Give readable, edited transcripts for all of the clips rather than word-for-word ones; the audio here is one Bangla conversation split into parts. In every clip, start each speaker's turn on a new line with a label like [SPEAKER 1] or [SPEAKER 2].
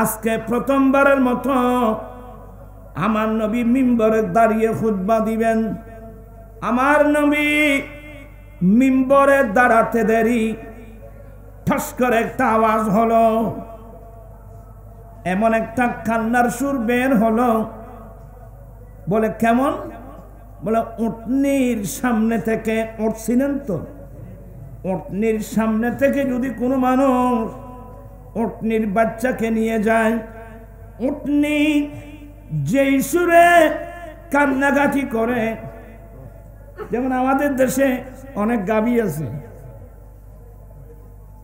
[SPEAKER 1] আজকে প্রথমবারের মতো আমার নবী মিম্বরে দাঁড়িয়ে খুতবা দিবেন। আমার নবী মিম্বরে দাঁড়াতে দেরি ঠস করে একটা আওয়াজ হলো, এমন একটা কান্নার সুর বের হলো। বলে কেমন? বলে উটনির সামনে থেকে, উঠছিলেন তো, উটনির সামনে থেকে যদি কোনো মানুষ উটনির বাচ্চাকে নিয়ে যায়, উটনি যেই সুরে কান্নাকাটি করে, যেমন আমাদের দেশে অনেক গাভী আছে,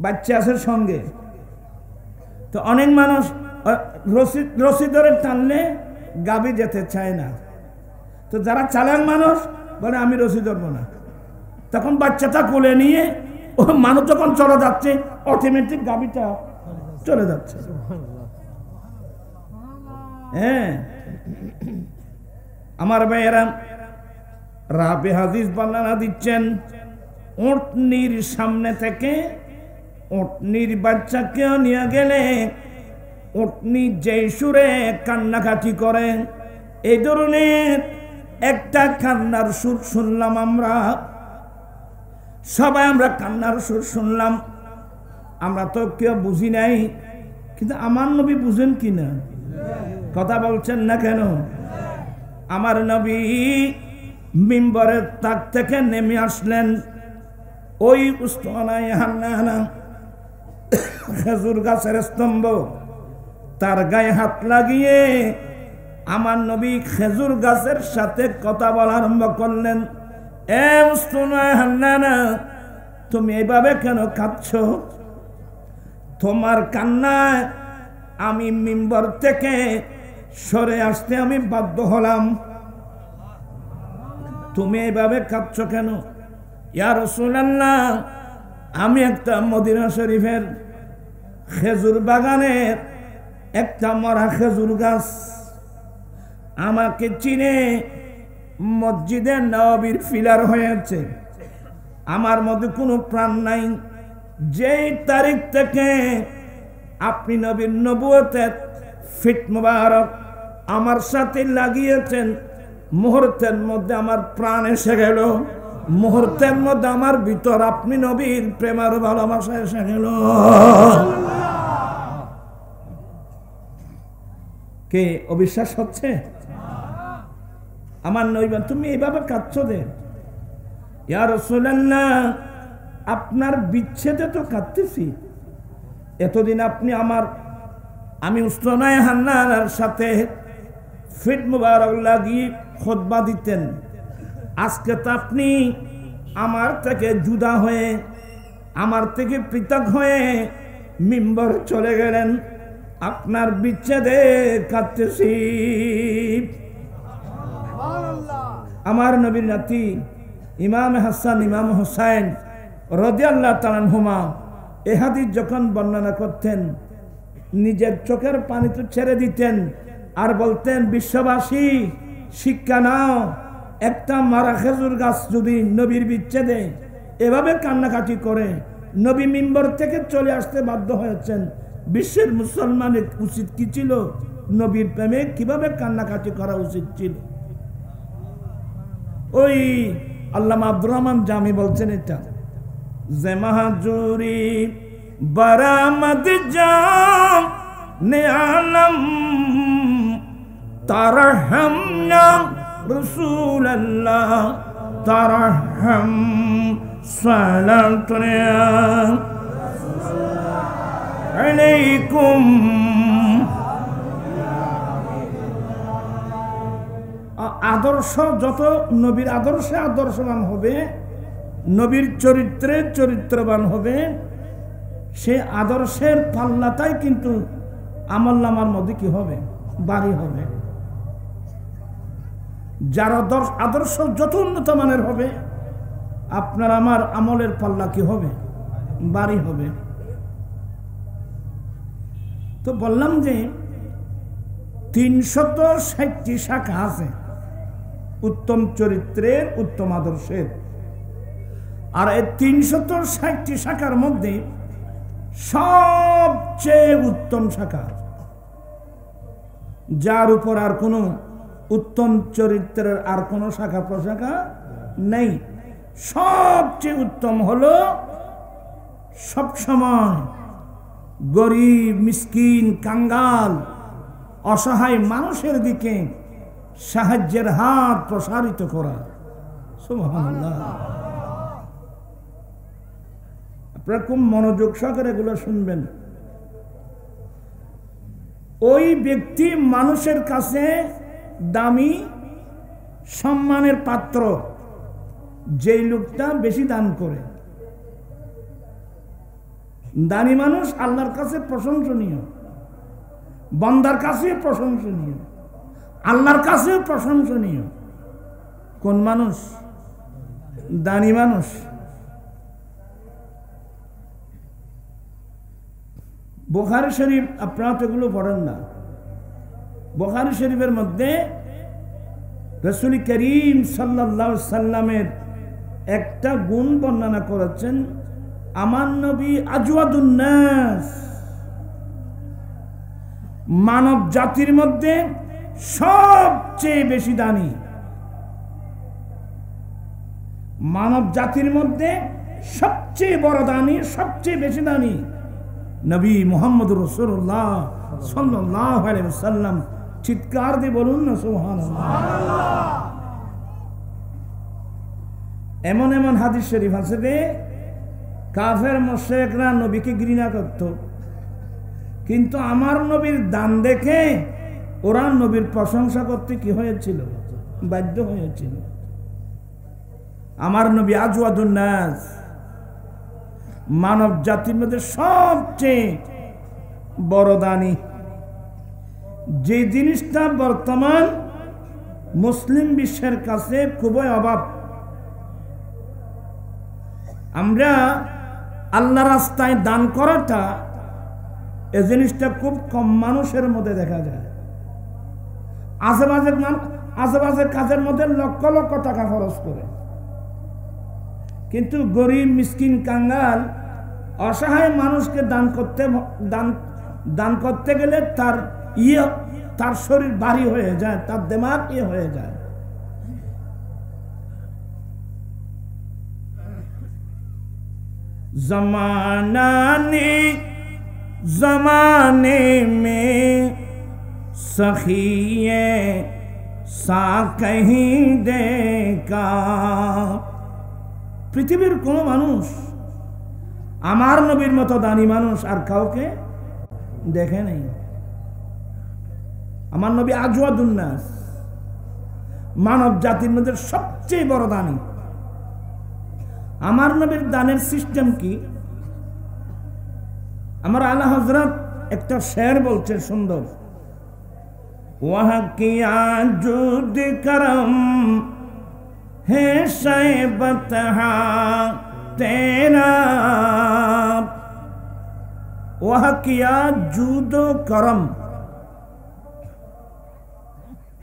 [SPEAKER 1] বাচ্চা আছে সঙ্গে, তো অনেক মানুষ রশি ধরে টানলে গাভী যেতে চায় না। তো যারা চালাক মানুষ বলে আমি রশি ধরবো না, তখন বাচ্চাটা কোলে নিয়ে ও মানুষ যখন চলে যাচ্ছে অটোমেটিক গাভীটা চলে যাচ্ছে। হ্যাঁ, আমার ভাইয়েরা রাবে হাদিস বর্ণনা দিচ্ছেন, উটনির সামনে থেকে উটনির বাচ্চাকে নিয়ে গেলে উটনি যেই সুরে কান্নাকাটি করে, এই ধরনের একটা কান্নার সুর শুনলাম আমরা সবাই। আমরা কান্নার সুর শুনলাম, আমরা তো কেউ বুঝি নাই, কিন্তু আমার নবী বুঝেন কিনা? কথা বলছেন না কেন? আমার নবী মিম্বরের তাক থেকে নেমে আসলেন, ওই উস্তানায় হান্নানা খেজুর গাছের স্তম্ভ, তার গায়ে হাত লাগিয়ে আমার নবী খেজুর গাছের সাথে কথা বলা আরম্ভ করলেন। এ উস্তানায় হান্নানা, তুমি এভাবে কেন কাঁদছো? তোমার কান্নায় আমি মিম্বর থেকে সরে আসতে আমি বাধ্য হলাম, তুমি এইভাবে কাঁদছো কেন? ইয়া রাসূলুল্লাহ, আমি একটা মদিনা শরীফের খেজুর বাগানের একটা মরা খেজুর গাছ, আমাকে চিনে মসজিদে নববীর ফিলার হয়েছে, আমার মধ্যে কোনো প্রাণ নাই। যেই তারিখ থেকে আপনি নবীর নবুয়তের ফিট মুবারক আমার সাথে লাগিয়েছেন, মুহূর্তের মধ্যে আমার প্রাণ এসে গেল, মুহূর্তের মধ্যে আমার ভিতর আপনি নবীর প্রেমের ভালোবাসা এসে গেল। কে অবিশ্বাস হচ্ছে? আমার নবী, তুমি এইভাবে কাঁদছো যে? ইয়া রাসূলুল্লাহ, আপনার বিচ্ছেদে তো কাঁদতেছি। এতদিন আপনি আমি উস্তানায়ে হান্নানার সাথে ফিট মুবারক লাগিয়ে খুতবা দিতেন, আজকে তো আপনি আমার থেকে জুদা হয়ে, আমার থেকে পৃথক হয়ে মিম্বর চলে গেলেন, আপনার বিচ্ছেদে কাঁদতেছি। আমার নবীর নাতি ইমাম হাসান ইমাম হুসাইন রাদিয়াল্লাহু তাআলা আনহুমা এই হাদিস যখন বর্ণনা করতেন, নিজের চোখের পানি তো ছেড়ে দিতেন আর বলতেন, বিশ্ববাসী শিক্ষা নাও, একটা মারা খেজুর গাছ যদি নবীর বিচ্ছেদে এভাবে কান্নাকাটি করে, নবী মিম্বর থেকে চলে আসতে বাধ্য হয়েছেন, বিশ্বের মুসলমানের উচিত কি ছিল? নবীর প্রেমে কিভাবে কান্নাকাটি করা উচিত ছিল? ওই আল্লামা আব্দুর রহমান জামি বলছেন এটা, যে মাহাজুরি বারামদ জাম নে আলম তারহামনা রাসূলুল্লাহ তারহাম সালাতুনা আলাইকুম। আদর্শ যত নবীর আদর্শে আদর্শবান হবে, নবীর চরিত্রে চরিত্রবান হবে, সে আদর্শের পাল্লাটাই কিন্তু আমলনামার মধ্যে কি হবে? বাড়ি হবে। যার আদর্শ যত উন্নত মানের হবে, আপনার আমার আমলের পাল্লা কি হবে? বাড়ি হবে। তো বললাম যে 360টি শাখা আছে উত্তম চরিত্রের, উত্তম আদর্শের। আর এই 360টি শাখার মধ্যে সবচেয়ে উত্তম শাখা যার উপর আর কোনো উত্তম চরিত্রের আর কোনো শাখা প্রশাখা নেই। সবচেয়ে উত্তম হলো সবসময় গরিব, মিসকিন, কাঙ্গাল, অসহায় মানুষের দিকে সাহায্যের হাত প্রসারিত করা। সুবহানাল্লাহ। আপনারা খুব মনোযোগ সহকারে এগুলো শুনবেন। ওই ব্যক্তি মানুষের কাছে দামি, সম্মানের পাত্র যেই লোকটা বেশি দান করে। দানি মানুষ আল্লাহর কাছে প্রশংসনীয়, বান্দার কাছে প্রশংসনীয়, আল্লাহর কাছে প্রশংসনীয়। কোন মানুষ? দানি মানুষ। বুখারী শরীফ, আপনারা তো এগুলো পড়েন না। বুখারী শরীফের মধ্যে রাসূল করিম সাল্লাল্লাহু আলাইহি সাল্লামের একটা গুণ বর্ণনা করেছেন, আমার নবী আজওয়াদুন নাস, মানব জাতির মধ্যে সবচেয়ে বেশি দানি। মানব জাতির মধ্যে সবচেয়ে বড় দানি, সবচেয়ে বেশি দানি নবী মুহাম্মদুর রাসূলুল্লাহ সাল্লাল্লাহু আলাইহি ওয়াসাল্লাম। চিৎকার দিয়ে বলুন না সুবহানাল্লাহ। এমন এমন হাদিস শরীফ আছে যে কাফের মুশরিকরা নবীকে ঘৃণা করত, কিন্তু আমার নবীর দান দেখে ওরা নবীর প্রশংসা করতে কি হয়েছিল? বাধ্য হয়েছিল। আমার নবী আজওয়াদুন নাস, মানব জাতির মধ্যে সবচেয়ে বড় দানি। যে জিনিসটা বর্তমান মুসলিম বিশ্বের কাছে খুবই অভাব। আমরা আল্লাহ রাস্তায় দান করাটা, এই জিনিসটা খুব কম মানুষের মধ্যে দেখা যায়। আশেপাশের কাজের মধ্যে লক্ষ লক্ষ টাকা খরচ করে, কিন্তু গরিব, মিসকিন, কাঙ্গাল, অসহায় মানুষকে দান করতে গেলে তার শরীর ভারী হয়ে যায়, তার দিমাগ হয়ে যায়। जमाने में सखिए सा कहीं देखा। পৃথিবীর কোন মানুষ আমার নবীর মতো দানি মানুষ আর কাউকে দেখে নাই। আমার নবী আজওয়াদুন নাস, মানব জাতির মধ্যে সবচেয়ে বড় দানি। আমার নবীর দানের সিস্টেম কি? আমার আলা হযরত একটা শের বলছে সুন্দর, ওয়াহ কিয়া জুদ করম হে শাইবত হা তেরা। ওয়াহ কিয়া জুদ করম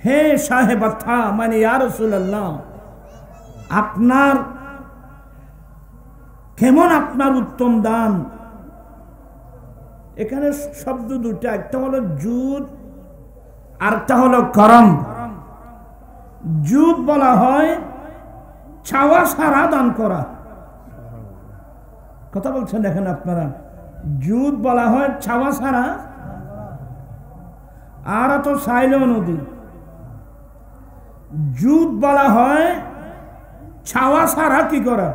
[SPEAKER 1] হে সাহেবত হা, মানে ইয়া রাসূলুল্লাহ, আপনার কেমন আপনার উত্তম দান। এখানে শব্দ দুটা, একটা হলো জুদ আর একটা হলো করম। জুদ বলা হয় ছাওয়া সারা দান করা। কথা বলছেন দেখেন আপনারা, জুদ বলা হয় ছাওয়া সারা, আর তো সাইল নদী। জুদ বলা হয় ছাওয়া সারা কি করা।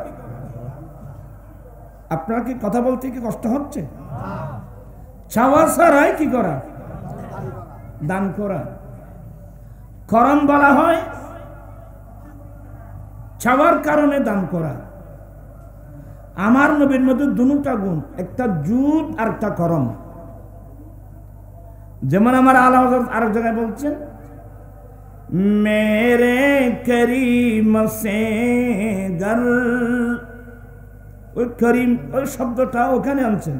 [SPEAKER 1] আপনার কি কথা বলতে কি কষ্ট হচ্ছে? ছাওয়া সারাই কি করা? দান করা। করম বলা হয় ছাওয়ার কারণে দান করা। আমার নবীর মধ্যে দুটা গুণ, একটা জুদ আর একটা করম। যেমন আমার আলা হযরত আরেক জায়গায় বলছেন, মেরে করিম সে গর। ওই করিম, ওই শব্দটা ওখানে আনছেন।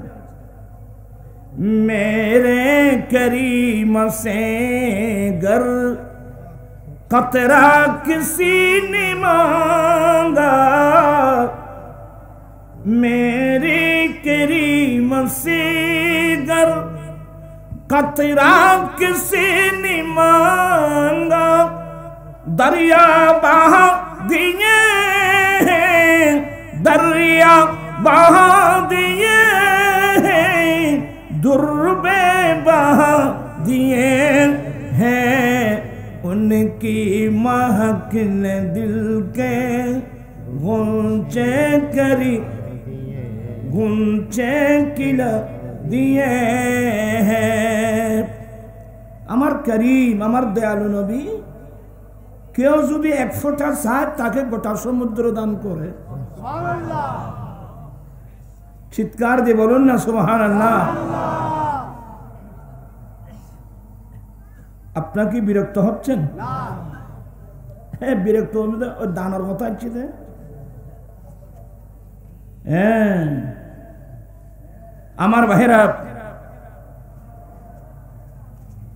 [SPEAKER 1] मेरे करीम से गर कतरा किसी ने मांगा। मेरे करीम से गर कतरा किसी ने मांगा दरिया बहा दिए, दरिया बहा दिए, दुर्बे बहा दिए हैं। उनकी महकिन दिल के गुंचे करी, गुंचे किला दिए हैं। আমার করিম, আমার দয়ালু নবী, কেউ যদি 1 ফোঁটা চায় তাকে গোটা সমুদ্র দান করে। চিৎকার দিয়ে বলুন না সুবহানাল্লাহ। আপনার কি বিরক্ত হচ্ছেন? হ্যাঁ, বিরক্ত হলে ওই দানের কথা আছে। হ্যাঁ আমার ভাইরা,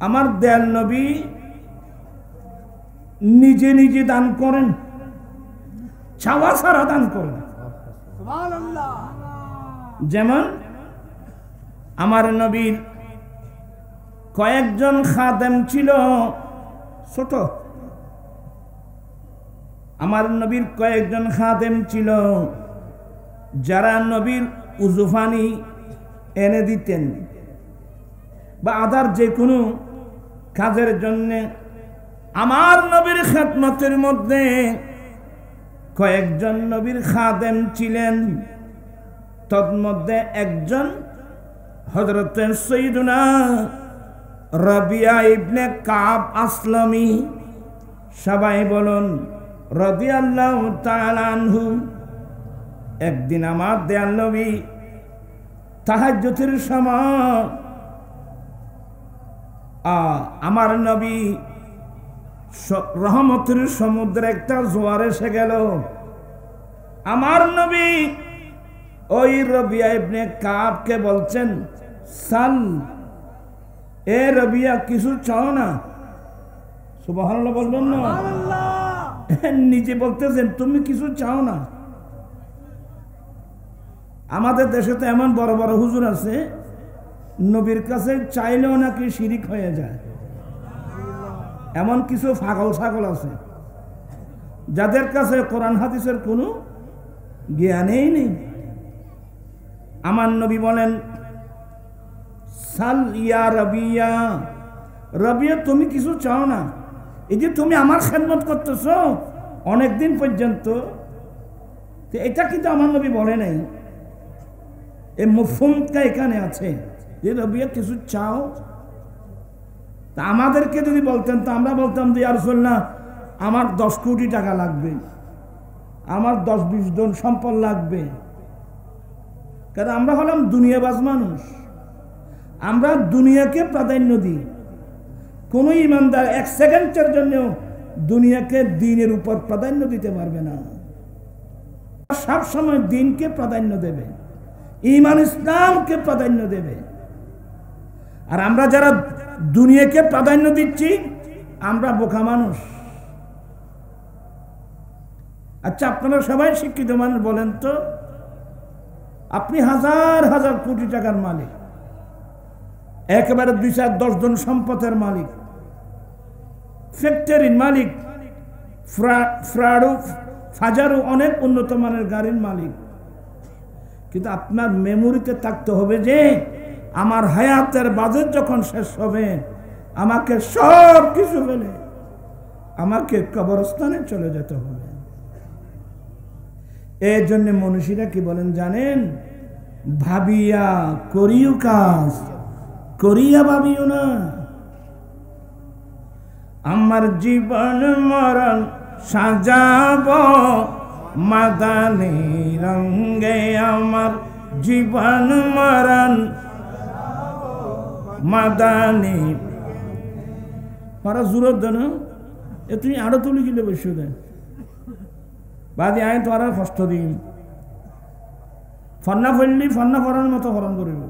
[SPEAKER 1] আমার দয়াল নবী নিজে নিজে দান করেন, চাওয়া ছাড়া দান করেন। যেমন আমার নবীর কয়েকজন খাদেম ছিল ছোট, আমার নবীর কয়েকজন খাদেম ছিল যারা নবীর উজুফানি এনে দিতেন বা আদার যে কোনো কাজের জন্য। আমার নবীর খেদমতের মধ্যে কয়েকজন নবীর খাদেম ছিলেন, তন্মধ্যে একজন হযরত সাইয়্যিদুনা রাবিয়া ইবনে কাব আসলামী। সবাই বলুন রাদিয়াল্লাহু তাআলা আনহু। একদিন আমার দয়াল নবী তাহাজ্জুদের সময় আমার নবী রহমতের সমুদ্রে একটা জোয়ার এসে গেল। আমার নবী ওই রবিয়া ইবনে কাবকে বলছেন, সাল, এ রবিয়া কিছু চাও না? সুবহানাল্লাহ বলবেন না? নিজে বলতেছেন তুমি কিছু চাও না? আমাদের দেশে তো এমন বড় বড় হুজুর আছে, নবীর কাছে চাইলেও নাকি শিরিক হয়ে যায়। এমন কিছু পাগল ছাগল আছে যাদের কাছে কোরআন হাদিসের কোনো জ্ঞানই নেই। আমার নবী বলেন, সাল ইয়া রবিয়া, রবিয়া তুমি কিছু চাও না? এই যে তুমি আমার খেদমত করতেছো অনেকদিন পর্যন্ত, এটা কিন্তু আমার নবী বলে নাই। এই মুফহুমটা এখানে আছে যে রবিয়া কিছু চাও। তা আমাদেরকে যদি বলতেন তো আমরা বলতাম যে ইয়া রাসূলুল্লাহ আমার 10 কোটি টাকা লাগবে, আমার 10-20 জন সম্পদ লাগবে। কারণ আমরা হলাম দুনিয়াবাজ মানুষ, আমরা দুনিয়াকে প্রাধান্য দিই। কোন ইমানদার 1 সেকেন্ডের জন্য দুনিয়াকে দ্বীনের উপর প্রাধান্য দিতে পারবে না। সব সময় দ্বীনকে প্রাধান্য দেবে, ঈমান ইসলামকে প্রাধান্য দেবে। আর আমরা যারা দুনিয়াকে প্রাধান্য দিচ্ছি আমরা বোকা মানুষ। আচ্ছা, আপনারা সবাই শিক্ষিত মানুষ, বলেন তো আপনি হাজার হাজার কোটি টাকার মালিক, একেবারে 2-4-10 জন সম্পদের মালিক, ফ্যাক্টরির মালিক, ফাজারও অনেক উন্নত মানের গাড়ির মালিক, কিন্তু আপনার মেমোরিতে থাকতে হবে যে আমার হায়াতের বাজেট যখন শেষ হবে আমাকে সব কিছু ফেলে আমাকে কবরস্থানে চলে যেতে হবে। এই জন্য মনীষীরা কি বলেন জানেন? ভাবিয়া করিও কাজ, করিয়া ভাবিও না। আমার জীবন মরণ সাজাব মাদানী রঙে, আমার জীবন মরণ মাদানী। পারা জুরত দেন, এ তুমি আরো তুলি গেলে বসে দেন বাদে আয় তো আর কষ্ট দিন। ফন্না ফেললি ফন্না ফরানোর মতো ফরণ করিব।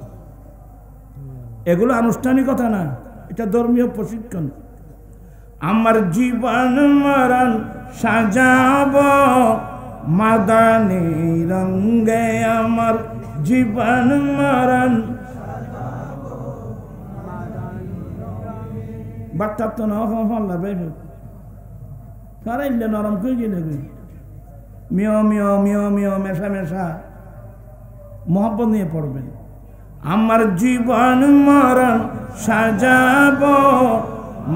[SPEAKER 1] এগুলো আনুষ্ঠানিকতা না, এটা ধর্মীয় প্রশিক্ষণ। আমার জীবন মরণ সাজাব মাদানী রঙে, আমার জীবন মরণ। বাট্টা তো না হল্লা ভাইব সারাইলে নরম করে গেলে মিয় মিয় মিয় মিয় মেশা মেশা মোহাম্মত নিয়ে পড়বেন। আমার জীবন মরণ সাজাবো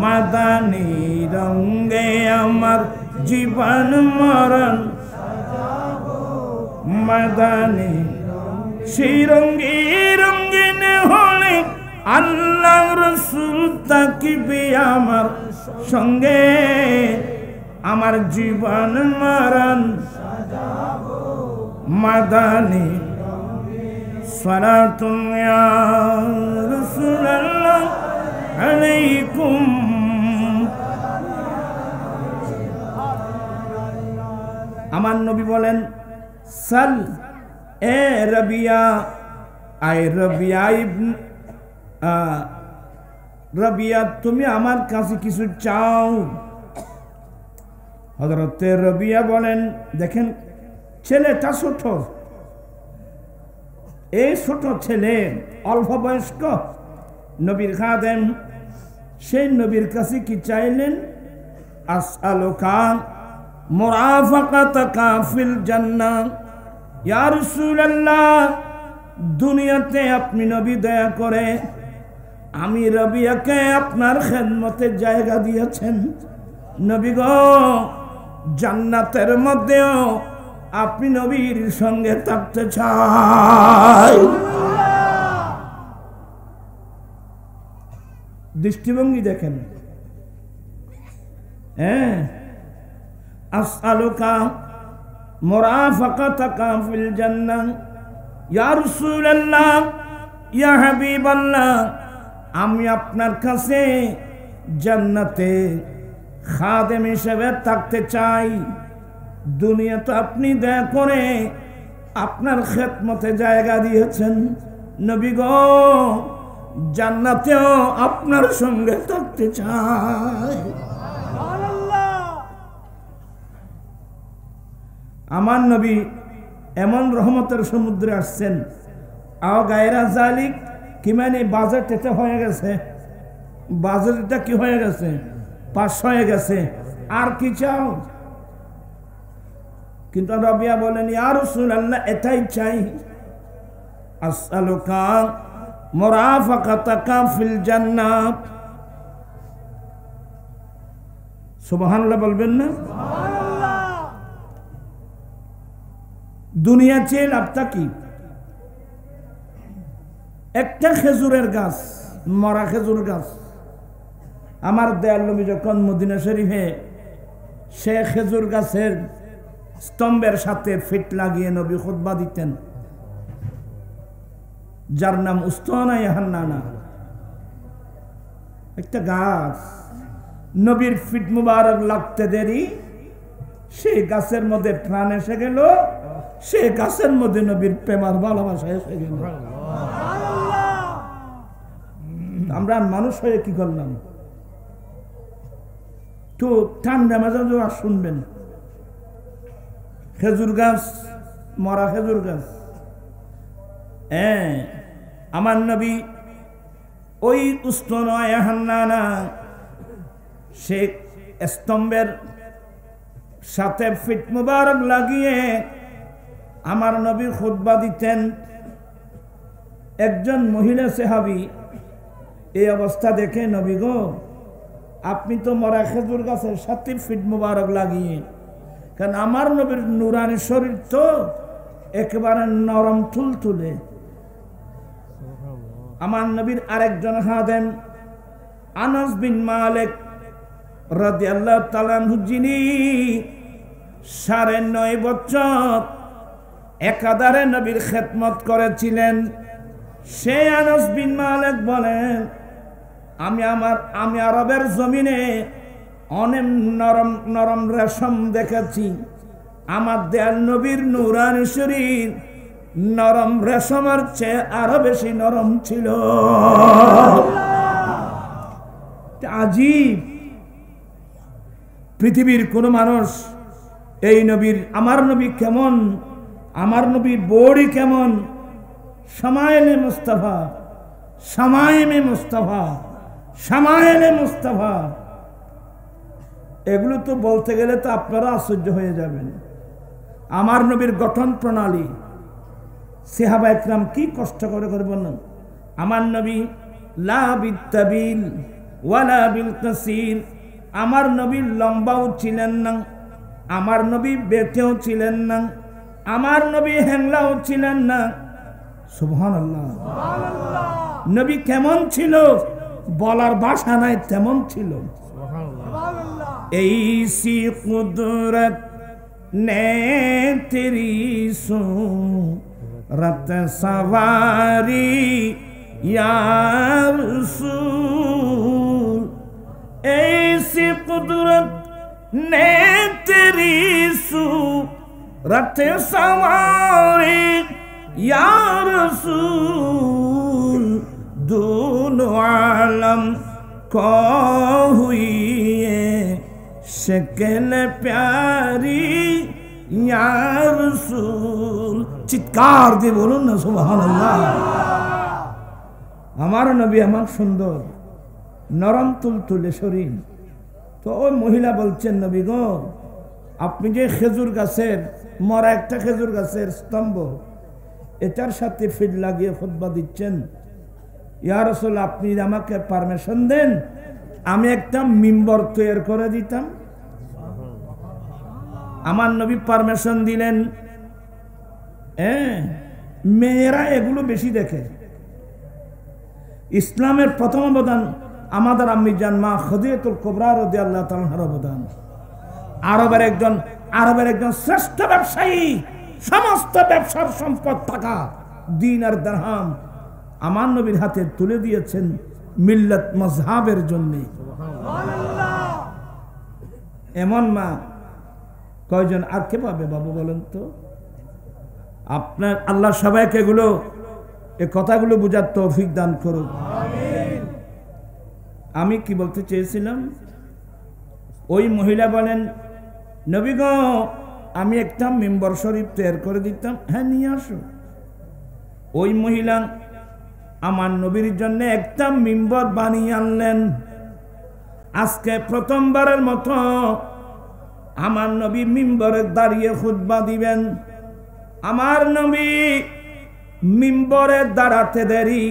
[SPEAKER 1] মাদানী রঙে, আমার জীবন মরণ মাদানী, সেই রঙে রঙিন হলে আল্লাহ রসুল তাকিবে আমার সঙ্গে। আমার জীবন মরণ মাদানী, সালাতুন ইয়া রাসূলুল্লাহ আলাইকুম। আমার নবী বলেন সাল এ রবিয়া, আয় রবিয়া রবিয়া তুমি আমার কাছে কিছু চাও। হযরতে রবিয়া বলেন, দেখেন ছেলেটা ছোট, এই ছোট ছেলে অল্প বয়স্ক নবীর খাদেম, সেই নবীর কাছে কি চাইলেন? আসআলুকা মুরাফাকাতাকা ফিল জান্নাহ, ইয়া রাসূলুল্লাহ দুনিয়াতে আপনি নবী দয়া করে আমি রবিয়াকে আপনার খেদমতে জায়গা দিয়েছেন, নবী গো জান্নাতের মধ্যেও আপনি নবীর সঙ্গে থাকতে চাই। দৃষ্টিভঙ্গি দেখেন। হ্যাঁ, আসআলুকা মুরাফাকাতাকা ফিল জান্নাহ, ইয়া রাসূলুল্লাহ ইয়া হাবিবাল্লাহ আমি আপনার কাছে জান্নাতে খাদেম হিসেবে থাকতে চাই। দুনিয়াতে আপনি দয়া করে আপনার খেদমতে জায়গা দিয়েছেন, নবী গো জান্নাতেও আপনার সঙ্গে থাকতে চাই। আমার নবী এমন রহমতের সমুদ্রে আসছেন, আও গায়রা জালিক কি মানে বাজেট এটা হয়ে গেছে, বাজেটটা কি হয়ে গেছে, পাস হয়ে গেছে, আর কি চাও? কিন্তু রবিয়া বলেন ইয়া রাসূলুল্লাহ এটাই চাই। আসআলুকা মুরাফাকাতাকা ফিল জান্নাহ, সুবহানাল্লাহ বলবেন না? দুনিয়া চেয়ে লাভটা কি? একটা খেজুরের গাছ, মরা খেজুর গাছ। আমার দয়াল নবী যখন মদিনা শরীফে সে খেজুর গাছের স্তম্ভের সাথে ফিট লাগিয়ে নবী খুতবা দিতেন, যার নাম উস্তানা হান্নানা। একটা গাছ, নবীর ফিট মুবারক লাগতে দেরি, সেই গাছের মধ্যে প্রাণ এসে গেল, সেই গাছের মধ্যে নবীর প্রেমার ভালোবাসা এসে গেল। আমরা মানুষ হয়ে কি করলাম? তো ঠান্ডা মেজাজও আর শুনবেন, খেজুর গাছ, মরা খেজুর গাছ। হ্যাঁ, আমার নবী ওই উস্তানা হান্নানা সে স্তম্ভের সাথে ফিট মুবারক লাগিয়ে আমার নবী খুতবা দিতেন। একজন মহিলা সাহাবী এই অবস্থা দেখে, নবী গো আপনি তো মরা খেজুর গাছের সাথে ফিট মুবারক লাগিয়ে, কারণ আমার নবীর নুরানি শরীর তো একেবারে নরম তুলতুলে। আমার নবীর আরেকজন খাদেম আনাস বিন মালিক রাদিয়াল্লাহু তাআলা আনহু, যিনি 9.5 বছর একাধারে নবীর খেদমত করেছিলেন, সেই আনাস বিন মালিক বলেন আমি আরবের জমিনে অনেক নরম নরম রেশম দেখেছি, আমার দয়াল নবীর নূরানি শরীর নরম রেশমের চেয়ে আরো বেশি নরম ছিল। আজীব, পৃথিবীর কোন মানুষ এই নবীর, আমার নবী কেমন, আমার নবীর বড়ি কেমন, শামায়েলে মুস্তাফা, শামায়েমে মুস্তাফা, শামায়েলে মুস্তাফা, এগুলো তো বলতে গেলে তো আপনারা আশ্চর্য হয়ে যাবেন। আমার নবীর গঠন প্রণালী, সাহাবা একরাম কি কষ্ট করে বললেন। আমার নবী লা বিত্তাবিল ওয়ালা বিল কাসির, আমার নবী লম্বাও ছিলেন না, আমার নবী বেটেও ছিলেন না, আমার নবী হ্যাংলাও ছিলেন না। সুবহানাল্লাহ। নবী কেমন ছিল বলার ভাষা নাই, তেমন ছিল। ऐसी कुदरत ने तेरी सूरत सवारी या रसूल, ऐसी कुदरत ने तेरी सूरत सवारी या रसूल, दोनों आलम को हुई शक्ल प्यारी या रसूल। চিৎকার দিয়ে বলুন না সুবহানাল্লাহ। আমার নবী আমার সুন্দর, নরম তুলতুলে শরীর। তো ওই মহিলা বলছেন, নবী গো, আপনি যে খেজুর গাছের মরা একটা খেজুর গাছের স্তম্ভ, এটার সাথে ফিট লাগিয়ে খুতবা দিচ্ছেন, ইয়া রাসূল আপনি আমাকে পারমিশন দেন, আমি একটা মিম্বর তৈরি করে দিতাম। আমার নবী পারমিশন দিলেন। মেয়েরা এগুলো বেশি দেখে। ইসলামের প্রথম অবদান আমাদের আম্মি জান মা খদিজাতুল কুবরা রাদিয়াল্লাহু তাআলার অবদান। আরবের একজন শ্রেষ্ঠ ব্যবসায়ী, সমস্ত ব্যবসার সম্পদ টাকা দিন আর দিরহাম আমার নবীর হাতে তুলে দিয়েছেন মিল্লাত মযহাবের জন্য। এমন মা কয়জন আর কে পাবে বাবু বলেন তো? আপনার আল্লাহ সবাইকে এগুলো এই কথাগুলো বুঝার তৌফিক দান করুন। আমি কি বলতে চেয়েছিলাম, ওই মহিলা বলেন, নবী গো আমি একটা মিম্বর শরীফ তৈরি করে দিতাম। হ্যাঁ নিয়ে আসো। ওই মহিলা আমার নবীর জন্য একটা মিম্বর বানিয়ে আনলেন। আজকে প্রথমবারের মতো আমার নবী মিম্বরে দাঁড়িয়ে খুতবা দিবেন। আমার নবী মিম্বরে দাঁড়াতে দেরি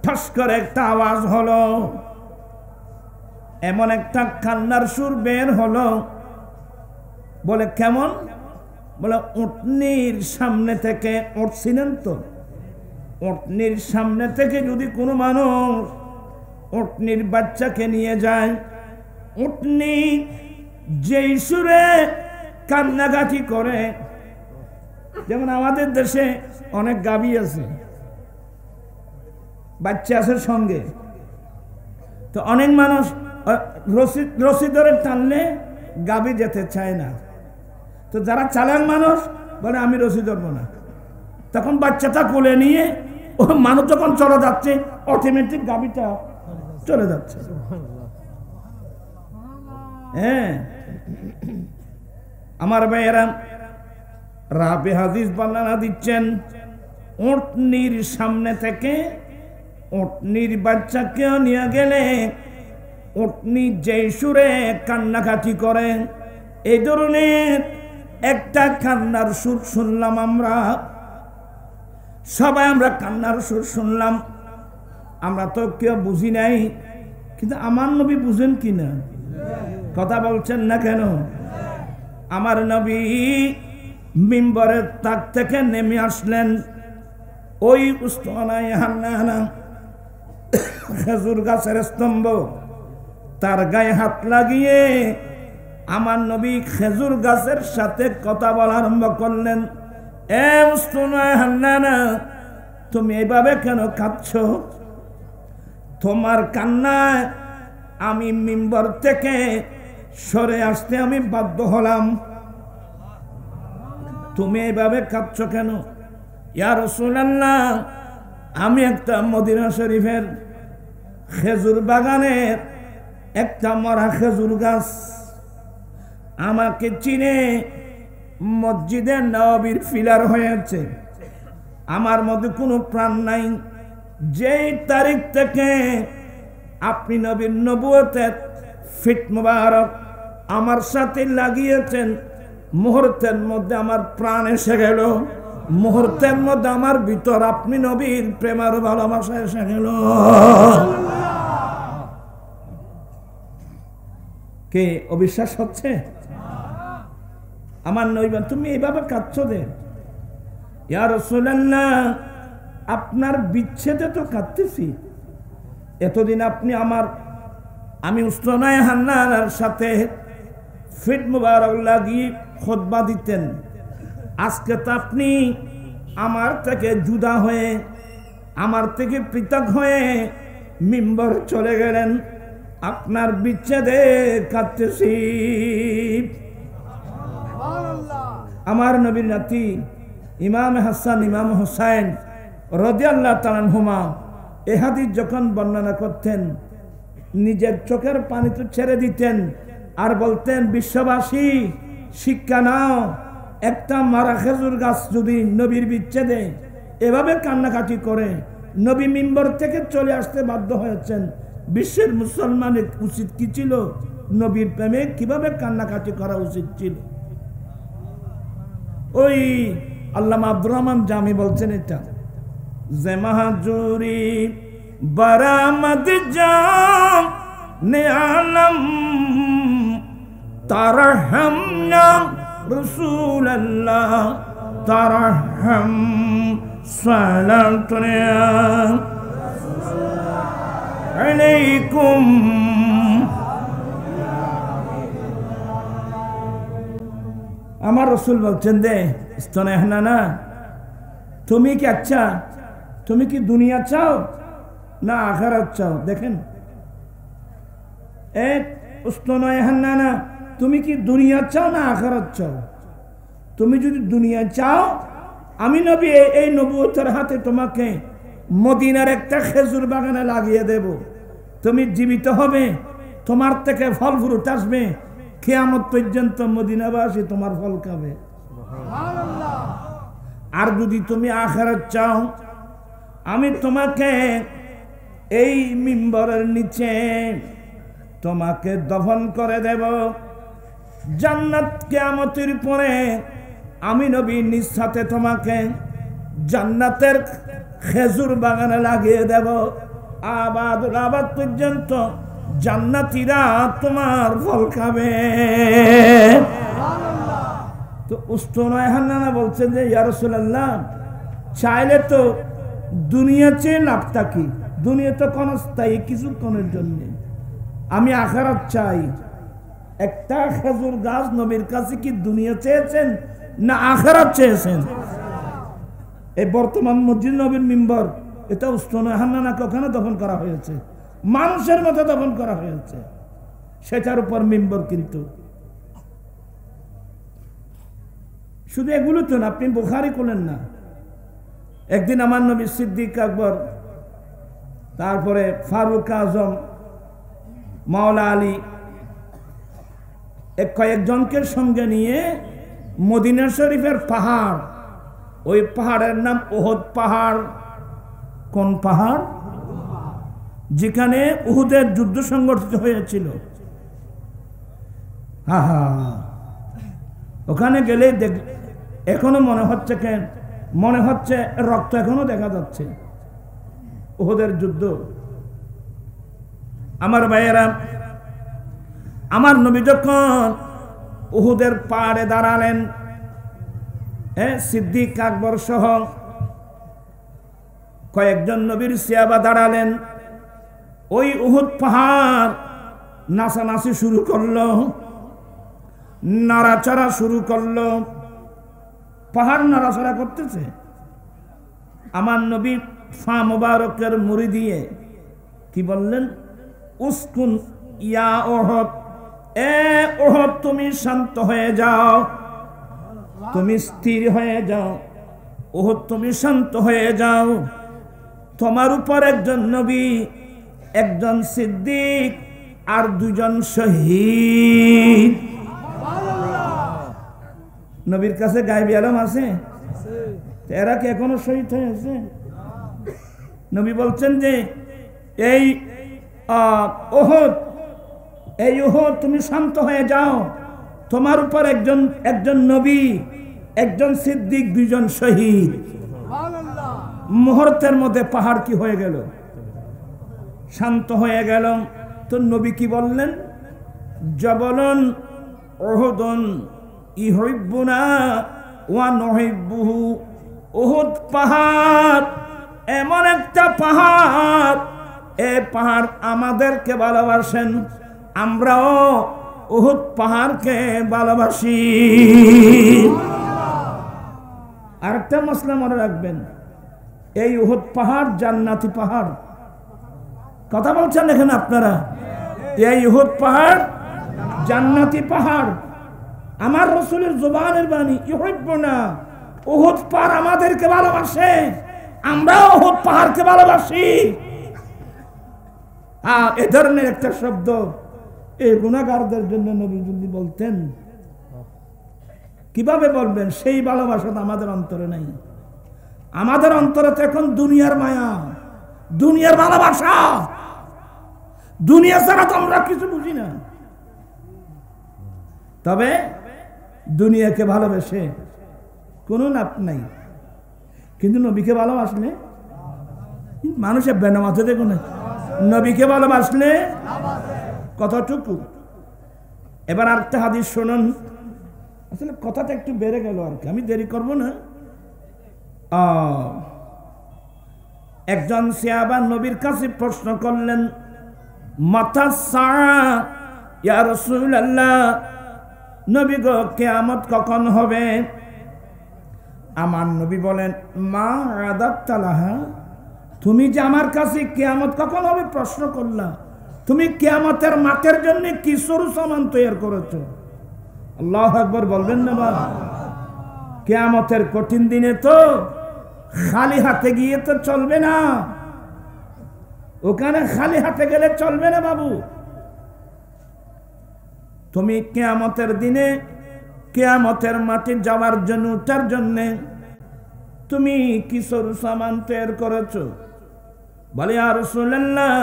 [SPEAKER 1] ঠস করে একটা আওয়াজ হলো, এমন একটা কান্নার সুর বের হলো। বলে কেমন? বলে উটনির সামনে থেকে, উঠছিলেন তো, উটনির সামনে থেকে যদি কোনো মানুষ উটনির বাচ্চাকে নিয়ে যায়, উটনি যেই সুরে কান্নাকাটি করে, যেমন আমাদের দেশে অনেক গাভী আছে, বাচ্চা আছে সঙ্গে, তো অনেক মানুষ রশি ধরে টানলে গাভী যেতে চায় না। তো যারা চালাক মানুষ বলে আমি রশি ধরবো না, তখন বাচ্চাটা কোলে নিয়ে ও মানুষ যখন চলে যাচ্ছে অটোমেটিক গাভীটা চলে যাচ্ছে। হ্যাঁ আমার ভাইয়েরা, রাবে হাদিস বর্ণনা দিচ্ছেন, উটনির সামনে থেকে উটনির বাচ্চাকেও নিয়ে গেলে উটনি যেই সুরে কান্নাকাটি করে, এই ধরনের একটা কান্নার সুর শুনলাম আমরা সবাই। আমরা কান্নার সুর শুনলাম, আমরা তো কেউ বুঝি নাই, কিন্তু আমার নবী বুঝেন কিনা? কথা বলছেন না কেন? আমার নবী মিম্বরের তাক থেকে নেমে আসলেন। ওই উস্তানায় হান্নানা খেজুর গাছের স্তম্ভ, তার গায়ে হাত লাগিয়ে আমার নবী খেজুর গাছের সাথে কথা বলা আরম্ভ করলেন। এ উস্তানায় হান্নানা, তুমি এইভাবে কেন কাঁদছ? তোমার কান্নায় আমি মিম্বর থেকে সরে আসতে আমি বাধ্য হলাম। তুমি এইভাবে কাঁদছ কেন? ইয়া রাসূলুল্লাহ, আমি একটা মদিনা শরীফের খেজুর বাগানের একটা মরা খেজুর গাছ, আমাকে চিনে মসজিদে নববীর ফিলার হয়েছে, আমার মধ্যে কোনো প্রাণ নাই। যেই তারিখ থেকে আপনি নবীর নবুয়তের ফিট মুবারক আমার সাথে লাগিয়েছেন, মুহূর্তের মধ্যে আমার প্রাণ এসে গেল, মুহূর্তের মধ্যে আমার ভিতর আপনি নবীর প্রেম আর ভালোবাসা এসে গেল। কে অবিশ্বাস হচ্ছে? আমার নবী, তুমি এইভাবে কাঁদছো যে? ইয়া রাসূলুল্লাহ, আপনার বিচ্ছেদে তো কাঁদতেছি। এতদিন আপনি আমি উসমানে হান্নানের সাথে ফিট মুবারক লাগিয়ে খুতবা দিতেন, আজকে তো আপনি আমার থেকে জুদা হয়ে, আমার থেকে পৃথক হয়ে মিম্বর চলে গেলেন, আপনার বিচ্ছেদে কাঁদতেছি। আমার নবীর নাতি ইমাম হাসান ইমাম হুসাইন রাদিয়াল্লাহু তাআলা আনহুমা এই হাদিস যখন বর্ণনা করতেন, নিজের চোখের পানি তো ছেড়ে দিতেন আর বলতেন, বিশ্ববাসী শিক্ষা নাও, একটা মারা খেজুর গাছ যদি নবীর বিচ্ছেদে এভাবে কান্নাকাটি করে নবী মিম্বর থেকে চলে আসতে বাধ্য হয়েছেন, বিশ্বের মুসলমানের উচিত কি ছিল? নবীর প্রেমে কিভাবে কান্নাকাটি করা উচিত ছিল? ওই আল্লামা আব্দুর রহমান জামি বলছেন এটা, যে মাহাজুরি বারামদ জাম নে আলম তারহামনা রাসূলুল্লাহ তারহাম সালাতুনা আলাইকুম। আমার রাসূল বলছেন যে স্তনে হান্নানা, তুমি কি তুমি কি দুনিয়া চাও না আখিরাত চাও? দেখেন, স্তনে হান্নানা, তুমি কি দুনিয়া চাও না আখিরাত চাও? তুমি যদি দুনিয়া চাও, আমি নবী এই নবুয়তের হাতে তোমাকে মদিনার একটা খেজুর বাগানে লাগিয়ে দেব, তুমি জীবিত হবে, তোমার থেকে ফল ফ্রুট আসবে, কিয়ামত পর্যন্ত মদিনাবাসী তোমার ফল খাবে। আর যদি তুমি আখিরাত চাও, আমি তোমাকে এই মিম্বরের নিচে তোমাকে দফন করে দেব, জান্নাত কিয়ামতের পরে আমি নবী নিজ সাথে তোমাকে জান্নাতের খেজুর বাগানে লাগিয়ে দেব, আবাদ পর্যন্ত জান্নাতীরা তোমার ফল খাবে। তো উসমানে হান্নানা বলছেন যে ইয়া রাসূলুল্লাহ, চাইলে তো দুনিয়া চেয়ে লাভটা কি? দুনিয়া তো ক্ষণস্থায়ী, কিছুক্ষণের জন্য, আমি আখিরাত চাই। একটা খেজুর গাছ নবীর কাছে কি দুনিয়া চেয়েছেন না আখিরাত চেয়েছেন? এই বর্তমান মসজিদ নবীর মিম্বর, এটা উসমানে হান্নানাকে ওখানে দফন করা হয়েছে, মানুষের মতো দফন করা হয়েছে, সেটার উপর মিম্বর। কিন্তু শুধু এগুলো তো না, আপনি বুখারী খুলেন না, একদিন আমার নবী সিদ্দিক আকবর, তারপরে ফারুক আজম, মাওলা আলী, কয়েকজনকে সঙ্গে নিয়ে মদিনা শরীফের পাহাড়, ওই পাহাড়ের নাম উহুদ পাহাড়। কোন পাহাড়? যেখানে উহুদের যুদ্ধ সংঘটিত হয়েছিল। ওখানে গেলে এখনো মনে হচ্ছে, মনে হচ্ছে রক্ত এখনো দেখা যাচ্ছে, উহুদের যুদ্ধ। আমার ভাইয়েরা, আমার নবী যখন উহুদের পাহাড়ে দাঁড়ালেন, সিদ্দিক আকবর সহ কয়েকজন নবীর সাহাবা দাঁড়ালেন, ওই উহুদ পাহাড় নাচানাচি শুরু করলো, নাড়াচাড়া শুরু করলো, পাহাড় নাড়াচাড়া করতেছে। আমার নবী ফা মুবারকের মুড়ি দিয়ে কি বললেন? উসকুন ইয়া উহুদ, এ উহুদ তুমি শান্ত হয়ে যাও, তুমি স্থির হয়ে যাও, উহুদ তুমি শান্ত হয়ে যাও, তোমার উপর একজন নবী, একজন সিদ্দিক আর দুজন শহীদ। নবীর কাছে গায়েবী আলম আছে, এরা কি এখনো শহীদ হয়েছে? নবী বলছেন যে এই উহুদ, এই উহুদ তুমি শান্ত হয়ে যাও, তোমার উপর একজন নবী, একজন সিদ্দিক, দুইজন শহীদ। মুহূর্তের মধ্যে পাহাড় কি হয়ে গেল? শান্ত হয়ে গেল। তো নবী কি বললেন? জবলুন উহুদুন ইউহিব্বুনা ওয়া নুহিব্বুহু। উহুদ পাহাড় এমন একটা পাহাড়, এই পাহাড় আমাদেরকে ভালোবাসেন, আমরাও উহুদ পাহাড়কে ভালোবাসি। আরেকটা মসলা মনে রাখবেন, এই উহুদ পাহাড় জান্নাতি পাহাড়। কথা বলছেন এখানে আপনারা? এই উহুদ পাহাড় জান্নাতি পাহাড়। আমার রাসূলের জবানের বাণী, ইউহিব্বুনা, উহুদ পাহাড় আমাদেরকে ভালোবাসে, আমরাও উহুদ পাহাড়কে ভালোবাসি। এ ধরনের একটা শব্দ এই গুনাহগারদের জন্য নবী যদি বলতেন, কিভাবে বলবেন? সেই ভালোবাসা তো আমাদের অন্তরে নাই। আমাদের অন্তরে তো এখন দুনিয়ার মায়া, দুনিয়ার ভালোবাসা। দুনিয়া ছাড়া তো আমরা কিছু বুঝি না। তবে দুনিয়াকে ভালোবেসে কোনো লাভ নাই, কিন্তু নবীকে ভালোবাসলে মানুষের বেনামাতে দেখো না, নবীকে ভালোবাসলে কতটুকু। এবার আরেকটা হাদিস শুনুন। আসলে কথাটা একটু বেড়ে গেল আর কি, আমি দেরি করব না। একজন সাহাবা নবীর কাছে প্রশ্ন করলেন, মাতা সাআ ইয়া রাসূলুল্লাহ, নবী গো কিয়ামত কখন হবে? আমার নবী বলেন, মা আদাত্তা লাহা, তুমি যে আমার কাছে কিয়ামত কখন হবে প্রশ্ন করলা, তুমি কিয়ামতের মাঠের জন্য কি সরু সামান তৈরি করেছো? আল্লাহু আকবার বলবেন না? বা কিয়ামতের কঠিন দিনে তো খালি হাতে গিয়ে তো চলবে না, ওখানে খালি হাতে গেলে চলবে না বাবু। তুমি কিয়ামতের দিনে কিয়ামতের মাঠে যাওয়ার জন্য, উঠার জন্য তুমি কি সরু সামান তৈরি করেছো? বলে, ইয়া রাসূলুল্লাহ,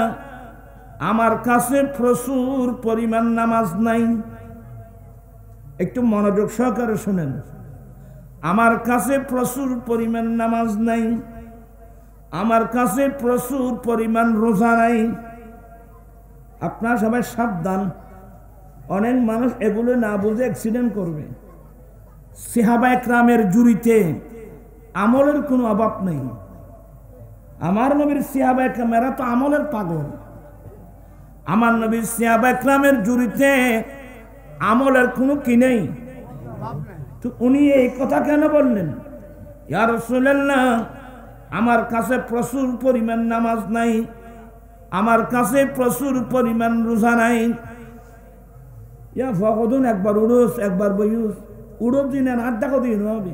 [SPEAKER 1] আমার কাছে প্রচুর পরিমাণ নামাজ নাই। একটু মনোযোগ সহকারে শুনেন। আমার কাছে প্রচুর পরিমাণ নামাজ নাই, আমার কাছে প্রচুর পরিমাণ রোজা নাই। আপনারা সবাই সাবধান, অনেক মানুষ এগুলো না বুঝে অ্যাক্সিডেন্ট করবে। সাহাবায়ে কেরামের জুরিতে আমলের কোনো অভাব নেই। আমার নবীর সাহাবায়ে কেরামেরা তো আমলের পাগল। আমার নবীর সাহাবায়ে কেরামের জুরিতে আমলের কোনো কি নেই। তো উনি এই কথা কেন বললেন? ইয়া রাসূলুল্লাহ, আমার কাছে প্রচুর পরিমাণ নামাজ নাই, আমার কাছে প্রচুর পরিমাণ রোজা নাই। ইয়া ফকদুন, একবার উড়োস একবার বইউস, উড়োস দিন আর 8 টাকা দিন হবে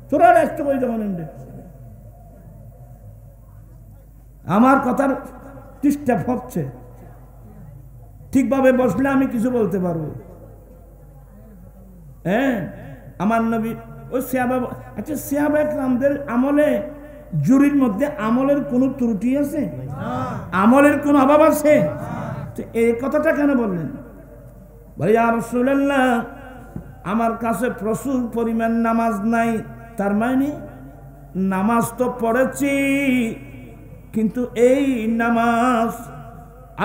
[SPEAKER 1] তোরা একটা বই দেবেন। আমার কথার ডিস্টার্ব হচ্ছে, ঠিকভাবে বসলে আমি কিছু বলতে পারবো। হ্যাঁ, আমার নবী ওই সাহাবা, আচ্ছা সাহাবায়ে কেরামদের আমলে জুরির মধ্যে আমলের কোনো ত্রুটি আছে? আমলের কোনো অভাব আছে? তো এই কথাটা কেন বললেন? বলে, ইয়া রাসূলুল্লাহ, আমার কাছে প্রচুর পরিমাণ নামাজ নাই। তার মানে নামাজ তো পড়েছি, কিন্তু এই নামাজ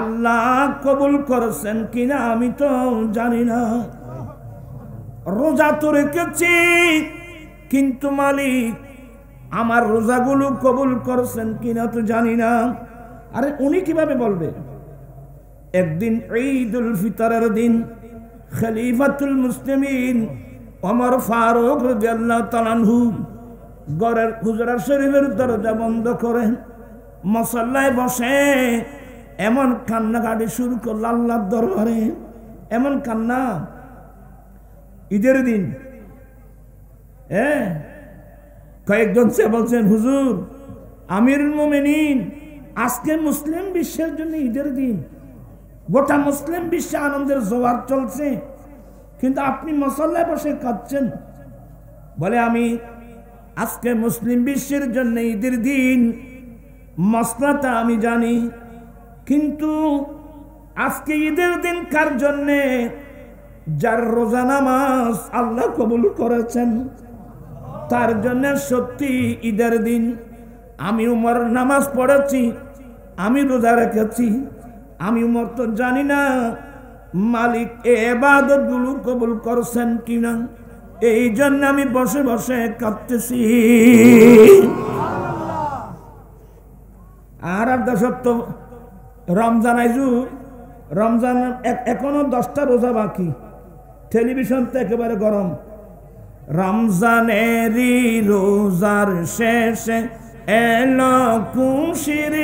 [SPEAKER 1] আল্লাহ কবুল করেছেন কিনা আমি তো জানি না। রোজা তো রেখেছি, কিন্তু মালিক আমার রোজাগুলো কবুল করেছেন কিনা তো জানি না। আরে উনি কিভাবে বলবে? একদিন ঈদুল ফিতরের দিন খলিফাতুল মুসলিমিন ওমর ফারুক রাদিয়াল্লাহু তাআলা আনহু ঘরের হুজরা শরীফের দরজা বন্ধ করেন, মুসাল্লায় বসে এমন কান্নাকাটি শুরু করল আল্লাহর দরবারে। এমন কান্না ঈদের দিন। কয়েকজন সে বলছেন, হুজুর আমিরুল মুমিনিন, আজকে মুসলিম বিশ্বের জন্য ঈদের দিন, গোটা মুসলিম বিশ্বে আনন্দের জোয়ার চলছে, কিন্তু আপনি মুসল্লায় বসে কাঁদছেন। বলে, আমি আজকে মুসলিম বিশ্বের জন্য ঈদের দিন, মসলাটা আমি জানি, কিন্তু আজকে ঈদের দিন কার জন্যে? যার রোজা নামাজ আল্লাহ কবুল করেছেন তার জন্য সত্যি ঈদের দিন। আমি উমর নামাজ পড়েছি, আমি রোজা রেখেছি, আমি উমর তো জানি না মালিক এই ইবাদতগুলো কবুল করছেন কিনা, এই জন্য আমি বসে বসে কাঁদতেছি। আর সত্য রমজান আইজু, রমজান এখনো 10টা রোজা বাকি, টেলিভিশন তো একেবারে গরম। রমজানেরই রোজার শেষে এলো খুশির,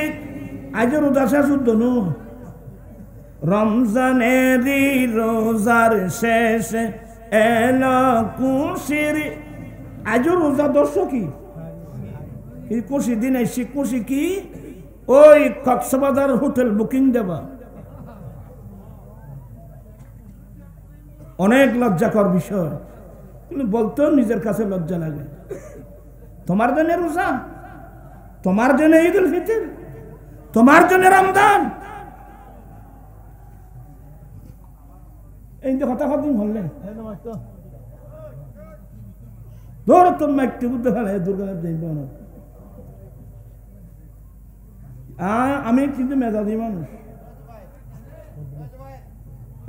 [SPEAKER 1] আজ রোজা শেষ উদ্দনু। রমজানেরই রোজার শেষে এলো খুশির, আজ রোজা 10 কি খুশি দিন এসে খুশি কি ওই কক্সবাজার হোটেল বুকিং দেবা। অনেক লজ্জাকর বিষয়, কিন্তু বলতেও নিজের কাছে লজ্জা লাগে। তোমার জন্য রোজা, তোমার জন্য ঈদ উল ফিতর, তোমার জন্য রমজান, এই যে কথা কতদিন বললেন ধরো তোমরা একটু বুঝতে পারে দুর্গা আমি কিন্তু মেধাবী মানুষ।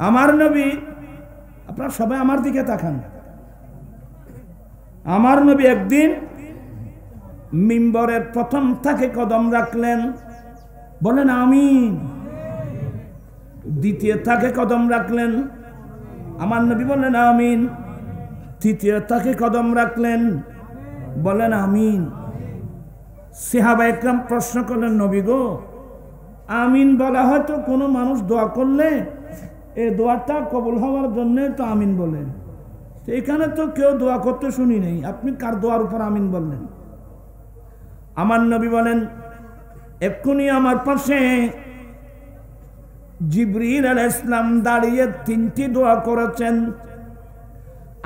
[SPEAKER 1] আমার নবী, আপনারা সবাই আমার দিকে তাকান, আমার নবী একদিন মিম্বরের প্রথম থাকে কদম রাখলেন, বলেন আমিন। দ্বিতীয় থাকে কদম রাখলেন, আমার নবী বলেন আমিন। তৃতীয় থাকে কদম রাখলেন, বলেন আমিন। সাহাবা একরাম প্রশ্ন করলেন, নবী গো, আমিন বলা হয়তো কোনো মানুষ দোয়া করলে এই দোয়াটা কবুল হওয়ার জন্য তো আমিন বলেন, এখানে তো কেউ দোয়া করতে শুনি নেই, আপনি কার দোয়ার উপর আমিন বললেন? আমার নবী বলেন, এক্ষুনি আমার পাশে জিবরিল আলাইহিস সালাম দাঁড়িয়ে 3টি দোয়া করেছেন।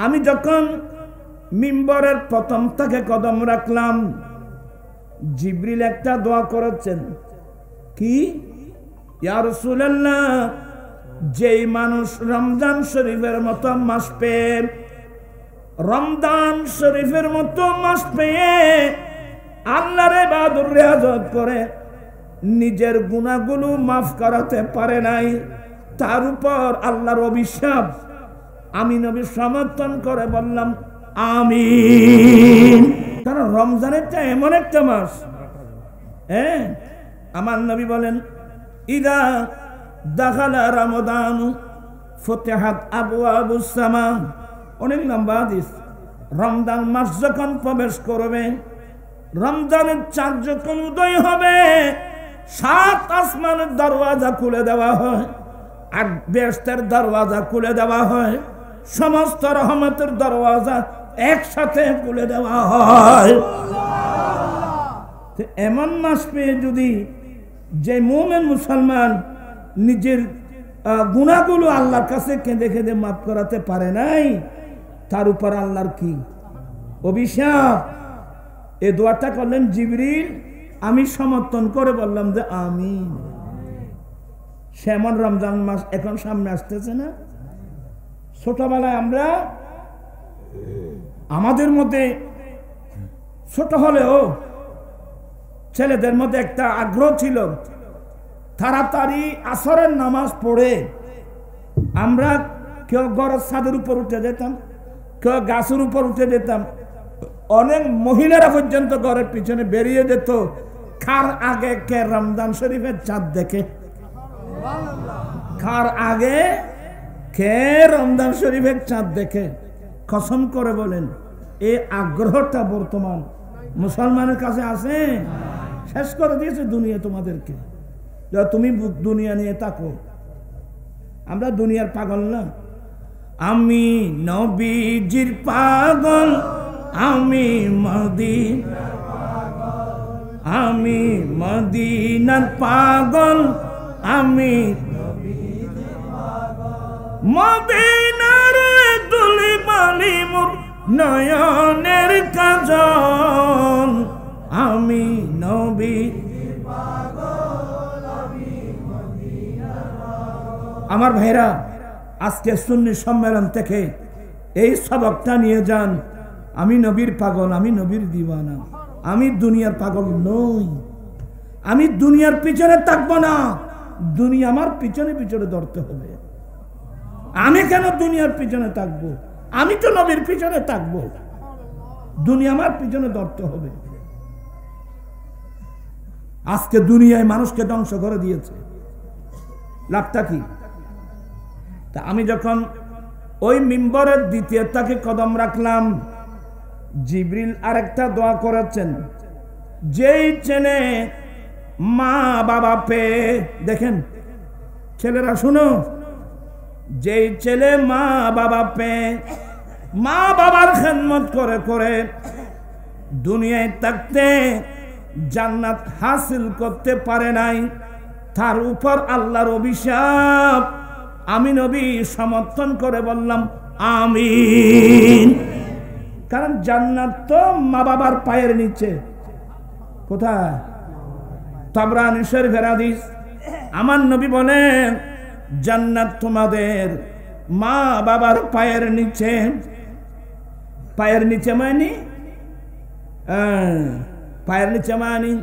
[SPEAKER 1] আমি যখন মিম্বরের প্রথম থেকে কদম রাখলাম, জিবরিল একটা দোয়া করেছেন, কি? ইয়া রাসূলুল্লাহ, যেই মানুষ রমজান শরীফের মতো মাস পেয়ে, রমজান শরীফের মতো মাস পেয়ে আল্লাহর ইবাদত রিয়াজত করে নিজের গুনাহগুলো মাফ করাতে পারে নাই, তার উপর আল্লাহর অভিশাপ। আমি নবী সমর্থন করে বললাম আমিন। কারণ রমজানেরটা এমন একটা মাস, হ্যাঁ। আমার নবী বলেন, ইদা দাখালা রমাদান ফুতিহাত আবওয়াবুস সামা। অনেক লম্বা হাদিস। রমজান মাস যখন প্রবেশ করবে, রমজানের চাঁদ যখন উদয় হবে, 7 আসমানের দরওয়াজা খুলে দেওয়া হয়, 8 বেহেশতের দরওয়াজা খুলে দেওয়া হয়, সমস্ত রহমতের দরওয়াজা একসাথে খুলে দেওয়া হয়। এমন মাস পেয়ে যদি যে মুমিন মুসলমান নিজের গুনাহগুলো আল্লাহর কাছে কেঁদে কেঁদে মাফ করাতে পারে নাই, তার উপর আল্লাহর কি অভিশাপ। এই দোয়াটা করলেন জিবরিল, আমি সমর্থন করে বললাম যে আমিন। সেমন রমজান মাস এখন সামনে আসতেছে না? ছোটবেলায় আমরা, আমাদের মধ্যে ছোট হলেও ছেলেদের মধ্যে একটা আগ্রহ ছিল, তাড়াতাড়ি আসরের নামাজ পড়ে আমরা কেউ ঘরের ছাদের উপর উঠে যেতাম, কেউ গাছের উপর উঠে যেতাম, অনেক মহিলারা পর্যন্ত ঘরের পিছনে বেরিয়ে যেত। কার আগে কে রমজান শরীফের চাঁদ দেখে, কার আগে কে রমজান শরীফের চাঁদ দেখে। কসম করে বলেন, এই আগ্রহটা বর্তমান মুসলমানের কাছে আছে? শেষ করে দিয়েছে দুনিয়া তোমাদেরকে। তুমি দুনিয়া নিয়ে থাকো, আমরা দুনিয়ার পাগল না। আমি নবীজির পাগল, আমি মদিনার পাগল, আমি মদিনার দুলি বালি মোর নয়নের কাজল, আমি নবী আমার ভাইরা, আজকে সুন্নি সম্মেলন থেকে এই সবকটা নিয়ে যান, আমি নবীর পাগল, আমি নবীর দিওয়ানা, আমি দুনিয়ার পাগল নই, আমি দুনিয়ার পিছনে থাকবো না, দুনিয়া আমার পিছনে পিছনে ধরতে হবে। আমি কেন দুনিয়ার পিছনে থাকবো? আমি তো নবীর পিছনে থাকবো, দুনিয়া আমার পিছনে ধরতে হবে। আজকে দুনিয়ায় মানুষকে ধ্বংস করে দিয়েছে, লাভটা কি? তা আমি যখন ওই মিম্বরের দ্বিতীয় তাকে কদম রাখলাম, জিবরিল আরেকটা দোয়া করেছেন, যেই ছেলে মা বাবা পেয়ে, দেখেন ছেলেরা শুনো, যেই ছেলে মা বাবা পেয়ে মা বাবার খেদমত করে করে দুনিয়ায় থাকতে জান্নাত হাসিল করতে পারে নাই, তার উপর আল্লাহর অভিশাপ। আমি নবী সমর্থন করে বললাম আমিন। কারণ জান্নাত তো মা বাবার পায়ের নিচে। কোথায়? তাবরানী শরীফের হাদিস। আমার নবী বলেন জান্নাত তোমাদের মা বাবার পায়ের নিচে। পায়ের নিচে মানে পায়ের নিচে মানে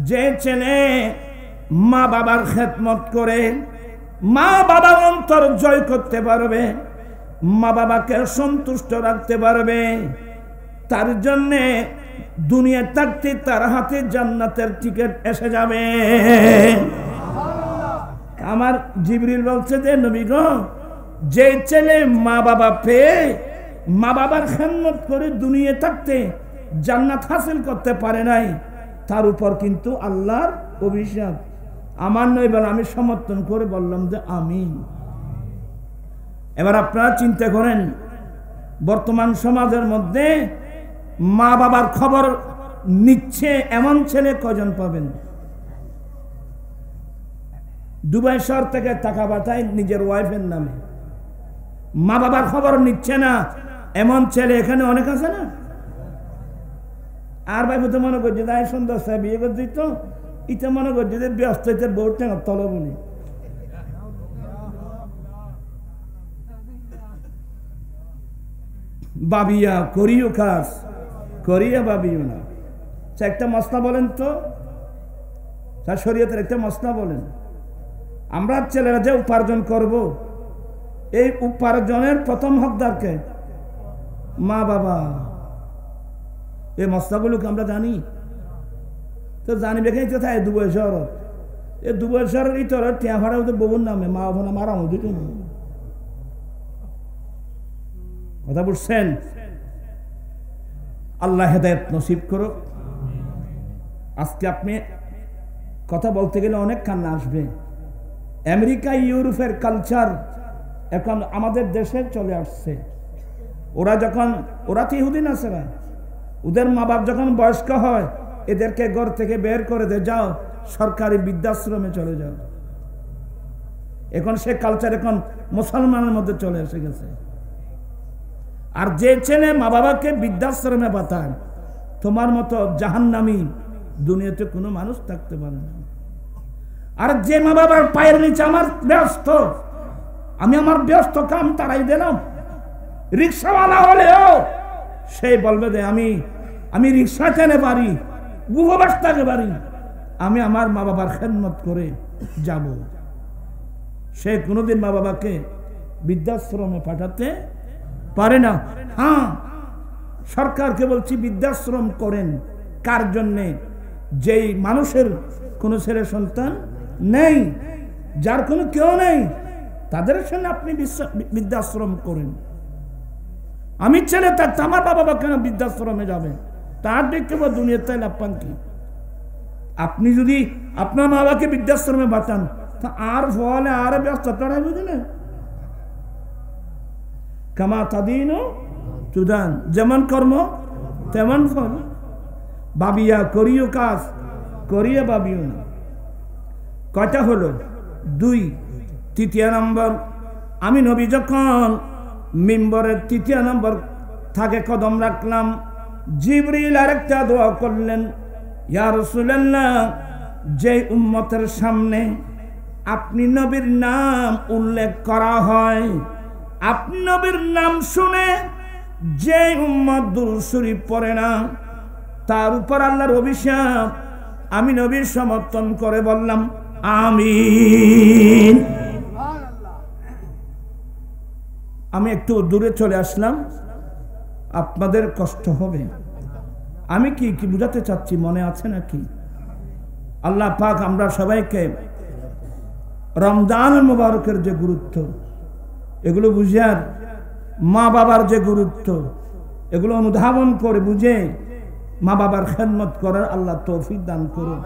[SPEAKER 1] যে ছেলে মা বাবার খেদমত করে, মা বাবার অন্তর জয় করতে পারবে, মা বাবাকে সন্তুষ্ট রাখতে পারবে, তার জন্যে দুনিয়া থাকতে তার হাতে জান্নাতের টিকিট এসে যাবে। আমার জিবরিল বলছে যে নবী গো, যে ছেলে মা বাবা পেয়ে মা বাবার খেদমত করে দুনিয়া থাকতে জান্নাত হাসিল করতে পারে নাই, তার উপর কিন্তু আল্লাহর অভিশাপ। আমার নয়, এবার আমি সমর্থন করে বললাম যে আমিন। এবার আপনারা চিন্তা করেন, বর্তমান সমাজের মধ্যে মা বাবার খবর নিচ্ছে এমন ছেলে কজন পাবেন? দুবাই শহর থেকে টাকা পাঠায় নিজের ওয়াইফের নামে, মা বাবার খবর নিচ্ছে না এমন ছেলে এখানে অনেক আছে না? আর ভাই তো মনে করছে তাই সুন্দর সাহেব বিয়ে করে দিত, এটা মনে করছে যে ব্যস্ত বউ টেঙার তলে বলি। বাবিয়া করিও কাজ, করিয়া বাবিও না। একটা মশলা বলেন তো, তার শরীয়তের একটা মশলা বলেন। আমরা ছেলেরা যে উপার্জন করব, এই উপার্জনের প্রথম হকদারকে মা বাবা। এই মশলাগুলোকে আমরা জানি তো, জানি বেখাই তো থাকে দুবাই শহর। এই দুবাই শহরের ইতর টিয়া ভাড়া বহুর নামে মা বাবা নাম আরাম দুটো কথা বুঝছেন? আল্লাহ হেদায়েত নসিব করুক। আজকে আপনি কথা বলতে গেলে অনেক কান্না আসবে। আমেরিকা ইউরোপের কালচার এখন আমাদের দেশে চলে আসছে। ওরা তো ইহুদি নাসারা, ওদের মা বাপ যখন বয়স্ক হয় এদেরকে ঘর থেকে বের করে দে, যাও সরকারি বৃদ্ধাশ্রমে চলে যাও। এখন সে কালচার এখন মুসলমানের মধ্যে চলে এসে গেছে। আর যে ছেলে মা বাবাকে বৃদ্ধাশ্রমে পাঠায়, তোমার মতো জাহান্নামী দুনিয়াতে কোনো মানুষ থাকতে পারে না। আর যে মা বাবার পায়ের নিচে আমার ব্যস্ত, আমি আমার ব্যস্ত কাম তারাই দিলাম, রিক্সাওয়ালা হলেও সে বলবে যে আমি রিক্সা টেনে পারি, উপবাস থাকতে পারি, আমি আমার মা বাবার খেদমত করে যাব। সে কোনোদিন মা বাবাকে বৃদ্ধাশ্রমে পাঠাতে পারে না। হ্যাঁ, সরকারকে বলছি বৃদ্ধাশ্রম করেন। কার জন্যে? যেই মানুষের কোনো ছেলে সন্তান নেই, যার কোনো কেউ নেই, তাদের সঙ্গে আপনি বৃদ্ধাশ্রম করেন। আমি ছেলে থাকতে আমার বাবা কেন বৃদ্ধাশ্রমে যাবে? তার দেখতে পাবো দুনিয়াতে লাভ পান কি? আপনি যদি আপনার মা বাবাকে বৃদ্ধাশ্রমে পাঠান, তা আর ফলে আর ব্যস্ততা বুঝি না। কামা তাদিন তুদান, যেমন কর্ম তেমন ফল। বাবিয়া করিও কাজ, করিয়া বাবিও না। কয়টা হলো? 2। তৃতীয় নম্বর, আমি নবী যখন মিম্বরের তৃতীয় নম্বর থাকে কদম রাখলাম, জিবরিল আরেকটা দোয়া করলেন, ইয়া রাসূলুল্লাহ, যে উম্মতের সামনে আপনি নবীর নাম উল্লেখ করা হয়, আপনি নবীর নাম শুনে যে উম্মত দুরূদ শরীফ পড়ে না তার উপর আল্লাহর অভিশাপ। আমি নবীর সমর্থন করে বললাম আমিন। আমি একটু দূরে চলে আসলাম, আপনাদের কষ্ট হবে। আমি কি কি বুঝাতে চাচ্ছি মনে আছে নাকি? আল্লাহ পাক আমরা সবাইকে রমজান মুবারকের যে গুরুত্ব এগুলো বুঝার, মা বাবার যে গুরুত্ব এগুলো অনুধাবন করে বুঝে মা বাবার খেদমত করার আল্লাহ তৌফিক দান করুন।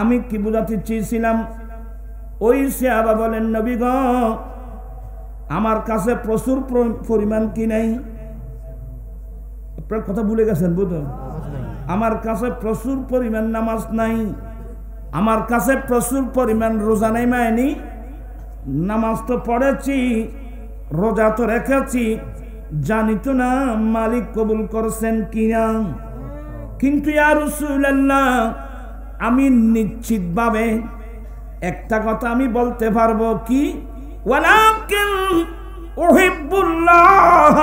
[SPEAKER 1] আমি কি বুঝাতে চেয়েছিলাম? ওই সাহাবা বলেন, নবী গো আমার কাছে প্রচুর পরিমাণ কি নাই? আপনার কথা ভুলে গেছেন বুঝো? আমার কাছে প্রচুর পরিমাণ নামাজ নাই, আমার কাছে প্রচুর পরিমাণ রোজা নাই। মায়নি নামাজ তো পড়েছি, রোজা তো রেখেছি, জানি তো না মালিক কবুল করছেন কিনা। কিন্তু ইয়া রাসূলুল্লাহ আমি নিশ্চিত ভাবে একটা কথা আমি বলতে পারবো, কি? ওয়ালাকিন উহিব্বুল্লাহ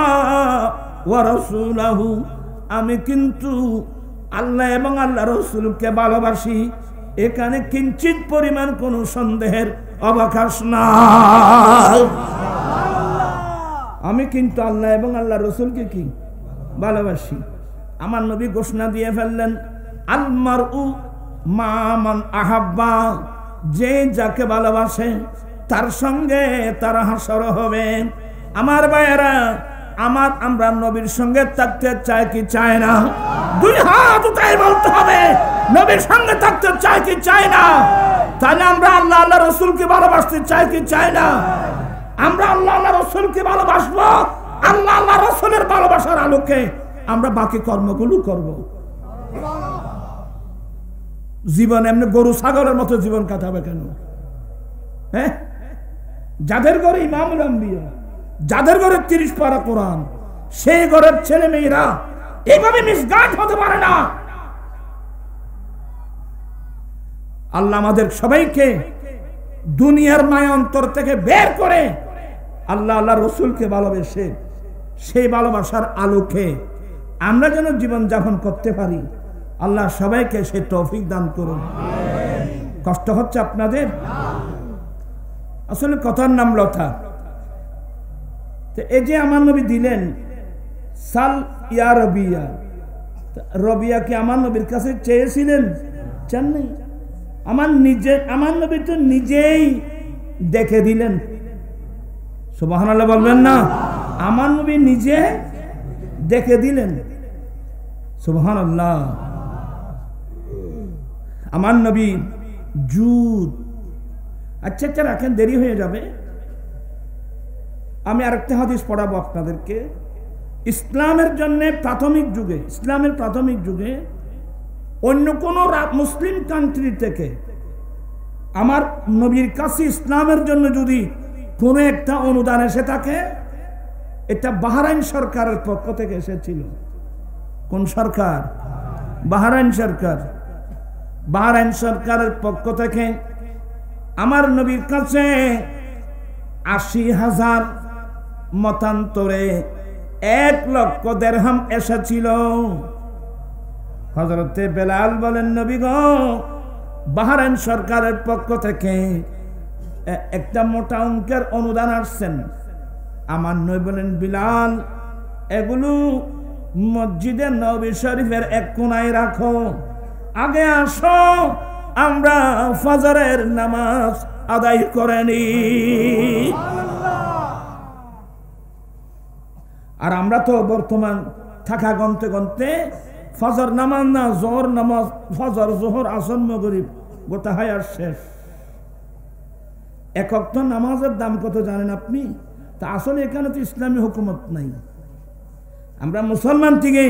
[SPEAKER 1] ওয়া রাসূলাহু, আমি কিন্তু আল্লাহ এবং আল্লাহ রাসূলকে ভালোবাসি। এখানে কিঞ্চিত পরিমাণ কোনো সন্দেহের অবকাশ নাই। আমি কিন্তু আল্লাহ এবং আল্লাহ রাসূলকে কি ভালোবাসি। আমার নবী ঘোষণা দিয়ে ফেললেন, আল মারউ মা মান আহাব্বা, যে যাকে ভালোবাসে তার সঙ্গে তার হাসর হবে। আমার ভাইয়েরা, আমরা নবীর সঙ্গে থাকতে চাই কি চাই না? দুই হাত উঠাই বলতে হবে, নবীর সঙ্গে থাকতে চাই কি চাই না? তাহলে আমরা আল্লাহ আল্লাহ রাসূলকে ভালোবাসতে চাই কি চাই না? আমরা আল্লাহ আল্লাহ রাসূলকে ভালোবাসবো, আল্লাহ আল্লাহ রাসূলের ভালোবাসার আলোকে আমরা বাকি কর্মগুলো করব। জীবন এমনি গরু ছাগলের মতো জীবন কাটাবে কেন? হ্যাঁ, যাদের ঘরে ইমামুল আম্বিয়া, যাদের ঘরে 30 পারা কোরআন, সেই ঘরের ছেলে মেয়েরা এইভাবে মিসগাইড হতে পারে না। আল্লাহ আমাদের সবাইকে দুনিয়ার মায়া অন্তর থেকে বের করে আল্লাহ আল্লাহ রসুলকে ভালোবেসে সেই ভালোবাসার আলোকে আমরা যেন জীবন যাপন করতে পারি, আল্লাহ সবাইকে সে তৌফিক দান করুন। কষ্ট হচ্ছে আপনাদের? আসলে কথার নাম লতা। এই যে আমার নবী দিলেন সাল ইয়া রবিয়া, রবিয়া কি আমার নবীর কাছে চেয়েছিলেন? চান নাই। আমার নবী তো নিজেই দেখে দিলেন। সুবহানাল্লাহ বলবেন না? আমার নবী নিজে দেখে দিলেন। সুবহানাল্লাহ। আমার নবী জুদ, আচ্ছা আচ্ছা রাখেন, দেরি হয়ে যাবে। আমি আরেকটা হাদিস পড়াবো আপনাদেরকে। ইসলামের জন্য ইসলামের প্রাথমিক যুগে অন্য কোনো মুসলিম কান্ট্রি থেকে আমার নবীর কাছে ইসলামের জন্য যদি কোনো একটা অনুদান এসে থাকে, এটা বাহরাইন সরকারের পক্ষ থেকে এসেছিল। কোন সরকার? বাহরাইন সরকার। বাহরাইন সরকারের পক্ষ থেকে আমার নবীর কাছে 80,000 মতান্তরে 1 লক্ষ দিরহাম এসেছিল। হযরতে বেলাল বলেন, নবী গো, বাহরাইন সরকারের পক্ষ থেকে একটা মোটা অঙ্কের অনুদান আসছেন। আমার নবী বলেন, বিলাল, এগুলো মসজিদে নবী শরীফের এক কোণায় রাখো, আগে আসো আমরা ফজরের নামাজ আদায় করে নি। আর আমরা তো বর্তমান থাকা গন্তে গন্তে ফজর নামাজ না, জোহর নামাজ, ফজর জোহর আসর মাগরিব গোটা হয় আর শেষ। এক ওয়াক্ত নামাজের দাম কত জানেন আপনি? তা আসলে এখানে তো ইসলামী হুকুমত নাই। আমরা মুসলমান থেকে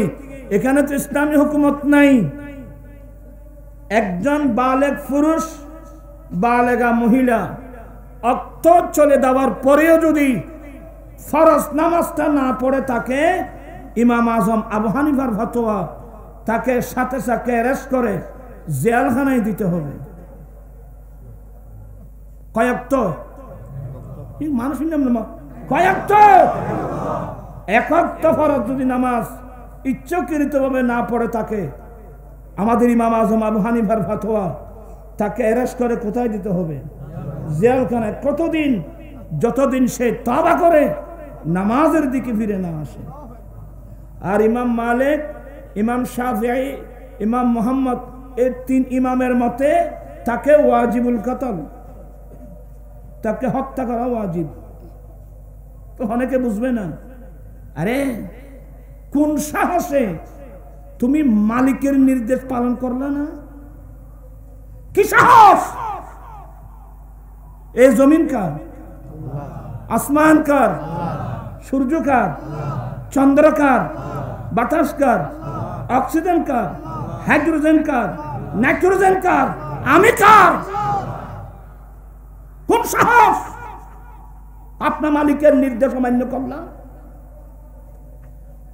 [SPEAKER 1] এখানে তো ইসলামী হুকুমত নাই। একজন বালেগ পুরুষ, বালেগা মহিলা অক্ত চলে দেওয়ার পরেও যদি ফরজ নামাজটা না পড়ে থাকে, ইমাম আজম আবু হানিফার ফতোয়া, তাকে সাথে সাথে অ্যারেস্ট করে জেলখানায় দিতে হবে। কয়েকত মানুষ কয়েকত একত্ব ফরজ যদি নামাজ ইচ্ছাকৃতভাবে না পড়ে থাকে, আমাদের ইমাম আজম আবু হানিফার ফতোয়া, তাকে অ্যারেস্ট করে কোথায় দিতে হবে? জেলখানায়। কতদিন? যতদিন সে তওবা করে নামাজের দিকে ফিরে না আসে। আর ইমাম মালিক, ইমাম শাফিঈ, ইমাম মুহাম্মদ, এই তিন ইমামের মতে তাকে ওয়াজিবুল কতল, তাকে হত্যা করা ওয়াজিব। তো অনেকে বুঝবে না, আরে কোন সাহসে তুমি মালিকের নির্দেশ পালন করলে না? কি সাহস! এই জমিন কার? আসমান কার? সূর্য কার? চন্দ্র কার? বাতাস কার? অক্সিজেন কার? হাইড্রোজেন কার? নাইট্রোজেন কার? আমি কার? কোন সাহস আপনার মালিকের নির্দেশ অমান্য করলাম?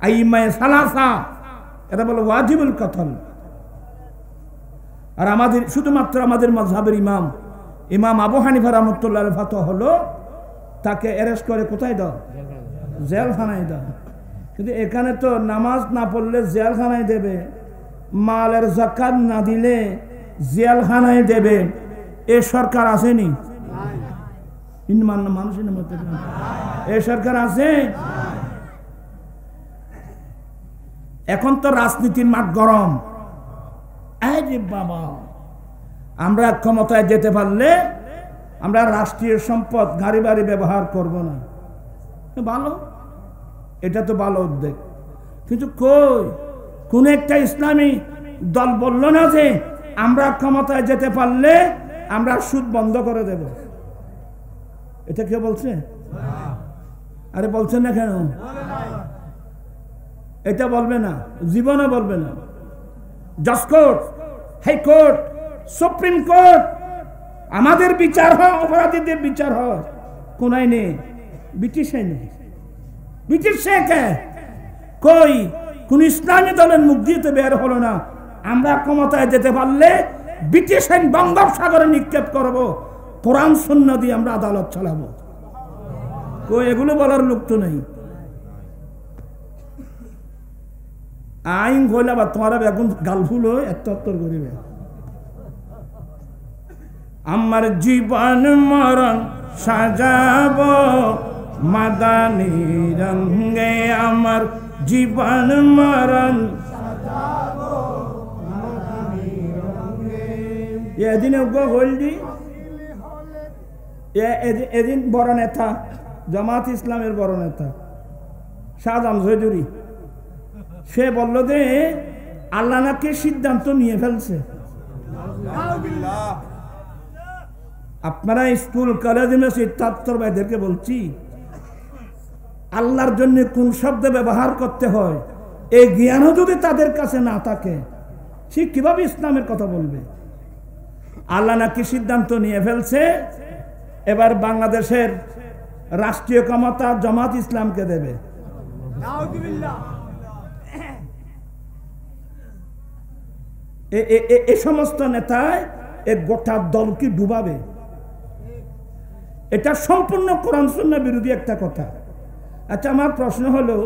[SPEAKER 1] আইমায়ে সালাসা, এটা বলো ওয়াজিবুল কতল। আর আমাদের শুধুমাত্র আমাদের মাযহাবের ইমাম ইমাম আবু হানিফা রাহমাতুল্লাহর ফতোয়া হলো তাকে অ্যারেস্ট করে কোথায় দাও? জেলখানায় দাও। কিন্তু এখানে তো নামাজ না পড়লে জেলখানায় দেবে, মালের যাকাত না দিলে জেলখানায় দেবে। এ সরকার আসেনি? মানুষের মধ্যে এ সরকার আছে? এখন তো রাজনীতির মাঠ গরম। এই যে বাবা, আমরা ক্ষমতায় যেতে পারলে আমরা রাষ্ট্রীয় সম্পদ গাড়ি বাড়ি ব্যবহার করব না। ভালো, এটা তো ভালো উদ্যোগ। কিন্তু কই কোন একটা ইসলামী দল বলল না যে আমরা ক্ষমতায় যেতে পারলে আমরা সুদ বন্ধ করে দেব? এটা কে বলছে? আরে বলছেন না কেন? এটা বলবে না, জীবনে বলবে না। জাজ কোর্ট, হাইকোর্ট, সুপ্রিম কোর্ট, আমাদের বিচার হয়, অপরাধীদের বিচার হয়। কোন আইনে? ব্রিটিশ আইনে। ব্রিটিশ কে কই কোন ইসলামী দলের মুখ দিয়ে তো বের হলো না আমরা ক্ষমতায় যেতে পারলে ব্রিটিশ আইন বঙ্গোপসাগরে নিক্ষেপ করব, কোরআন সুন্নাহ দিয়ে আমরা আদালত চালাবো। কই এগুলো বলার লোক তো নেই। আইন হইলে আবার তোমার এখন গালফুল এত করিবে। আমার জীবন মরণ সাজাবো মাদানী রঙে, আমার জীবন মরণ এদিন হলদি এদিন বড় নেতা, জামাত ইসলামের বড় নেতা শাহজাম জয়দুরি, সে বলল যে আল্লাহ নাকি সিদ্ধান্ত নিয়ে ফেলছে। আপনারা স্কুল কলেজ ছাত্র ভাইদেরকে বলছি, আল্লাহর জন্য কোন শব্দ ব্যবহার করতে হয় এই জ্ঞানও যদি তাদের কাছে না থাকে, সে কিভাবে ইসলামের কথা বলবে? আল্লাহ নাকি সিদ্ধান্ত নিয়ে ফেলছে, এবার বাংলাদেশের রাষ্ট্রীয় ক্ষমতা জামাত ইসলামকে দেবে। এই সমস্ত নেতায় এক গোটা দলকে ডুবাবে। এটা সম্পূর্ণ কোরআন সুন্নাহ বিরোধী একটা কথা। আচ্ছা, আমার প্রশ্ন হলো,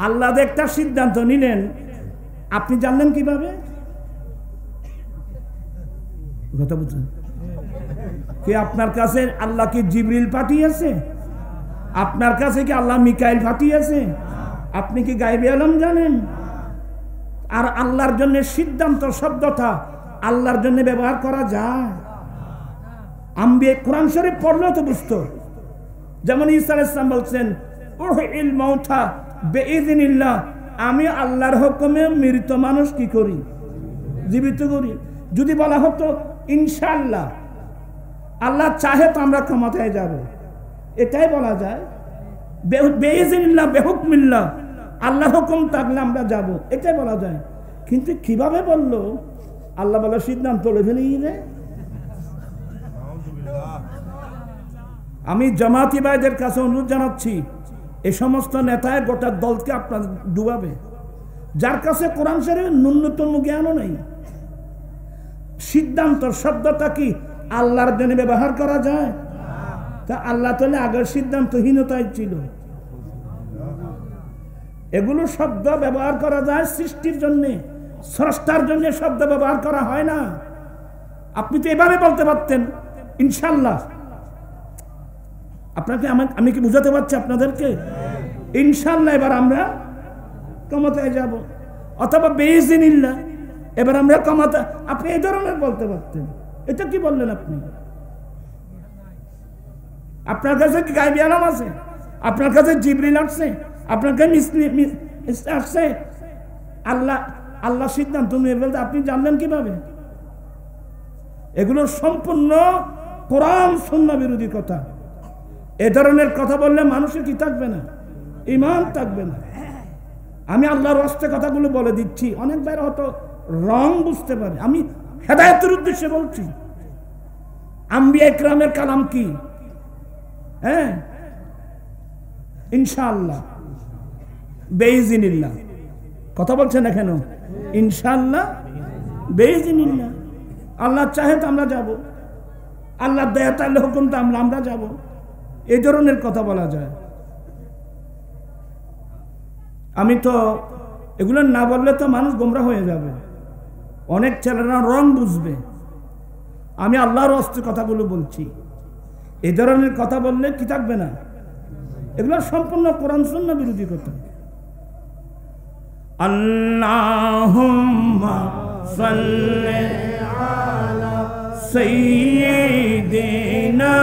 [SPEAKER 1] আল্লাহ একটা সিদ্ধান্ত নিলেন, আপনি জানলেন কিভাবে? কথা বুঝছেন কি? আপনার কাছে আল্লাহ কি জিবরিল পাঠিয়েছে? আপনার কাছে কি আল্লাহ মিকাইল পাঠিয়েছে? আপনি কি গায়বে আলম জানেন? আর আল্লাহর জন্য সিদ্ধান্ত শব্দটা আল্লাহর জন্য ব্যবহার করা যায়? আম্বিয়া কোরআন শরীফ পড়লেও তো বুঝতো। যেমন ঈসা আলাইহিস সালাম বলছেন, উহিল মাউতা বিইযনিল্লাহ, আমি আল্লাহর হুকুমে মৃত মানুষ কি করি? জীবিত করি। যদি বলা হতো ইনশাআল্লাহ, আল্লাহ চাহে তো আমরা ক্ষমতায় যাব, এটাই বলা যায়। বিইযনিল্লাহ বিহুকমিল্লাহ, আল্লাহ হুকুম থাকলে আমরা যাব, এটাই বলা যায়। কিন্তু কিভাবে বললো? আল্লাহ বলে সিদ্ধান্ত ফেলে গেলে। আমি জামাতি ভাইদের কাছে অনুরোধ জানাচ্ছি, এই সমস্ত নেতায় গোটা দলকে আপনার ডুবাবে, যার কাছে কোরআন শরীফের ন্যূনতম জ্ঞানও নেই। সিদ্ধান্ত শব্দটা কি আল্লাহর জন্য ব্যবহার করা যায়? তা আল্লাহ তাআলা আগের সিদ্ধান্তহীনতায় ছিল। এগুলো শব্দ ব্যবহার করা যায় সৃষ্টির জন্য, স্রষ্টার জন্য শব্দ ব্যবহার করা হয় না। আপনি তো এভাবে বলতে পারতেন ইনশাআল্লাহ। আপনাকে আমি কি বুঝাতে পারছি আপনাদেরকে? ইনশাআল্লাহ এবার আমরা ক্ষমতায় যাব, অথবা বেইজিনিল্লাহ এবার আমরা ক্ষমতা, আপনি এই ধরনের বলতে পারতেন। এটা কি বললেন আপনি? আপনার কাছে কি গায়বী আলম আছে? আপনার কাছে জিবরিল আসছে? আপনার কাছে আসছে? আল্লাহ সিদ্ধান্ত নিয়ে বলতে আপনি জানলেন কিভাবে? এগুলো সম্পূর্ণ কোরআন সুন্নাহ বিরোধী কথা। এ ধরনের কথা বললে মানুষের কি থাকবে না? ঈমান থাকবে না। আমি আল্লাহর রাস্তায় কথাগুলো বলে দিচ্ছি, অনেক ভাইরা হয়তো রং বুঝতে পারে। আমি হেদায়েতের উদ্দেশ্যে বলছি। আম্বিয়া ইকরামের কালাম কি? হ্যাঁ, ইনশাআল্লাহ, বেইজিনিল্লাহ। কথা বলছেন না কেন? ইনশাআল্লাহ, বেইজিনিল্লাহ। আল্লাহ চাহে তো আমরা যাব, আল্লাহ দয়া তাহলে হুকুম তো আমরা যাব। এই ধরনের কথা বলা যায়। আমি তো এগুলো না বললে তো মানুষ গোমরা হয়ে যাবে, অনেক ছেলেরা রং বুঝবে। আমি আল্লাহর রাস্তায় কথাগুলো বলছি। এই ধরনের কথা বললে কি থাকবে না? এগুলো সম্পূর্ণ কোরআন সুন্নাহ বিরোধী কথা। আল্লাহুম্মা সাল্লি আলা সাইয়্যিদিনা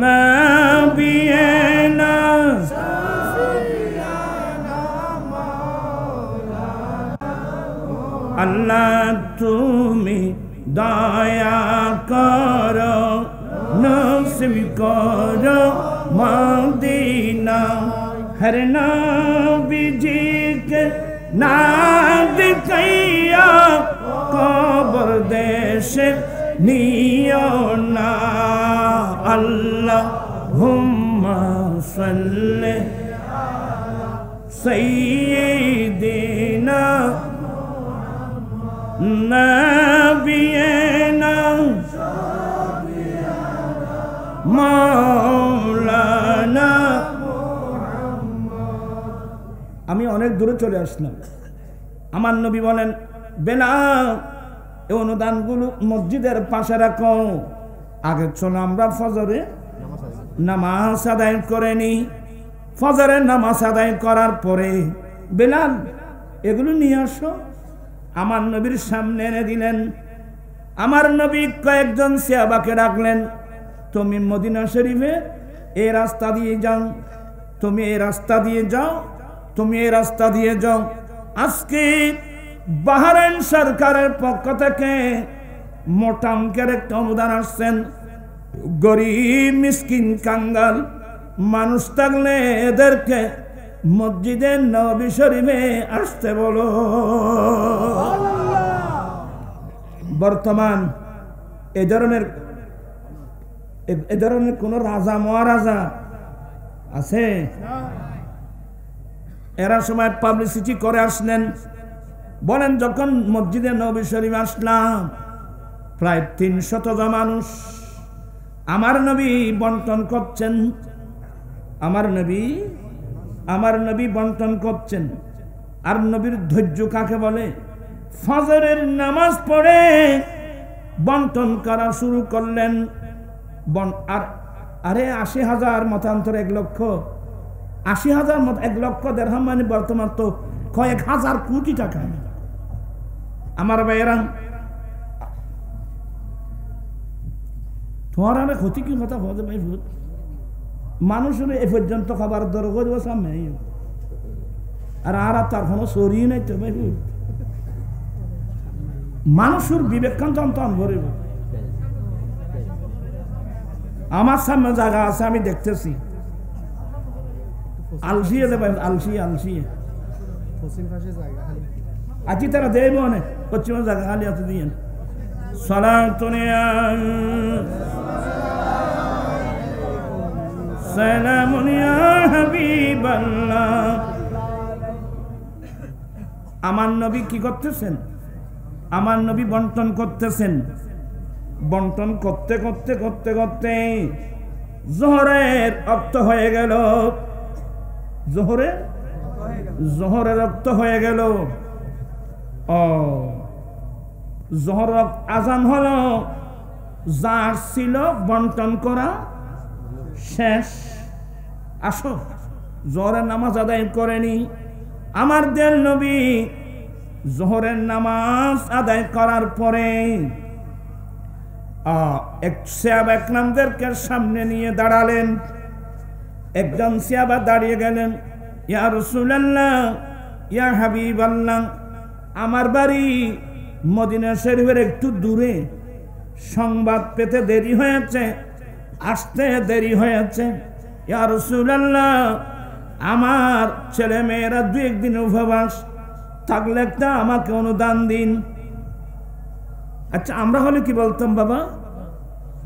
[SPEAKER 1] নাবিয়িনা আল্লাহ তুমি দয়া করো, নসিব করো মদিনা। হর নবীজি কে নাদ কইয়া কবর দেশে নিও না। আল্লাহুম্মা সাল্লি আলা সাইয়্যিদিনা নাবিয়িনা মাওলানা। আমি অনেক দূরে চলে আসলাম। আমার নবী বলেন, বেলাল এই অনুদানগুলো মসজিদের পাশে রাখো। আগে চলো আমরা ফজরে নামাজ আদায় করে নি। ফজরের নামাজ আদায় করার পরে বেলাল এগুলো নিয়ে আসো। আমার নবীর সামনে এনে দিলেন। আমার নবী কয়েকজন সাহাবাকে ডাকলেন, তুমি মদিনা শরীফে এই রাস্তা দিয়ে যাও, তুমি এই রাস্তা দিয়ে যাও, তুমি এই রাস্তা দিয়ে যাও। আজকে বাহরাইন সরকারের পক্ষ থেকে মোটা অঙ্কের একটা অনুদান আসছেন। গরিব মিসকিন কাঙ্গাল মানুষ থাকলে এদেরকে মসজিদে নববী শরীফে আসতে বলো। বর্তমান এ ধরনের কোন রাজা মহারাজা আছে? এরা সময় পাবলিসিটি করে আসলেন। বলেন, যখন মসজিদে নববী শরীফ আসলাম প্রায় ৩০০ মানুষ, আমার নবী বন্টন করছেন। আমার নবী বন্টন করছেন। আর নবীর ধৈর্য কাকে বলে? ফজরের নামাজ পড়ে বন্টন করা শুরু করলেন। আরে ৮০,০০০ মতান্তর ১ লক্ষ, ৮০,০০০ মত ১ লক্ষ দেড়হাম মানে বর্তমান তো কয়েক হাজার কোটি টাকা। আমার ভাইয়েরা, তোমার অনেক ক্ষতি কি কথা হতে ভাই, মানুষের এ পর্যন্ত খাবার দর করবো সামনে, আর তার কোনো সরিয়ে নাই তো ভাই। মানুষের বিবেকান্ত অন্তন ভরিব। আমার সামনে জায়গা আছে, আমি দেখতেছি। আলসিয়ে দেবে, আলসিয়ে আছি তারা দেব অনেক পশ্চিম জায়গা খালি আছে দিয়ে সালাতুনিয়া সালামুন ইয়া হাবিবাল্লাহ। আমার নবী কি করতেছেন? আমার নবী বন্টন করতেছেন। বন্টন করতে করতে করতে করতে জোহরের রক্ত হয়ে গেল, জোহরের রক্ত হয়ে গেল। ও জোহর আজান হলো, যার ছিল বন্টন করা শেষ। আসো, জোহরের নামাজ আদায় করেনি আমার দেল নবী। জোহরের নামাজ আদায় করার পরে সাহাবা একরামদেরকে সামনে নিয়ে দাঁড়ালেন। একজন সাহাবা দাঁড়িয়ে গেলেন, ইয়া রাসূলুল্লাহ, ইয়া হাবিবাল্লাহ, আমার বাড়ি মদিনা শরীফের একটু দূরে, সংবাদ পেতে দেরি হয়েছে, আসতে দেরি হয়েছে। ইয়া রাসূলুল্লাহ, আমার ছেলে মেয়েরা 2-1 দিন উপবাস থাকলে একটা আমাকে অনুদান দিন। আচ্ছা, আমরা হলে কি বলতাম, বাবা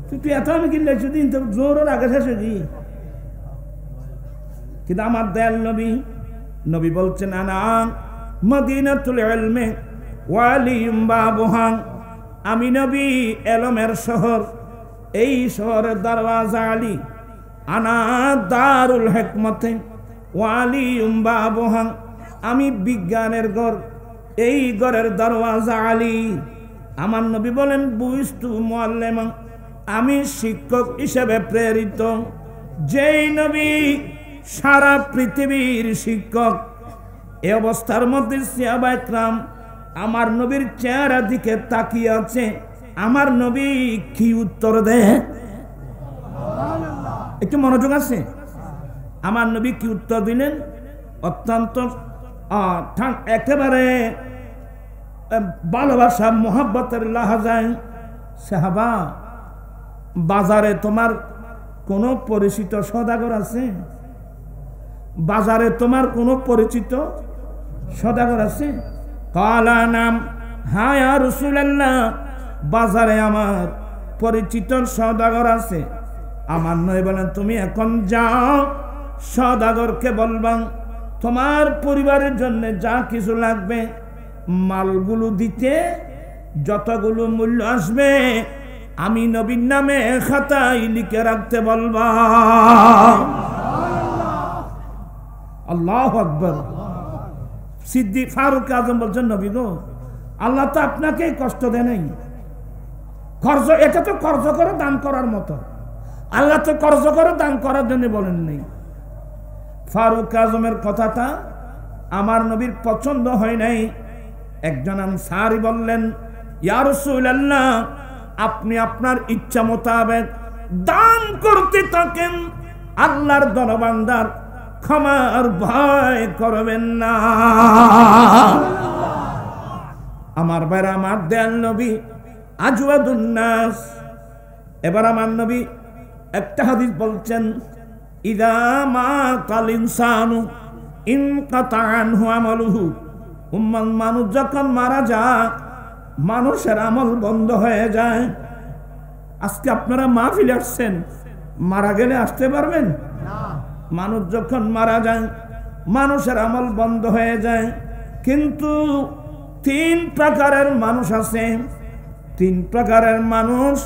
[SPEAKER 1] তুই এত আমি কিনলে দিন, তো জোরের আগে শেষে দি। কিন্তু আমার দয়াল নবী বলছেন, আনা মদিনাতুল ইলমি ওয়া আলিয়ুম বাবুহা, আমি নবী এলমের শহর, এই শহরের দরওয়াজা আলী। আনা দারুল হিকমতে ওয়া আলিয়ুম বাবুহা, আমি বিজ্ঞানের ঘর, এই ঘরের দরওয়াজা আলী। আমার নবী বলেন, বুইস্তু মুআল্লিমা, আমি শিক্ষক হিসেবে প্রেরিত। যেই নবী সারা পৃথিবীর শিক্ষক, এই অবস্থার মধ্যে সাহাবা একরাম আমার নবীর চেহারা দিকে তাকিয়ে আছে। আমার নবী কি উত্তর দেয়? একটু মনোযোগ আছে। আমার নবী কি উত্তর দিলেন? অত্যন্ত একেবারে ভালোবাসা মোহাব্বতের লাহাজায়, সাহাবা, বাজারে তোমার কোন পরিচিত সওদাগর আছে? বাজারে তোমার কোন পরিচিত সওদাগর আছে? কালা নাম, হ্যাঁ ইয়া রাসূলুল্লাহ, বাজারে আমার পরিচিত সওদাগর আছে। আমার নবী বলেন, তুমি এখন যাও, সওদাগরকে বলবা তোমার পরিবারের জন্য যা কিছু লাগবে মালগুলো দিতে, যতগুলো মূল্য আসবে আমি নবীর নামে খাতায় লিখে রাখতে বলবা। আল্লাহু আকবার। সিদ্দিক ফারুক আজম বলছেন, নবী গো, আল্লাহ তো আপনাকে কষ্ট দেয় নাই। খরচ, এটা তো খরচ করে দান করার মতো, আল্লাহ তো খরচ করে দান করার জন্য বলেন নাই। ফারুক আজমের কথাটা আমার নবীর পছন্দ হয় নাই। একজন আনসারী বললেন, ইয়া রাসূলুল্লাহ, আপনি আপনার ইচ্ছা মোতাবেক দান করতে থাকেন, আল্লাহর দরবান্দার ক্ষমার ভয় করবেন না। আমার ভাইরা, আমার দয়াল নবী আজওয়াদুন নাস। এবার আমার নবী একটা হাদিস বলছেন, ইযা মাতাল ইনসানু ইনকাতা আনহু আমালুহু, মানুষ যখন মারা যায় মানুষের আমল বন্ধ হয়ে যায়। আজকে আপনারা মাহফিলে আসছেন, মারা গেলে আসতে পারবেন না। মানুষ যখন মারা যায় মানুষের আমল বন্ধ হয়ে যায়। কিন্তু 3 প্রকারের মানুষ আছে, 3 প্রকারের মানুষ,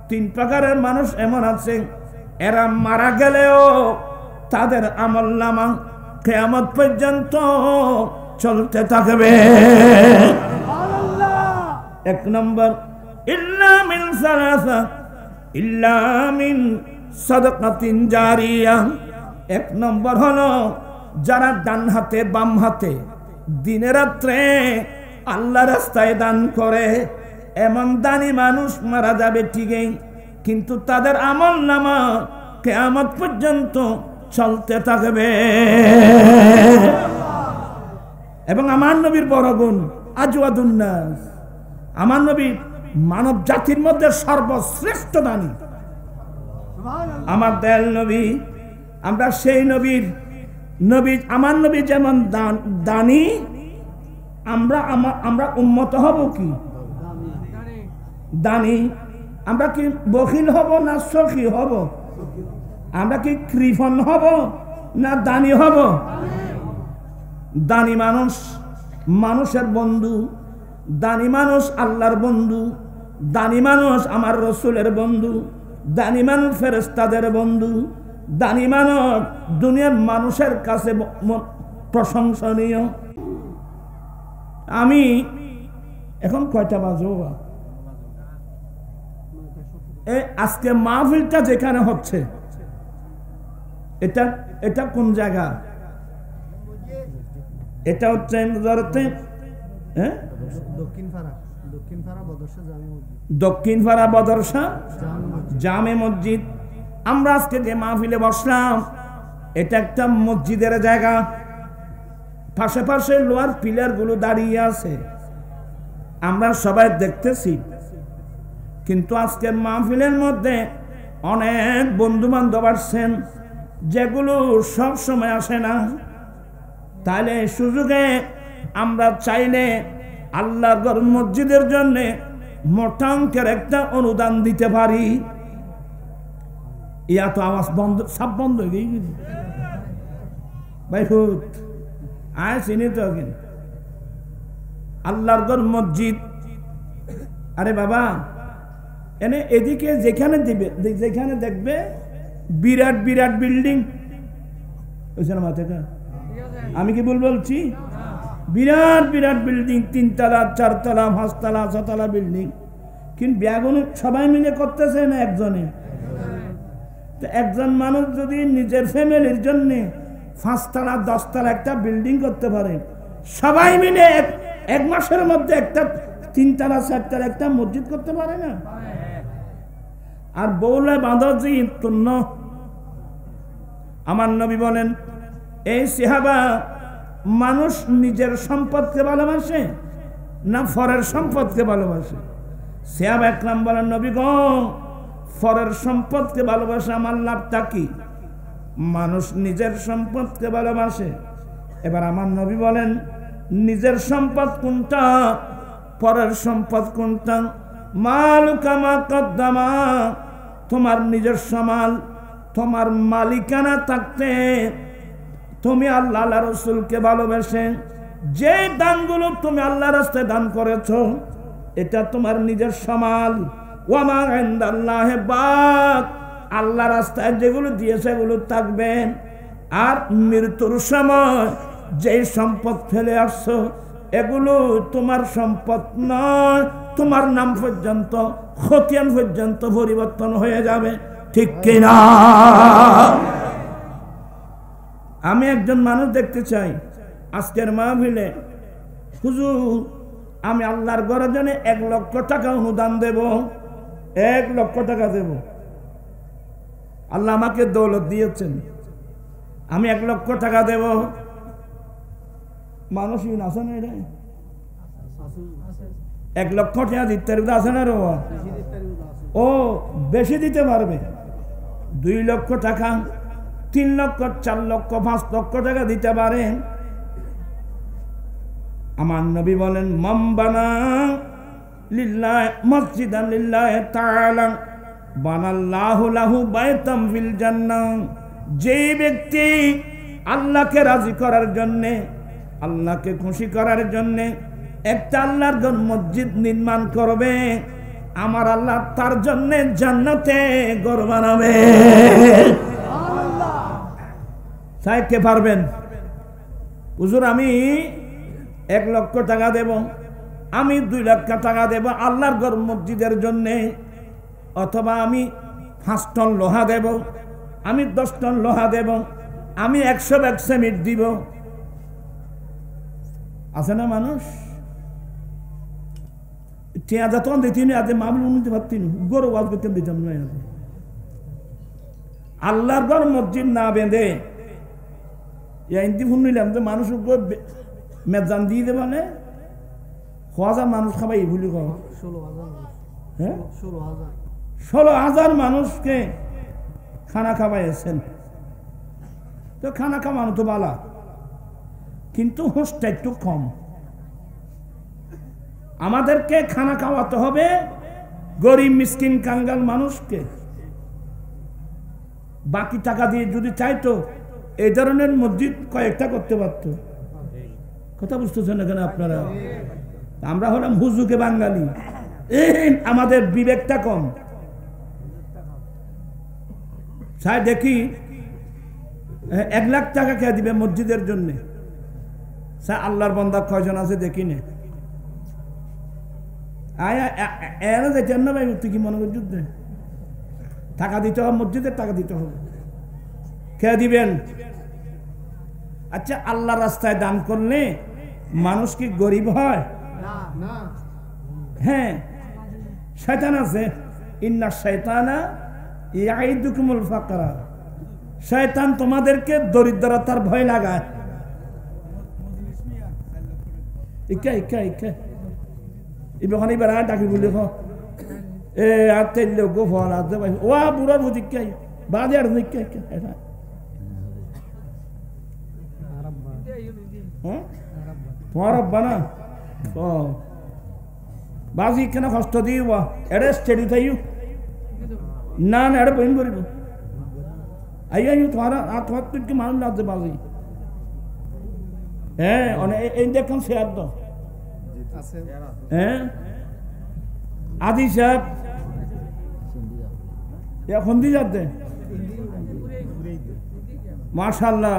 [SPEAKER 1] 3 প্রকারের মানুষ এমন আছে, এরা মারা গেলেও তাদের আমলনামা কিয়ামত পর্যন্ত চলতে থাকবে। 1 নম্বর, ইল্লা মিন সালাসা, ইল্লা মিন সাদাকাতিন জারিয়া। 1 নম্বর হলো যারা ডান হাতে বাম হাতে দিনে রাত্রে আল্লাহ রাস্তায় দান করে, এমন দানি মানুষ মারা যাবে ঠিকই, কিন্তু তাদের আমলনামা কিয়ামত পর্যন্ত চলতে থাকবে। এবং আমার নবীর বড় গুণ আজওয়াদুন নাস, আমার নবী মানব জাতির মধ্যে সর্বশ্রেষ্ঠ দানী। আমার দয়াল নবী, আমরা সেই নবীর আমার নবী যেমন দানী, আমরা উম্মত হব কি দানী? আমরা কি বখিল হব না সখী হব? আমরা কি কৃপণ হব না দানী হব? দানী মানুষ মানুষের বন্ধু, দানী মানুষ আল্লাহর বন্ধু, দানি মানুষ আমার রসুলের বন্ধু, দানি মানুষ ফেরেশতাদের বন্ধু, দানি মানুষ দুনিয়ার মানুষের কাছে প্রশংসনীয়। আমি এখন কয়টা বাজো? আজকে মাহফিলটা যেখানে হচ্ছে এটা এটা কোন জায়গা? এটা হচ্ছে দক্ষিণ পাড়া বদরসা জামে মসজিদ। আমরা আজকে যে মাহফিলে বসলাম এটা একটা মসজিদের জায়গা। পাশে পাশে লোহার পিলার গুলো দাঁড়িয়ে আছে, আমরা সবাই দেখতেছি। কিন্তু আজকের মাহফিলের মধ্যে অনেক বন্ধু বান্ধব আসছেন যেগুলো সব সময় আসে না। তাহলে সুযোগে আমরা চাইলে আল্লাহর ঘর মসজিদের জন্য মোটা অঙ্কের একটা অনুদান দিতে পারি। ইয়া তো আওয়াজ বন্ধ, সব বন্ধ হয়ে গেছে ভাই। হুত আয় চিনি তো আল্লাহর ঘর মসজিদ। আরে বাবা, এনে এদিকে যেখানে দিবে, যেখানে দেখবে বিরাট বিরাট বিল্ডিং, আমি কি বলছি? বিরাট বিরাট বিল্ডিং, 3 তলা 4 তলা 5 তলা 6 তলা বিল্ডিং। কিন্তু ব্যাগুন সবাই মিলে করতেছে না একজনে। তো একজন মানুষ যদি নিজের ফ্যামিলির জন্য 5 তলা 10 তলা একটা বিল্ডিং করতে পারে, সবাই মিলে এক মাসের মধ্যে একটা 3 তলা 4 তলা একটা মসজিদ করতে পারে না? আর বউলে বাঁধি তুন্ন। আমার নবী বলেন, এই সাহাবা মানুষ নিজের সম্পদকে ভালোবাসে না পরের সম্পদকে ভালোবাসে? সাহাবা একরাম বলেন, নবী গো, পরের সম্পদকে ভালোবাসে আমার লাভটা কি? মানুষ নিজের সম্পদকে ভালোবাসে। এবার আমার নবী বলেন, নিজের সম্পদ কোনটা, পরের সম্পদ কোনটা? মালুকা মা কদ্দামা, তোমার নিজস্ব মাল, তোমার মালিকানা থাকতে তুমি আল্লাহ রসুলকে ভালোবেসে যে দানগুলো তুমি আল্লাহ রাস্তায় দান করেছো এটা তোমার নিজস্ব মাল। ওয়া ইনদাল্লাহি বাক, আল্লাহ রাস্তায় যেগুলো দিয়েছে এগুলো থাকবে। আর মৃত্যুর সময় যে সম্পদ ফেলে আসছো এগুলো তোমার সম্পদ নয়, তোমার নাম পর্যন্ত খতিয়ান পর্যন্ত পরিবর্তন হয়ে যাবে। ঠিক কিনা? আমি একজন মানুষ দেখতে চাই আজকের মাহফিলে, হুজুর আমি আল্লাহর ঘরের জন্য 1 লক্ষ টাকা অনুদান দেব, 1 লক্ষ টাকা দেব। আল্লাহ আমাকে দৌলত দিয়েছেন, আমি 1 লক্ষ টাকা দেব। মানুষ আছে না? এটা 1 লক্ষ টাকা দিতে আছে না? ও বেশি দিতে পারবে, 2 লক্ষ টাকা, 3 লক্ষ, 4 লক্ষ, 5 লক্ষ টাকা দিতে পারে। আমার নবী বলেন, মামবানা লিল্লাহ মসজিদান লিল্লাহ তাআলা বানাল্লাহু লাহু বাইতাম ফিল জান্নাহ। যে ব্যক্তি আল্লাহকে রাজি করার জন্য, আল্লাহকে খুশি করার জন্য একটা আল্লাহর ঘর মসজিদ নির্মাণ করবে, আমার আল্লাহ তার জন্য জান্নাতে ঘর বানাবে। চাইতে পারবেন? হুজুর আমি 1 লক্ষ টাকা দেব, আমি 2 লক্ষ টাকা দেব আল্লাহর ঘর মসজিদের জন্য, অথবা আমি 5 টন লোহা দেব, আমি 10 টন লোহা দেব, আমি 100 ব্যাগ সিমেন্ট দিব। আছে না মানুষ? তখন দিতেন মামলা উন্নতি পারতেন, গরু ওয়াজ করতেন, দিতাম না। আল্লাহর ঘর মসজিদ না বেঁধে নিলাম যে মানুষ মেজান দিয়ে দেবে, মানে 1000 মানুষ খাবাই ভুলি কর, 16,000 মানুষকে খানা খাওয়াইছেন। তো খানা খাওয়ানো তো বালা, কিন্তু হোস্টটা একটু কম। আমাদেরকে খানা খাওয়াতে হবে গরিব মিসকিন কাঙ্গাল মানুষকে। বাকি টাকা দিয়ে যদি চাইতো এই ধরনের মসজিদ কয়েকটা করতে পারত। কথা বুঝতেছেন এখানে আপনারা? আমরা হলাম হুজুকে বাঙালি, আমাদের বিবেকটা কম। সাই দেখি 1 লাখ টাকা কে দিবে মসজিদের জন্য? স্যার আল্লাহর বান্দা কয়জন আছে দেখি না। এরা যেতেন না ভাই, তুই কি মনে করছিস? টাকা দিতে হবে, মসজিদের টাকা দিতে হবে। কে দিবেন? আচ্ছা, আল্লাহ রাস্তায় দান করলে মানুষ কি গরিব হয়? হ্যাঁ, শয়তান আছে। ইন্না শাইতানা ইয়াইদুকুমুল ফাকরা। শয়তান তোমাদেরকে দরিদ্রতার ভয় লাগায়। ইকা ইকা ইকা ইবখানি বেড়া ডাকি বলি আর তেল গো ফল আছে ভাই। ও বুড়া বুঝি কে বাদে আর কে কে তোমার আব্বা না? ও বাজি কেন কষ্ট দিব? এড়ে স্টেডি থাইও না না, এড়ে বইন করিব। আইয়া তোমার তোমার তুই কি মানুষ লাগছে বাজি? হ্যাঁ, এই দেখুন শেয়ার তো। হ্যাঁ, আদি সাহেব এখন দিয়ে যাতে মাশাআল্লাহ,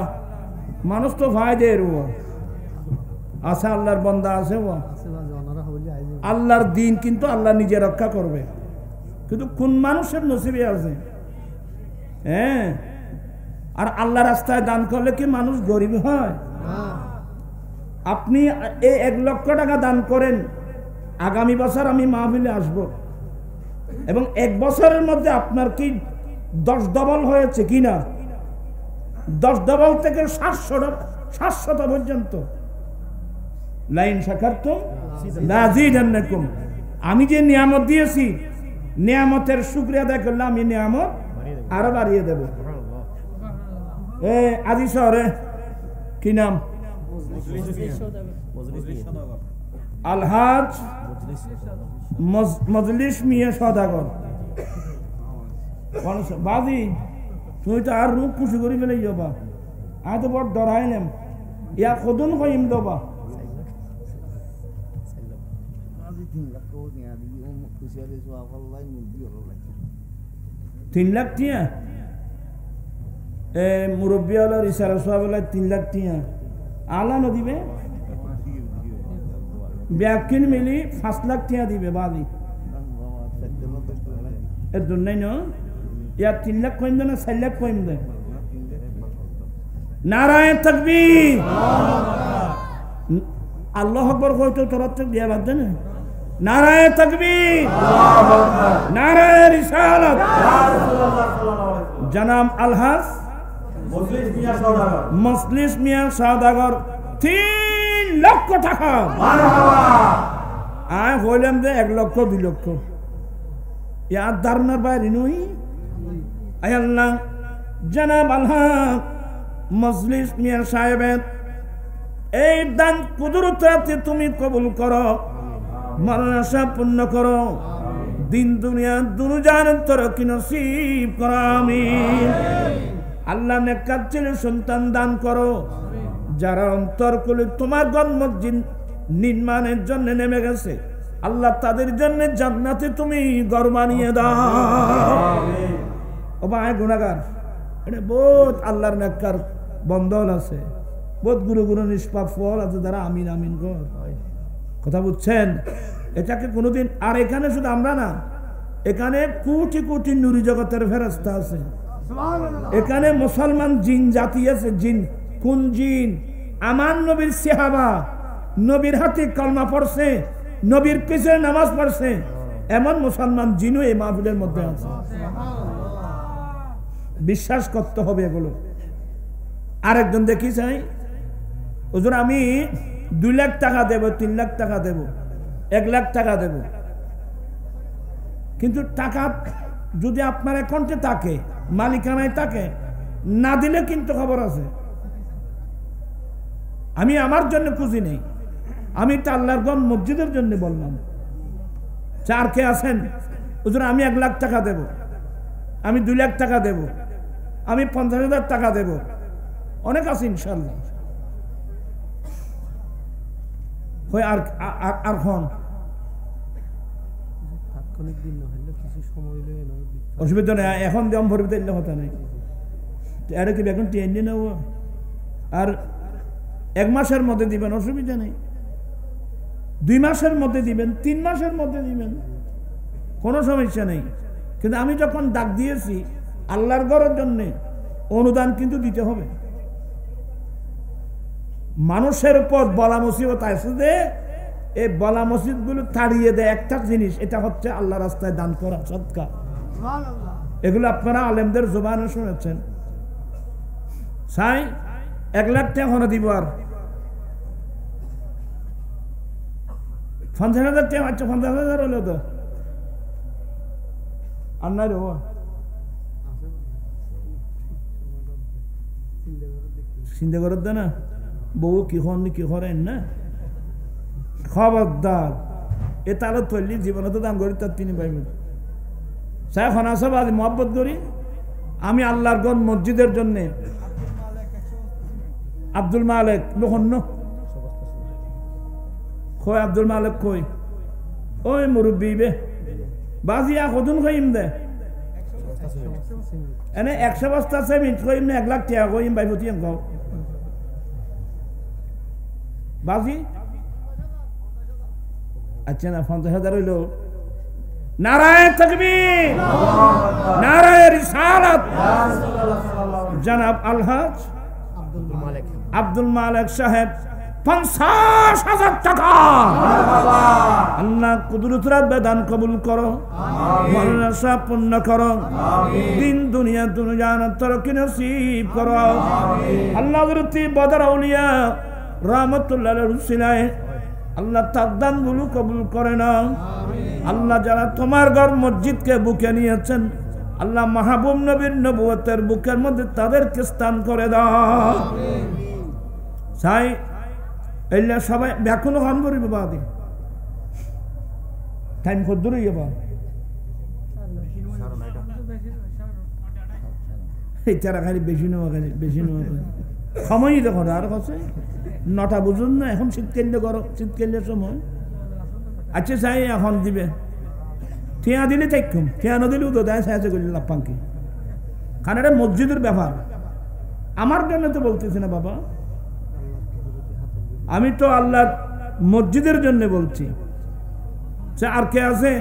[SPEAKER 1] মানুষ তো ভাই দে আছে, আল্লাহর বান্দা আছে। আল্লাহর দিন কিন্তু আল্লাহ নিজে রক্ষা করবে, কিন্তু কোন মানুষের নসিবে আছে? হ্যাঁ, আর আল্লাহ রাস্তায় দান করলে কি মানুষ গরিব হয়? আপনি এই 1 লক্ষ টাকা দান করেন, আগামী বছর আমি মাহফিলে আসব, এবং 1 বছরের মধ্যে আপনার কি 10 ডবল হয়েছে কিনা? 10 ডবল থেকে 700 পর্যন্ত। লাইন শাকারতুম লাযিদান্নাকুম। আমি যে নিয়ামত দিয়েছি, নিয়ামতের শুকরিয়া আদায় করলে আমি নিয়ামত আরো বাড়িয়ে দেব। আজি শহরে কি নাম? আলহাজ মজলিস মিয়া সদাগর। বাজি তুই তো আর রূপ খুশি করি ফেলে যাবা। আয় তো বড় ডরাই নেম, ইয়া কদুন কইম দেবা। 3 লাখ টিয়া মুরব্বী হলো রিসার সব 3 লাখ টিয়া আলা নদিবে। ব্যাকিন মিলি 5 লাখ টিয়া দিবে বাদি। এর জন্যই ন ইয়া 3 লাখ কইম দেয় না 4 লাখ কইম দেয়। নারায়ে তাকবীর, আল্লাহু আকবার কইতো তোর তো বিয়া বাদ দে না। নারায়ে তাকবীর, নারায়ে রিসালাত। জনাব আলহাজ মজলিস মিয়া সওদাগর 3 লক্ষ টাকা। আয় হইলাম যে 1 লক্ষ 2 লক্ষ ইয়ার ধারণার বাইরে নই। আয় আল্লাহ, জনাব আলহাজ মজলিস মিয়া সাহেবের এই দান কুদরতে তুমি কবুল করো, মরণ আশা পূর্ণ করো, দিন দুনিয়া দুরুজান তরকি নসিব করো। আমিন। আল্লাহ নেককার ছেলে সন্তান দান করো, যারা অন্তর করে তোমার ঘর মসজিদ নির্মাণের জন্য নেমে গেছে, আল্লাহ তাদের জন্য জান্নাতে তুমি ঘর বানিয়ে দাও। ও ভাই গুনাহগার, এটা বহুত আল্লাহর নেককার বন্ধন আছে, বহুত গুরু গুরু নিষ্পাপ ফল আছে, যারা আমিন আমিন কর। কথা বুঝছেন? এটাকে কোনোদিন, আর এখানে শুধু আমরা না, এখানে কোটি কোটি নুরি জগতের ফেরেশতা আছে, এখানে মুসলমান জিন জাতি আছে। জিন কোন জিন? আমার নবীর সাহাবা, নবীর হাতে কলমা পড়ছে, নবীর পিছনে নামাজ পড়ছে, এমন মুসলমান জিনও এই মাহফিলের মধ্যে আছে। বিশ্বাস করতে হবে এগুলো। আরেকজন দেখি চাই, হুজুর আমি 2 লাখ টাকা দেব, 3 লাখ টাকা দেব, 1 লাখ টাকা দেব, কিন্তু টাকা যদি আপনার অ্যাকাউন্টে থাকে, মালিকানায় থাকে, না দিলে কিন্তু খবর আছে। আমি আমার জন্য খুশি নেই, আমি তো আল্লাহর ঘর মসজিদের জন্য বললাম। 4 কে আছেন? হুজুর আমি 1 লাখ টাকা দেব, আমি 2 লাখ টাকা দেব, আমি 50,000 টাকা দেব। অনেক আছে ইনশাল্লাহ। আর খন অসুবিধা নেই, এখন দাম ভরবে তাইলে কথা নেই। এটা কি এখন টেনে নেব আর 1 মাসের মধ্যে দিবেন, অসুবিধা নেই। 2 মাসের মধ্যে দিবেন, 3 মাসের মধ্যে দিবেন, কোনো সমস্যা নেই। কিন্তু আমি যখন ডাক দিয়েছি আল্লাহর ঘরের জন্য, অনুদান কিন্তু দিতে হবে। মানুষের উপর বলা মুসিবত আছে যে এই বলা মসজিদগুলো তাড়িয়ে দেয় একটা জিনিস, এটা হচ্ছে আল্লাহ রাস্তায় দান করা, সদকা। এগুলো আপনারা আলেমদের জবানে শুনেছেন। সাই 1 লাখ টাকা হনে দিব আর 50,000 টাকা, আচ্ছা 50,000 হলো তো আর নাই রে চিন্তা করার দে না, বউ কি হন কি করেন না, খবরদার এ তারা তৈরি জীবনে তো দাম করি তার তিনি পাইবেন। সাহেব খানা সব আজ মহব্বত করি আমি আল্লাহর গণ মসজিদের জন্য। আব্দুল মালেক লোহন্য কই, আব্দুল মালেক কই, ওই মুরব্বী বে বাজিয়া কদুন কইম দে এনে 100 বস্তা সিমেন্ট কইম না 1 লাখ টাকা কইম ভাই প্রতি গাও বাজি। আচ্ছা না 50,000 হইল। নারায়ে তাকবীর, নারায়ে রিসালাত। জনাব আলহাজ আব্দুল মালেক সাহেব 50,000 টাকা আল্লাহ কুদরতের বেদান কবুল করো, মনসা পূর্ণ করো, দিন দুনিয়া দুনিয়ার তরকি নসিব করো। আল্লাহ হযরত বদর আউলিয়া রাহমাতুল্লাহ আলাইহি আল্লাহ তার দানগুলো কবুল করে নাও। আল্লাহ যারা তোমার ঘর মসজিদকে বুকে নিয়েছেন আল্লাহ মাহবুব নবীর নবুয়তের বুকের মধ্যে তাদেরকে স্থান করে দাও। চাই এলে সবাই ব্যাকুল হন করিবে বাদে টাইম কত দূরে যাবা এই তারা খালি বেশি নেওয়া বেশি নেওয়া সময়ই দেখো আর কাছে 9টা বুঝুন না, এখন শীতকালে গরম, শীতকালের সময়। আচ্ছা চাই এখন দিবে ঠিয়া দিলে দেখুম, ঠিয়া না দিলেও তো দেয় সাহায্য করলে লাভ পাঙ্কি। কারণ এটা মসজিদের ব্যাপার, আমার জন্য তো বলতেছি না বাবা, আমি তো আল্লাহর মসজিদের জন্য বলছি। সে আর কে আছে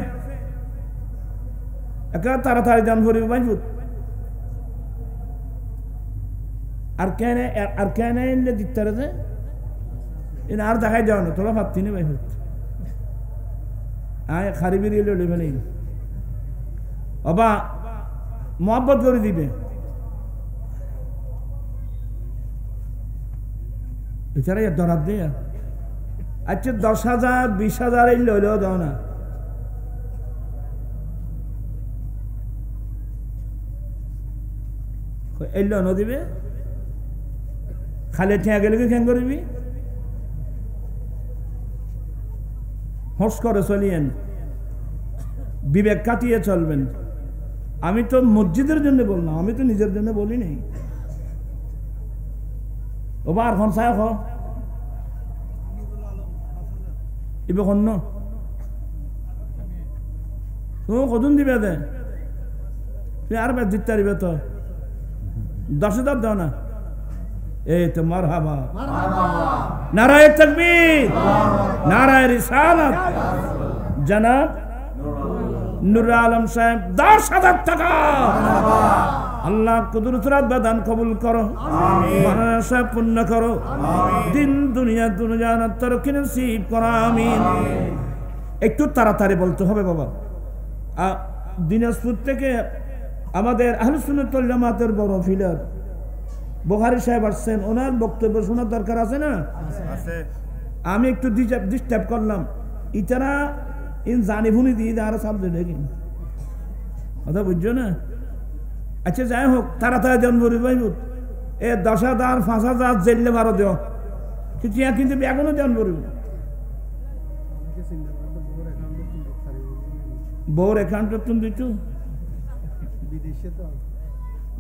[SPEAKER 1] একা তাড়াতাড়ি দান করিবে বাইজুত আর কেন এনে দিতে রে এনে আর দেখাই যাও না, তোরা ভাবছি না বাইজুত আয় খারি বেরিয়ে লেবে নেই বাবা মহব্বত করে দিবে। এছাড়া দরাত দিয়ে আচ্ছা 10,000 20,000 এই লইলেও দাও না, এল ন দিবে খালে ঠেয়া গেলে কি খেং করবি, হোস করে চলিয়েন, বিবেক কাটিয়ে চলবেন। আমি তো মসজিদের জন্য বললাম, আমি তো নিজের জন্য বলি নাই। ওবা আর খন চাই ইবে কন্ন তুমি কতদিন দিবে দে তুই আর বেশ দিতে পারবে তো 10,000 দাও না। এই তো মারহাবা, নারায়ে তাকবীর, নারায়ে রিসালাত। জনাব নুরুল আলম সাহেব 10,000 টাকা আল্লাহ কুদরতের বেদান কবুল করো, মনসা পূর্ণ করো, দিন দুনিয়া দুনিয়ার তরকি নসিব করো, আমিন। একটু তাড়াতাড়ি বলতে হবে বাবা। দিনাজপুর থেকে আমাদের আহলে সুন্নাত ওয়াল জামাতের বড় ফিলার বুখারী সাহেব আসছেন, ওনার বক্তব্য শোনার দরকার আছে না? আমি একটু ডিস্টার্ব করলাম, ইতারা ইন জানি ভুনি দিয়ে আর সাবজেক্ট দেখি কথা বুঝছো না। আচ্ছা যাই হোক তাড়াতাড়ি দেন বলি ভাই এ 10,000 5,000 জেললে বারো দেও কিন্তু এখনো দেন বলি বউর অ্যাকাউন্ট তুমি দিচ্ছ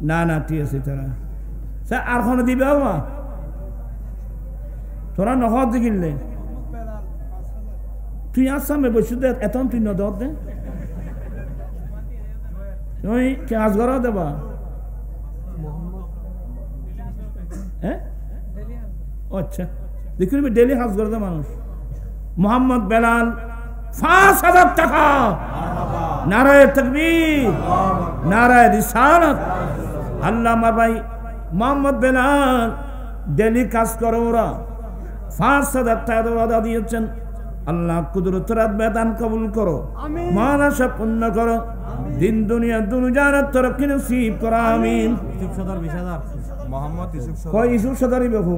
[SPEAKER 1] না না ঠিক আছে তারা স্যার আর কোনো দিবে বাবা তোরা নহর দেখিলে তুই আসামে বসে দে এত তুই নদর দে তুমি কি হাজ করা দেবা? হ্যাঁ আচ্ছা দেখুন ডেলি হাজ করে দেয় মানুষ। মোহাম্মদ বেলাল ৫,০০০ টাকা। নারায়ে তাকবীর, নারায়ে রিসালাত। আল্লাহ আমার ভাই মোহাম্মদ বেলাল ডেলি কাজ করে, ওরা ৫,০০০ টাকা ওয়াদা দিয়েছেন। আল্লাহ কুদরতের বেদান কবুল করো, মহান আশা পূর্ণ করো, দিন দুনিয়া দুনিয়ার তরক্কি নসিব করো আমিন। ইউসুফ সদারি বেহু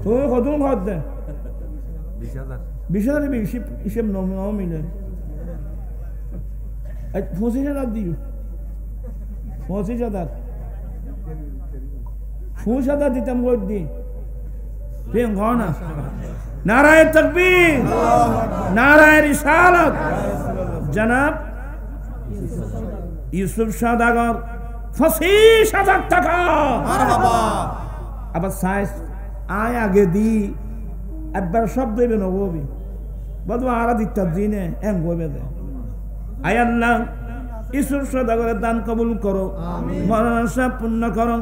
[SPEAKER 1] তুমি কদম ঘর দে ২০,০০০ হিসেব নাও মিলে ২৫,০০০ দিও, ২৫,০০০ ২৫,০০০ দিতাম গো দি ঘর না। নারায়ে তাকবীর, নারায়ে রিসালাত। জনাব ইউসুফ সওদাগর ২৫,০০০ টাকা। আবার সাইজ আয় আগে দি একবার সব দেবে নবী বধু আরা দিতাম দিনে এম গবে দে। আয় আল্লাহ ইউসুফ সওদাগরের দান কবুল করো, মরণাশা পূর্ণ করো,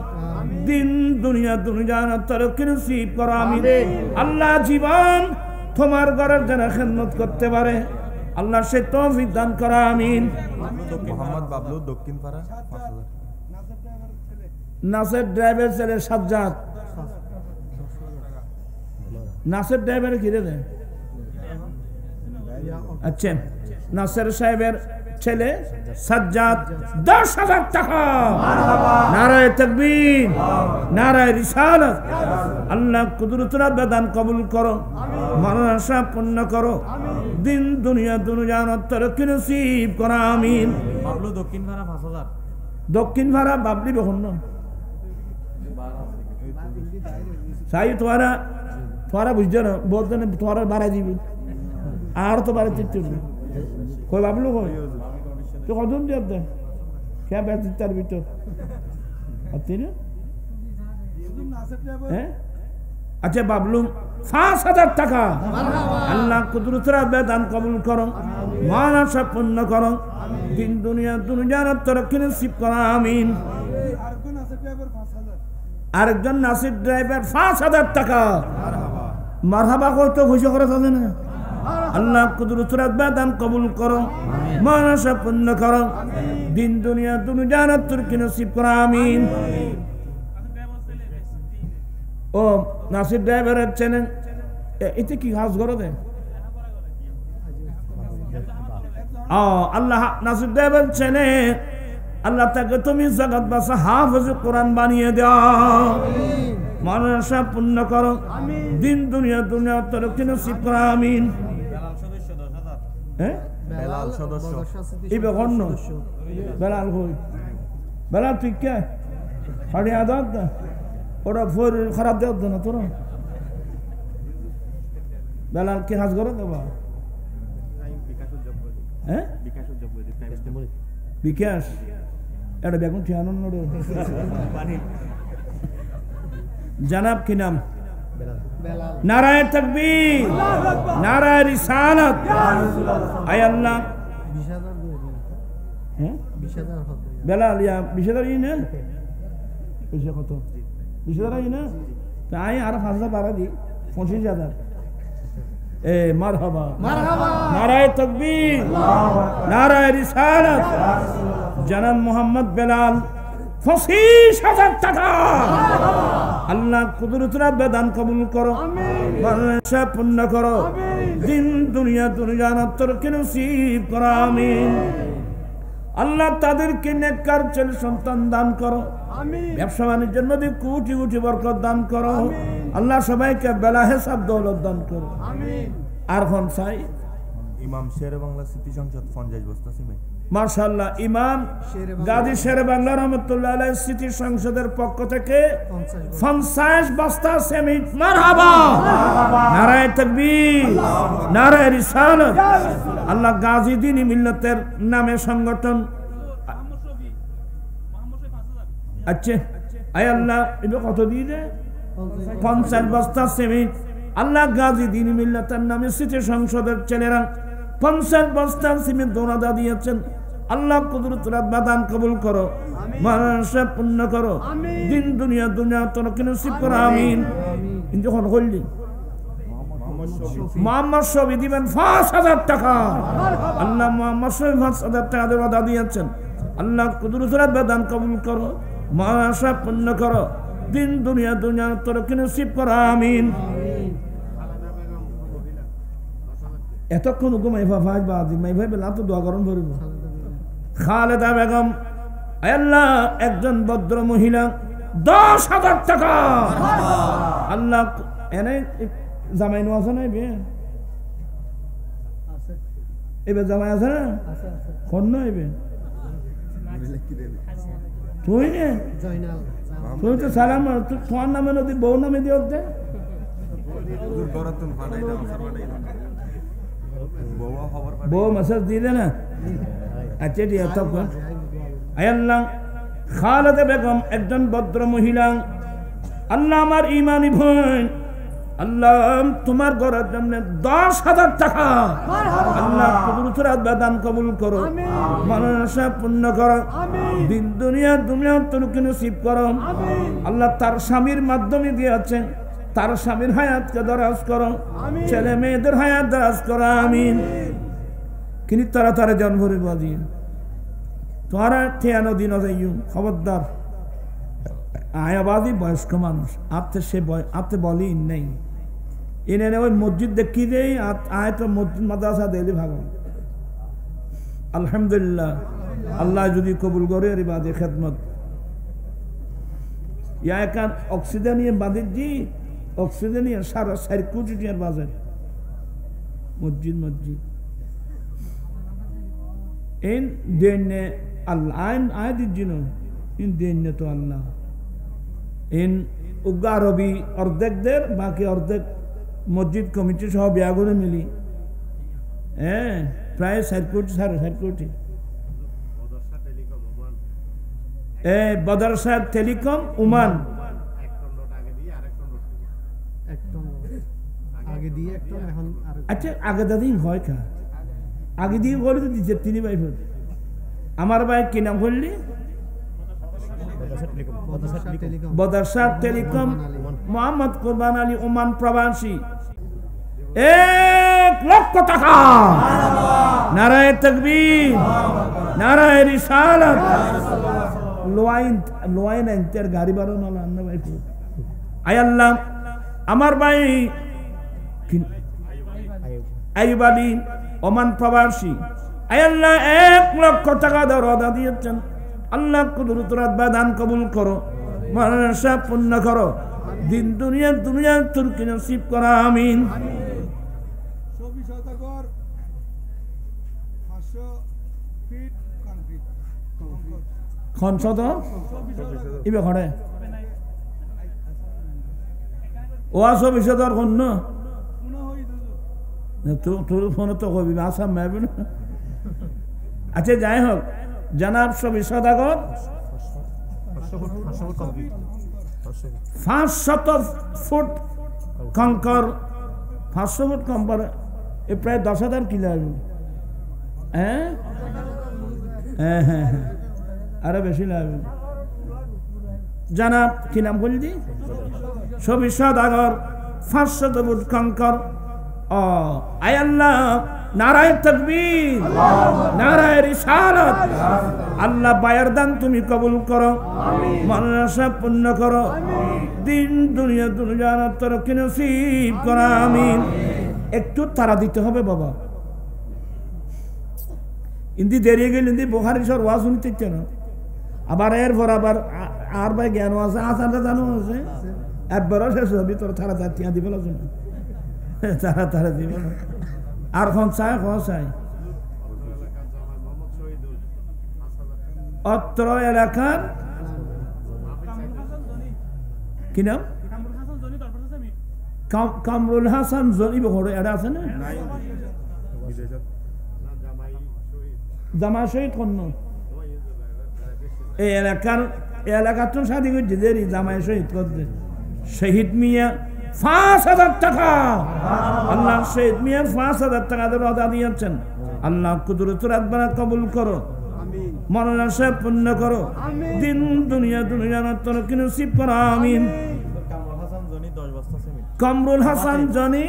[SPEAKER 1] দিন দুনিয়া দুনিয়ার তরক্কি নসিব করো আমিন। আল্লাহ জীবন তোমার ঘরের যেন খেদমত করতে পারে আল্লাহ সে তৌফিক দান করো আমিন।
[SPEAKER 2] মোহাম্মদ বাবলু দক্ষিণ পাড়া ৫,০০০।
[SPEAKER 1] নাসের ড্রাইভার ছেলে সাজ্জাদ। নাসের ড্রাইভার কিরে দেয়? আচ্ছা নাসের সাহেবের ছেলে সাজ্জাদ ১০,০০০ টাকা। নারায়ে তাকবীর, নারায়ে রিসালাত। আল্লাহ কুদরতের বেদান কবুল করো, মরণাশা পূর্ণ করো, দিন দুনিয়া দুনিয়ার তরক্কি নসিব করো আমিন।
[SPEAKER 2] বাবলু দক্ষিণ পাড়া ৫,০০০।
[SPEAKER 1] দক্ষিণ ভাড়া বাবলি বেহন না সাই তোরা বুঝছো না বলতে তোরা বাড়াই দিবি আর তো বাড়ি চিত্ত কই বাবলু কই তো কদম দিয়ে দে কে বেড়ে তার ভিতর হ্যাঁ আচ্ছা বাবলু ৫,০০০ টাকা। আল্লাহ কুদরতের বেদান কবুল করো, মহান আশা পূর্ণ করো, দিন দুনিয়া দুনিয়ার তরক্কি নসিব করো আমিন। আরেকজন নাসির ড্রাইভার ৫,০০০ টাকা। মারহাবা কইতো খুশি করে থাকে না। আল্লাহ কুদরতের বেদান কবুল করো, মহান আশা পূর্ণ করো, দিন দুনিয়া দুনিয়ার তরক্কি নসিব করো আমিন। ও নাসির ড্রাইভারের চ্যানেল এতে কি কাজ করে দেয়? আল্লাহ নাসির ড্রাইভার চ্যানেল আল্লাহ তাকে তুমি জগৎ বাসা হাফেজ কোরআন বানিয়ে দাও, মানসা পূর্ণ করো, দিন দুনিয়া দুনিয়া তরক্কি নসিব করো আমিন। হ্যাঁ বেলাল সদস্য এই বেগন্ন বেলাল কই বেলাল ঠিক কে হাড়ি আদাত না ওরা ফোর খারাপ দেওয়া না তোরা বেলাল কি কাজ করে দেবা? হ্যাঁ বিকাশ এটা বেগুন ঠিয়ানো জানাব কি নাম? নারায়ে তাকবীর, নারায়ে রিসালাত। আয় আল্লাহ বেলাল ইয়া ২০,০০০ ই না পয়সা কত ২০,০০০ ই না তাই আর ৫,০০০ বাড়া দি ২৫,০০০। এ মারহাবা মারহাবা, নারায়ে তাকবীর, নারায়ে রিসালাত। জনাব মোহাম্মদ বেলাল ২৫,০০০ টাকা। আল্লাহ কুদরতের বেদান কবুল করো, মরণাশা পূর্ণ করো, দিন দুনিয়া দুনিয়ার তরক্কি নসিব করো আমিন। আল্লাহ তাদেরকে নেককার ছেলে সন্তান দান করো, ব্যবসা বাণিজ্যের মধ্যে কোটি কোটি বরকত দান করো। আল্লাহ সবাইকে বেলা হিসাব দৌলত দান করো। আর কোন চাই?
[SPEAKER 2] ইমাম শেরে বাংলা সিটি সংসদ ৫০ বস্তা সিমেন্ট।
[SPEAKER 1] মাশাআল্লাহ, ইমাম গাজী শেরে বাংলা রহমতুল্লাহ আলাইহি সিটি সংসদের পক্ষ থেকে ৫০ বস্তা সিমেন্ট। মারহাবা, নারায়ে তাকবীর, নারায়ে রিসালাত। আল্লাহ গাজী দ্বীনি মিল্লাতের নামে সংগঠন। আচ্ছা আয় আল্লাহ এটা কত দিয়ে দে? ৫০ বস্তা সিমেন্ট। আল্লাহ গাজী দ্বীনি মিল্লাতের নামে সিটি সংসদের ছেলেরা 50 বস্তা সিমেন্ট ওনাদা দিয়েছেন। আল্লাহ কুদরত বাদান কবুল করো, মানুষের পুণ্য করো, দিন দুনিয়া তরক্কি নসিব করো, আমিন। যখন করলি মোহাম্মদ শফি দিবেন 5000 টাকা, আল্লাহ মোহাম্মদ শফি 5000 টাকা ওয়াদা দিয়েছেন। আল্লাহ কুদরত বাদান কবুল করো, মানুষের পুণ্য করো, দিন দুনিয়া তরক্কি নসিব করো, আমিন। এতক্ষণ ঘুমাই ভাই বাদি মাই ভাই বেলা তো দোয়া করুন ধরব। খালেদা বেগম, আল্লাহ একজন ভদ্র মহিলা 10,000 টাকা, আল্লাহ এনে জামাই নো আছে না এবার জামাই আছে না কোন না এবে তুই নে তুই তো সালাম তোমার নামে নদী বউ নামে দিও দে বউ মেসেজ দিয়ে দে না। আচ্ছা ঠিক আছে তখন আল্লাহ খালেদা বেগম একজন ভদ্র মহিলা, আল্লাহ আমার ইমানি বোন, আল্লাহ তোমার ঘরের জন্য 10,000 টাকা, আল্লাহ কুদরতের দান কবুল করো, মানুষের পুণ্য করো, দিন দুনিয়া তরক্কি নসিব করো। আল্লাহ তার স্বামীর মাধ্যমে দিয়েছে, তার স্বামীর হায়াতকে দরাজ করো, ছেলে মেয়েদের হায়াত দরাজ করো, আমিন। কিন্তু তারা জন ভরে বাজিয়ে তোরা ঠিয়ানো দিন যাইও, খবরদার। আয়াবাদী বয়স্ক মানুষ আপনি বলি নেই এনে ওই মসজিদ দেখি দেই আয় তো মসজিদ মাদ্রাসা দিলে ভালো। আলহামদুলিল্লাহ, আল্লাহ যদি কবুল করে এর বাদে খেদমত ইয়া একান অক্সিজেনিয়ে বাদের জি অক্সিজেনিয়ে 4.5 কোটি টাকার বাজার মসজিদ এন দেনে আল্লাহ আয় দিজিনো ইন দেনে তো আল্লাহ ইন উগা রবি অর্ধেকদের বাকি অর্ধেক মসজিদ কমিটি সহ বিয়া করে মিলি প্রায় 4 কোটি 4.5 কোটি। বদরশা টেলিকম ওমান আচ্ছা আগে দাদিন হয় খা আগে দিয়ে করে তো দিচ্ছে তিনি ভাই আমার ভাই কি নাম করলি বদরশা টেলিকম মোহাম্মদ কোরবান আলী ওমান প্রবাসী 1 লক্ষ টাকা। নারায়ে তাকবীর, নারায়ে রিসালাত। লোয়াইন এন্টার গাড়ি বারো না আন্না ভাই আয় আল্লাহ আমার ভাই আইয়ুব আলী ওমান প্রবাসী, আয় আল্লাহ 1 লক্ষ টাকা দরদা দিয়েছেন। আল্লাহ কুদরত দান কবুল করো, মানুষের পুণ্য করো, দিন দুনিয়া তুর্কি নসিব করো, আমিন। খনসদ ইবে ঘরে ও আসো বিষয়দার কোন না তোর ফোনে তো কবি আসাম মারবে না। আচ্ছা যাই হোক, জানাব সবই সদাগর 500 ফুট কঙ্কর 500 ফুট কঙ্কর এ প্রায় 10,000 কিলো আসবে। হ্যাঁ হ্যাঁ হ্যাঁ হ্যাঁ আরো বেশি লাগবে। জানাব কি নাম বললি সবই সদাগর 500 ফুট কঙ্কর। আয় আল্লাহ নারায়ে তাকবীর, নারায়ে রিসালাত। আল্লাহ বায়ার দান তুমি কবুল করো, মানুষের পুণ্য করো, দিন দুনিয়া তরক্কি নসিব করো, আমিন। একটু তারা দিতে হবে বাবা, ইন্দি দেরিয়ে গেলে ইন্দি বুখারী শরীফ ওয়াজ শুনতে ইচ্ছে না। আবার এরপর আবার আর ভাই জ্ঞান আছে আসারটা জানো আছে একবারও শেষ হবে তোর তারা তিয়া দিব না তারা দিব না। আর খন চাই অত্র এলাকার কি নাম কামরুল হাসান জনি বহরে এটা আছে না জামা শহীদ কোন এই এলাকার তো শাদি করছে দেরি জামাই শহীদ করতে শহীদ মিয়া 5,000 টাকা। আল্লাহ শহীদ মিয়া 5,000 টাকা রদা দিয়েছেন। আল্লাহ কুদরত রাব্বানা কবুল করো মরণ আশা পূর্ণ করো দিন দুনিয়া তরক্কি নসিব করো আমিন কামরুল হাসান জনি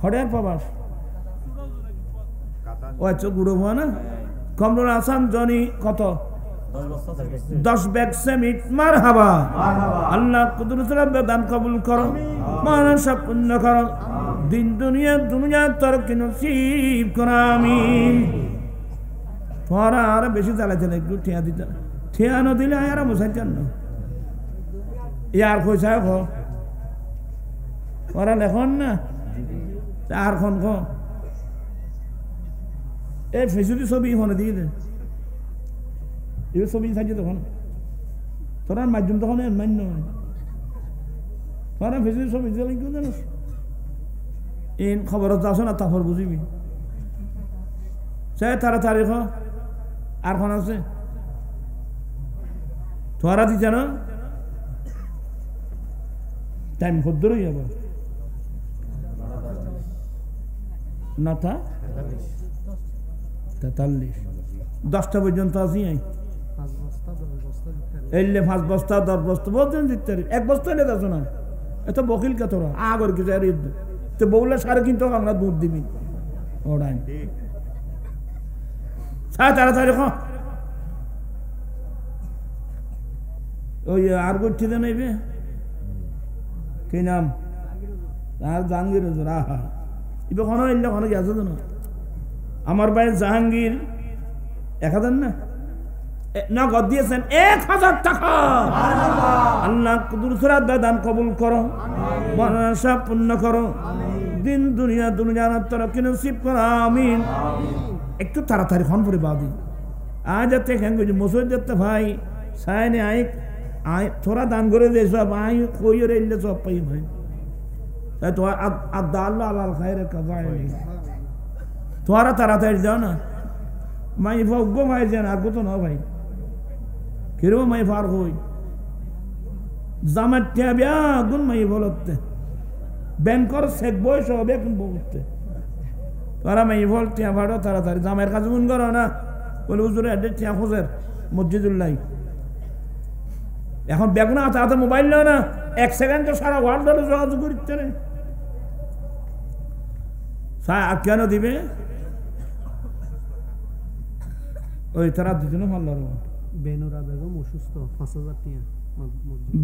[SPEAKER 1] হড়ের প্রবাস ও আচ্ছা গুড়ো হওয়া না কামরুল হাসান জনি কত 10 ব্যাগ সেমিট মারহাবা আল্লাহ কুদরত রাব্বানা দান কবুল করো মরণ আশা পূর্ণ করো দিন দুনিয়া তরক্কি নসিব করো আমিন তোরা আর বেশি চালাইছে না একটু ঠিয়া দিতে ঠিয়া ন দিলে আর বসাইছেন না ইয়ার পয়সা ওরা লেখন না আর খন এই ফেসুটি ছবি হনে দিয়ে দে এবার ছবি থাকছে তখন তোরা মাধ্যম তখন মান্য তোরা ফেসুটি ছবি দিলে কেউ জানো এই খবরত যাস না তারপর বুঝিবি সে তাড়াতাড়ি আর খন আছে তোরা দিছে না টাইম ভদ্র হয়ে যাবে নটা 43 10টা পর্যন্ত আছি এলে 5 বস্তা 10 বস্তা বলছেন দিতে 1 বস্তা এলে যাচ্ছ না এত বকিল কে তোরা আগর কিছু আর তো বউলে সারে কিন্তু আমরা দুধ দিবি ওরাই তাড়াতাড়ি ওই আর করছি তো নেবে কি নাম আর জাহাঙ্গীর আহা এবার কোনো এলে কোনো গেছে তো না আমার ভাই জাহাঙ্গীর 1000 না নগদ দিয়েছেন 1000 টাকা আল্লাহ কুদরত রাব্বানা দান কবুল করো মরণ আশা পূর্ণ করো দিন দুনিয়া তরক্কি নসিব করো আমিন একটু তাড়াতাড়ি খন পরে বাদি আজ যাতে মসজিদ যাতে ভাই সাইনে আই থোড়া দান করে দে সব আই কই রে ইল্লে সব পাই ভাই তাই তো আদাল্লাহ আলাল খায়রে কাবাইনি তোরা তাড়াতাড়ি যাও না মাই ভোগ ভাই যেন আর তো না ভাই কিরো মাই ফার হই জামাত টিয়া গুন মাই বলতে ব্যাংকর চেক বই সব এখন বলতে তোরা মাই বল টিয়া ভাড়ো তাড়াতাড়ি জামাইয়ের কাছে গুন করো না বলে হুজুরে এডে টিয়া খোঁজের মসজিদুল্লাহ এখন বেগুনা হাতে মোবাইল নাও না 1 সেকেন্ডে সারা ওয়ার্ল্ড ধরে যোগাযোগ করতে রে কেন দিবে ওই তারা দুজনে ভালো
[SPEAKER 3] বেনুরা বেগম অসুস্থ 5000 টাকা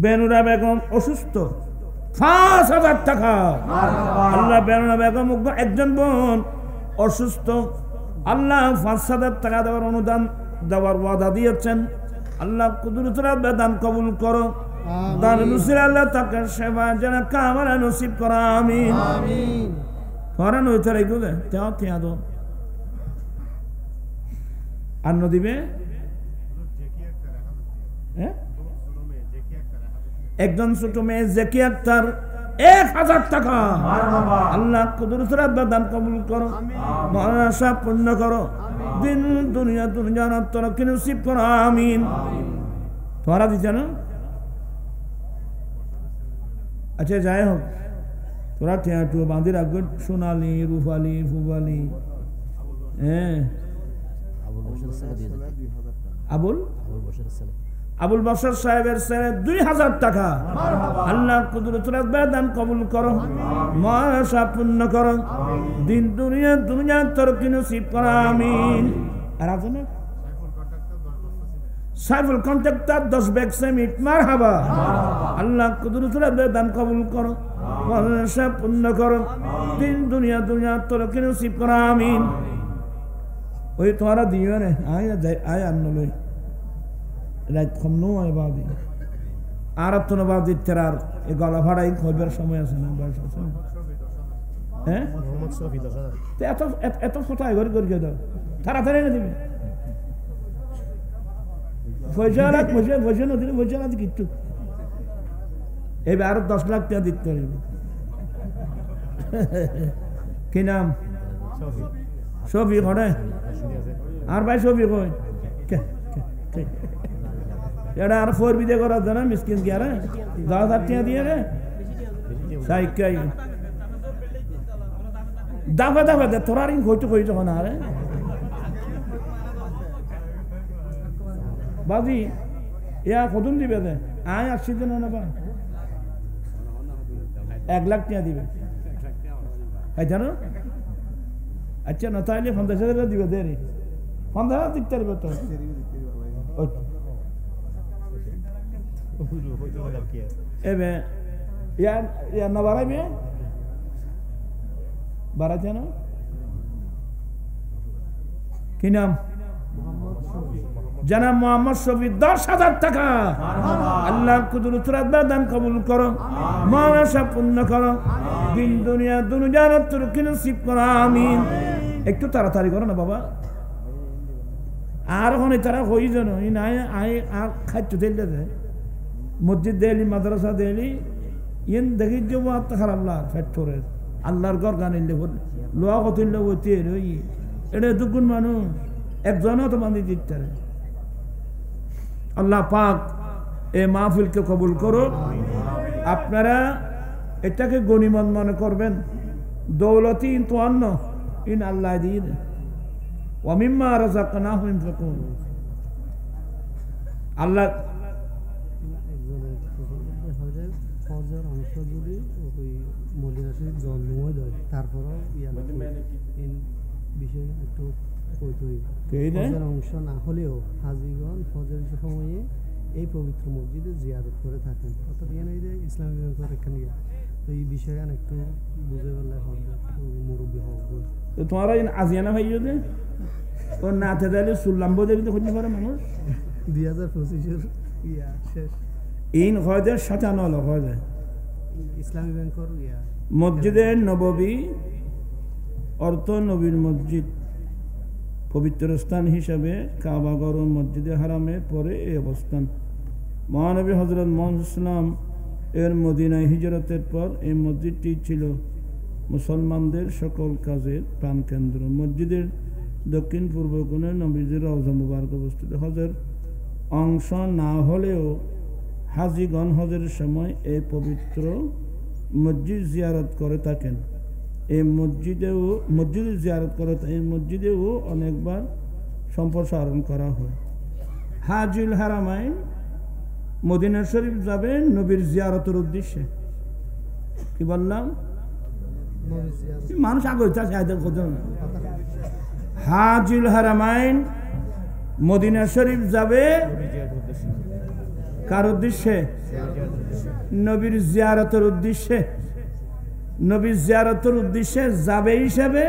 [SPEAKER 1] বেনুরা বেগম অসুস্থ 5000 টাকা আল্লাহ বেনুরা বেগম একজন বোন অসুস্থ আল্লাহ 5000 টাকা দেওয়ার অনুদান দেওয়ার ওয়াদা দিয়েছেন আল্লাহ কুদরত রাব্বানা দান কবুল করো দান নসির আল্লাহ তাকে সেবা যেন কামাল নসিব করো আমিন আমিন তোরা নই তার একটু দে তেয়া দো আর দিবে একজন ছোট মেয়ে জেকি আক্তার 1000 টাকা আল্লাহ কুদরত রাব্বানা দান কবুল করো মরণ আশা পূর্ণ করো দিন দুনিয়া তরক্কি নসিব করো আমিন তোরা দিছ না আচ্ছা যাই হোক তোরা ঠেয়াটু বাঁধি রাখবে সোনালি রুফালি ফুবালি হ্যাঁ আবুল বশর সাহেবের ছেলে 2000 টাকা আল্লাহ কুদরত রাব্বানা দান কবুল করো মরণ আশা পূর্ণ করো দিন দুনিয়া তরক্কি নসিব করো আমিন আর আছে না সাইফুল কন্ট্রাক্টর 10 ব্যাগ সেমিট মারহাবা আল্লাহ কুদরত রাব্বানা দান কবুল করো মরণ আশা পূর্ণ করো দিন দুনিয়া তরক্কি নসিব করো আমিন ওই তোরা দিও রে আয় আনলই রাত কমনো আয় বাদি আর তো না বাদি তেরার এই গলা ভাড়াই খইবার সময় আছে না বয়স আছে হ্যাঁ মোহাম্মদ শফি দাদা এত ফটাই ঘর করে দাও তাড়াতাড়ি না দিবে পয়সা না দিলে পয়সা না কিচ্ছু এবার আরো 10 লাখ টাকা দিতে হবে কি নাম শফি ঘরে আর ভাই শফি কই এটা আর 4 বিদে করা জানা মিসকিন কি আরে 10,000 টাকা দিয়ে রে সাইকাই দাফে দাফে দে তোরা রিং কইতে কই যখন আরে বাজি ইয়া কদম দিবে দে আয় আসছি দিন না বা 1 লাখ টাকা দিবে এই জানো আচ্ছা না তাইলে 50,000 দিবে দে রে 50,000 দিতে পারবে তো এবে ইয়া না বাড়াইবে বাড়াইছে না কি নাম জনাব মোহাম্মদ শফি 10,000 টাকা আল্লাহর কুদরত দান কবুল করো মানসা পূর্ণ করো দিন দুনিয়া দুনিয়ার তুরকি নসিব করো আমিন একটু তাড়াতাড়ি করো না বাবা আর ওখানে তারা হই জানো ই নাই আই আর খাদ্য দিলে দে মসজিদ দেলি মাদ্রাসা দেলি ইন দেখি যে ওয়াত খারাপ লাগ ফ্যাক্টরের আল্লাহর ঘর গানিলে লোয়া কতিলে ওইতে রই এটা দুগুণ মানুষ একজনও তো বান্ধি দিতে আল্লাহ পাক এই মাহফিলকে কবুল করো আপনারা এটাকে গনিমত মনে করবেন দৌলতি তো অন্য ইন আল্লাহ দিন ওয়ামিম্মা রাযাকনাহুম ইনফাকুন আল্লাহ
[SPEAKER 3] ফজর অংশ যদি ওই মদিনা শরীফ জন্মই দেয় তারপরও বিষয়ে একটু ফজর অংশ না হলেও হাজিগণ ফজরের সময়ে এই পবিত্র মসজিদে জিয়ারত করে থাকেন অর্থাৎ এখানে এই যে ইসলামী ব্যাংকের এখানে তো এই বিষয়ে একটু বুঝে বললে হবে মুরব্বী হবে
[SPEAKER 1] তোমার আজিয়ানা ভাই যদি ও নাতে দিলে সুল্লাম্ব দেবী তো খুঁজতে পারে মানুষ
[SPEAKER 3] 2025 শেষ
[SPEAKER 1] ইন হয়দের সাজানো হলো হয়দে
[SPEAKER 3] ইসলামী ব্যাংকের
[SPEAKER 1] মসজিদে নববী অর্থ নবীর মসজিদ পবিত্র স্থান হিসাবে কাবাগর ও মসজিদে হারামের পরে এই অবস্থান মহানবী হজরত মুহাম্মদ ইসলাম এর মদিনায় হিজরতের পর এই মসজিদটি ছিল মুসলমানদের সকল কাজের প্রাণকেন্দ্র মসজিদের দক্ষিণ পূর্ব কোণে নবীজির রওজা মুবারক অবস্থিত হজের অংশ না হলেও হাজিগণ হজের সময় এই পবিত্র মসজিদ জিয়ারত করে থাকেন এই মসজিদে জিয়ারত করে এই মসজিদেও অনেকবার সম্প্রসারণ করা হয় হাজুল হারামাইন মদিনা শরীফ যাবে নবীর জিয়ারতের উদ্দেশ্যে কি বললাম মানুষ আগে হাজুল হারামাইন মদিনা শরীফ যাবে কার উদ্দেশ্যে নবীর জিয়ারতের উদ্দেশ্যে নবীর জিয়ারতের উদ্দেশ্যে যাবে হিসেবে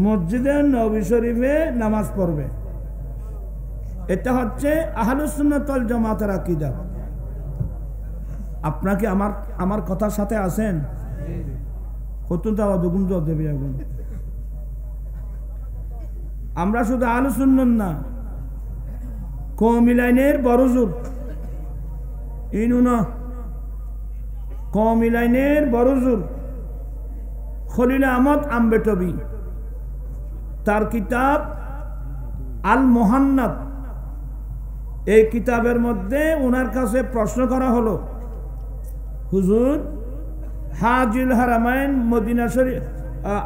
[SPEAKER 1] মসজিদে নবী শরীফে নামাজ পড়বে এটা হচ্ছে আহলুস সুন্নাত ওয়াল জামাতের আকীদা আপনাকে আমার কথার সাথে আছেন কত দাওয়া দুগুণ জবাব দেবে এখন আমরা শুধু আহলুস সুন্নাত না কওমি লাইনের বড় জোর ইনুনা কওমি লাইনের বড় জোর খলিল আহমদ আম্বেটবি তার কিতাব আল মুহান্নাদ এই কিতাবের মধ্যে ওনার কাছে প্রশ্ন করা হলো হুজুর হাজুল হারামাইন মদিনা শরীফ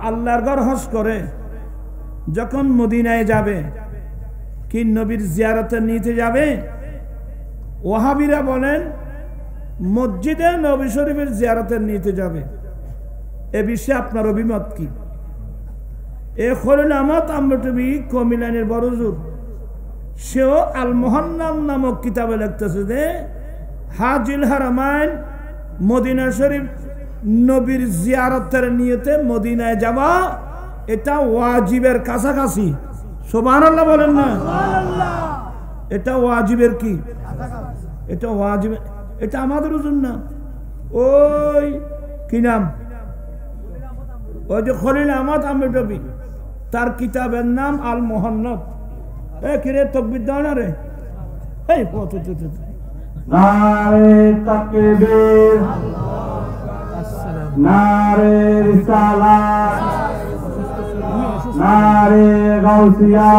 [SPEAKER 1] আল্লাহর ঘর হজ করে যখন মদিনায় যাবে কি নবীর জিয়ারতে নিতে যাবে ওয়াহাবিরা বলেন মসজিদে নবী শরীফের জিয়ারতে নিতে যাবে এ বিষয়ে আপনার অভিমত কি এ খলিল আহমদ আম্বেটবি কওমি লাইনের বড় জোর সেও আল মুহান্নাদ নামক কিতাবে লিখতেছে যে হাজুল হারামাইন মদিনা শরীফ নবীর জিয়ারতের নিয়তে মদিনায় যাওয়া এটা ওয়াজিবের কাছাকাছি সুবহানাল্লাহ বলেন না এটা ওয়াজিবের কি এটা ওয়াজিব এটা আমাদের জন্য ওই কি নাম ওই যে খলিল আহমদ আম্বেটবি তার কিতাবের নাম আল মুহান্নাদ কিরে তকবীর দাও না রে এই
[SPEAKER 4] নারে তাকবীর নারে রিসালাত নারে গাউসিয়া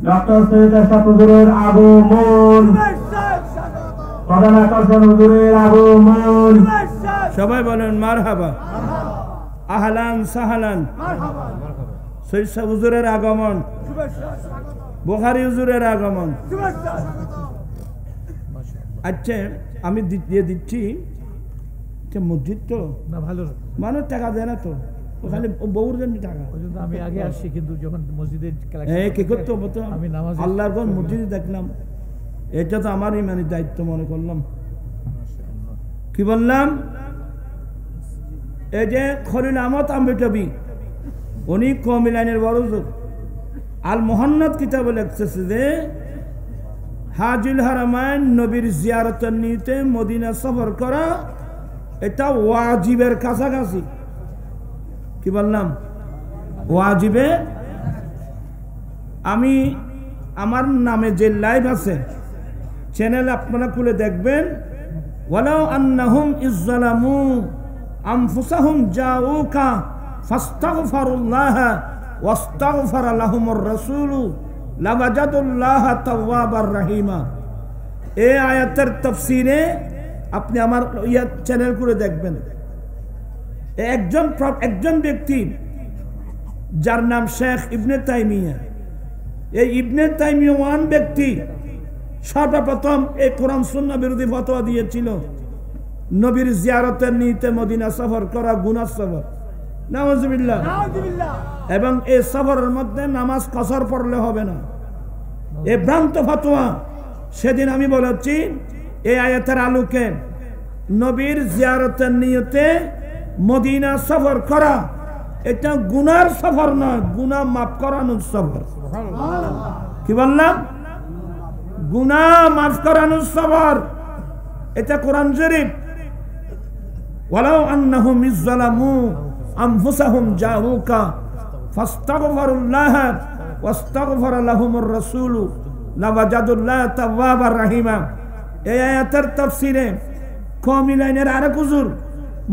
[SPEAKER 4] ডক্টর সৈয়দ আশরাফ হুজুরের আগমন প্রধান আকর্ষণ হুজুরের আগমন
[SPEAKER 1] সবাই বলেন মারহাবা আহলান সাহলান। সৈয়দ সাহেব হুজুরের আগমন, বুখারী হুজুরের আগমন। আচ্ছা আমি দিয়ে দিচ্ছি মসজিদ তো
[SPEAKER 5] না ভালো
[SPEAKER 1] মানুষ টাকা দেয় না তো, ওখানে বহুর জন্য টাকা।
[SPEAKER 5] আমি আগে আসছি কিন্তু যখন মসজিদের
[SPEAKER 1] কি করতে হবে তো
[SPEAKER 5] আমি নামাজ
[SPEAKER 1] আল্লাহর কোন মসজিদে দেখলাম, এটা তো আমার ইমানি দায়িত্ব মনে করলাম। কি বললাম? এই যে খলিল আহমদ আম্বেটবি, উনি কমিলাইনের বড় যুগ আল মোহান্নদ কিতাবে লিখতেছে যে হাজুল হারামাইন নবীর জিয়ারতের নিতে মদিনা সফর করা এটা ওয়াজিবের কাছাকাছি। কি বললাম? ওয়াজিবে। আমি আমার নামে যে লাইভ আছে চ্যানেল আপনারা খুলে দেখবেন, ওয়ালাউ আন্নাহুম ইজ্জালামু আনফুসাহুম জাউকা ফাস্তাগফিরুল্লাহ ওয়াস্তাগফারা লাহুমুর রাসূলু লাওয়াজাদুল্লাহ তাওয়াবার রহিমা। এই আয়াতের তাফসীরে আপনি আমার চ্যানেল করে দেখবেন। একজন ব্যক্তি যার নাম শেখ ইবনে তাইমিয়া, এই ইবনে তাইমিয়ান ব্যক্তি সর্বপ্রথম এই কোরআন সুন্নাহ বিরোধী ফতোয়া দিয়েছিল নবীর জিয়ারতের নিতে মদিনা সফর করা গুনাহ সফর, নাউজুবিল্লাহ। এবং এই সফরের মধ্যে নামাজ কসর পড়লে হবে না, এই ভ্রান্ত ফতোয়া। সেদিন আমি বলেছি এই আয়াতের আলোকে নবীর জিয়ারতের নিয়তে মদিনা সফর করা এটা গুনার সফর নয়, গুনাহ মাফ করানোর সফর। কি বললাম? গুনাহ মাফ করানোর সফর। এটা কোরআন শরীফ। ওয়ালাউ আন্নাহুম ইজ্জালামু আনফুসাহুম জাউকা ফাস্তাগফিরুল্লাহ ওয়াস্তাগফারা লাহুমুর রাসূলু লাওয়াজাদুল্লাহ তাওয়াবার রহিমা। এই আয়াতের তাফসীরে কমিলাইনের আরেক হুজুর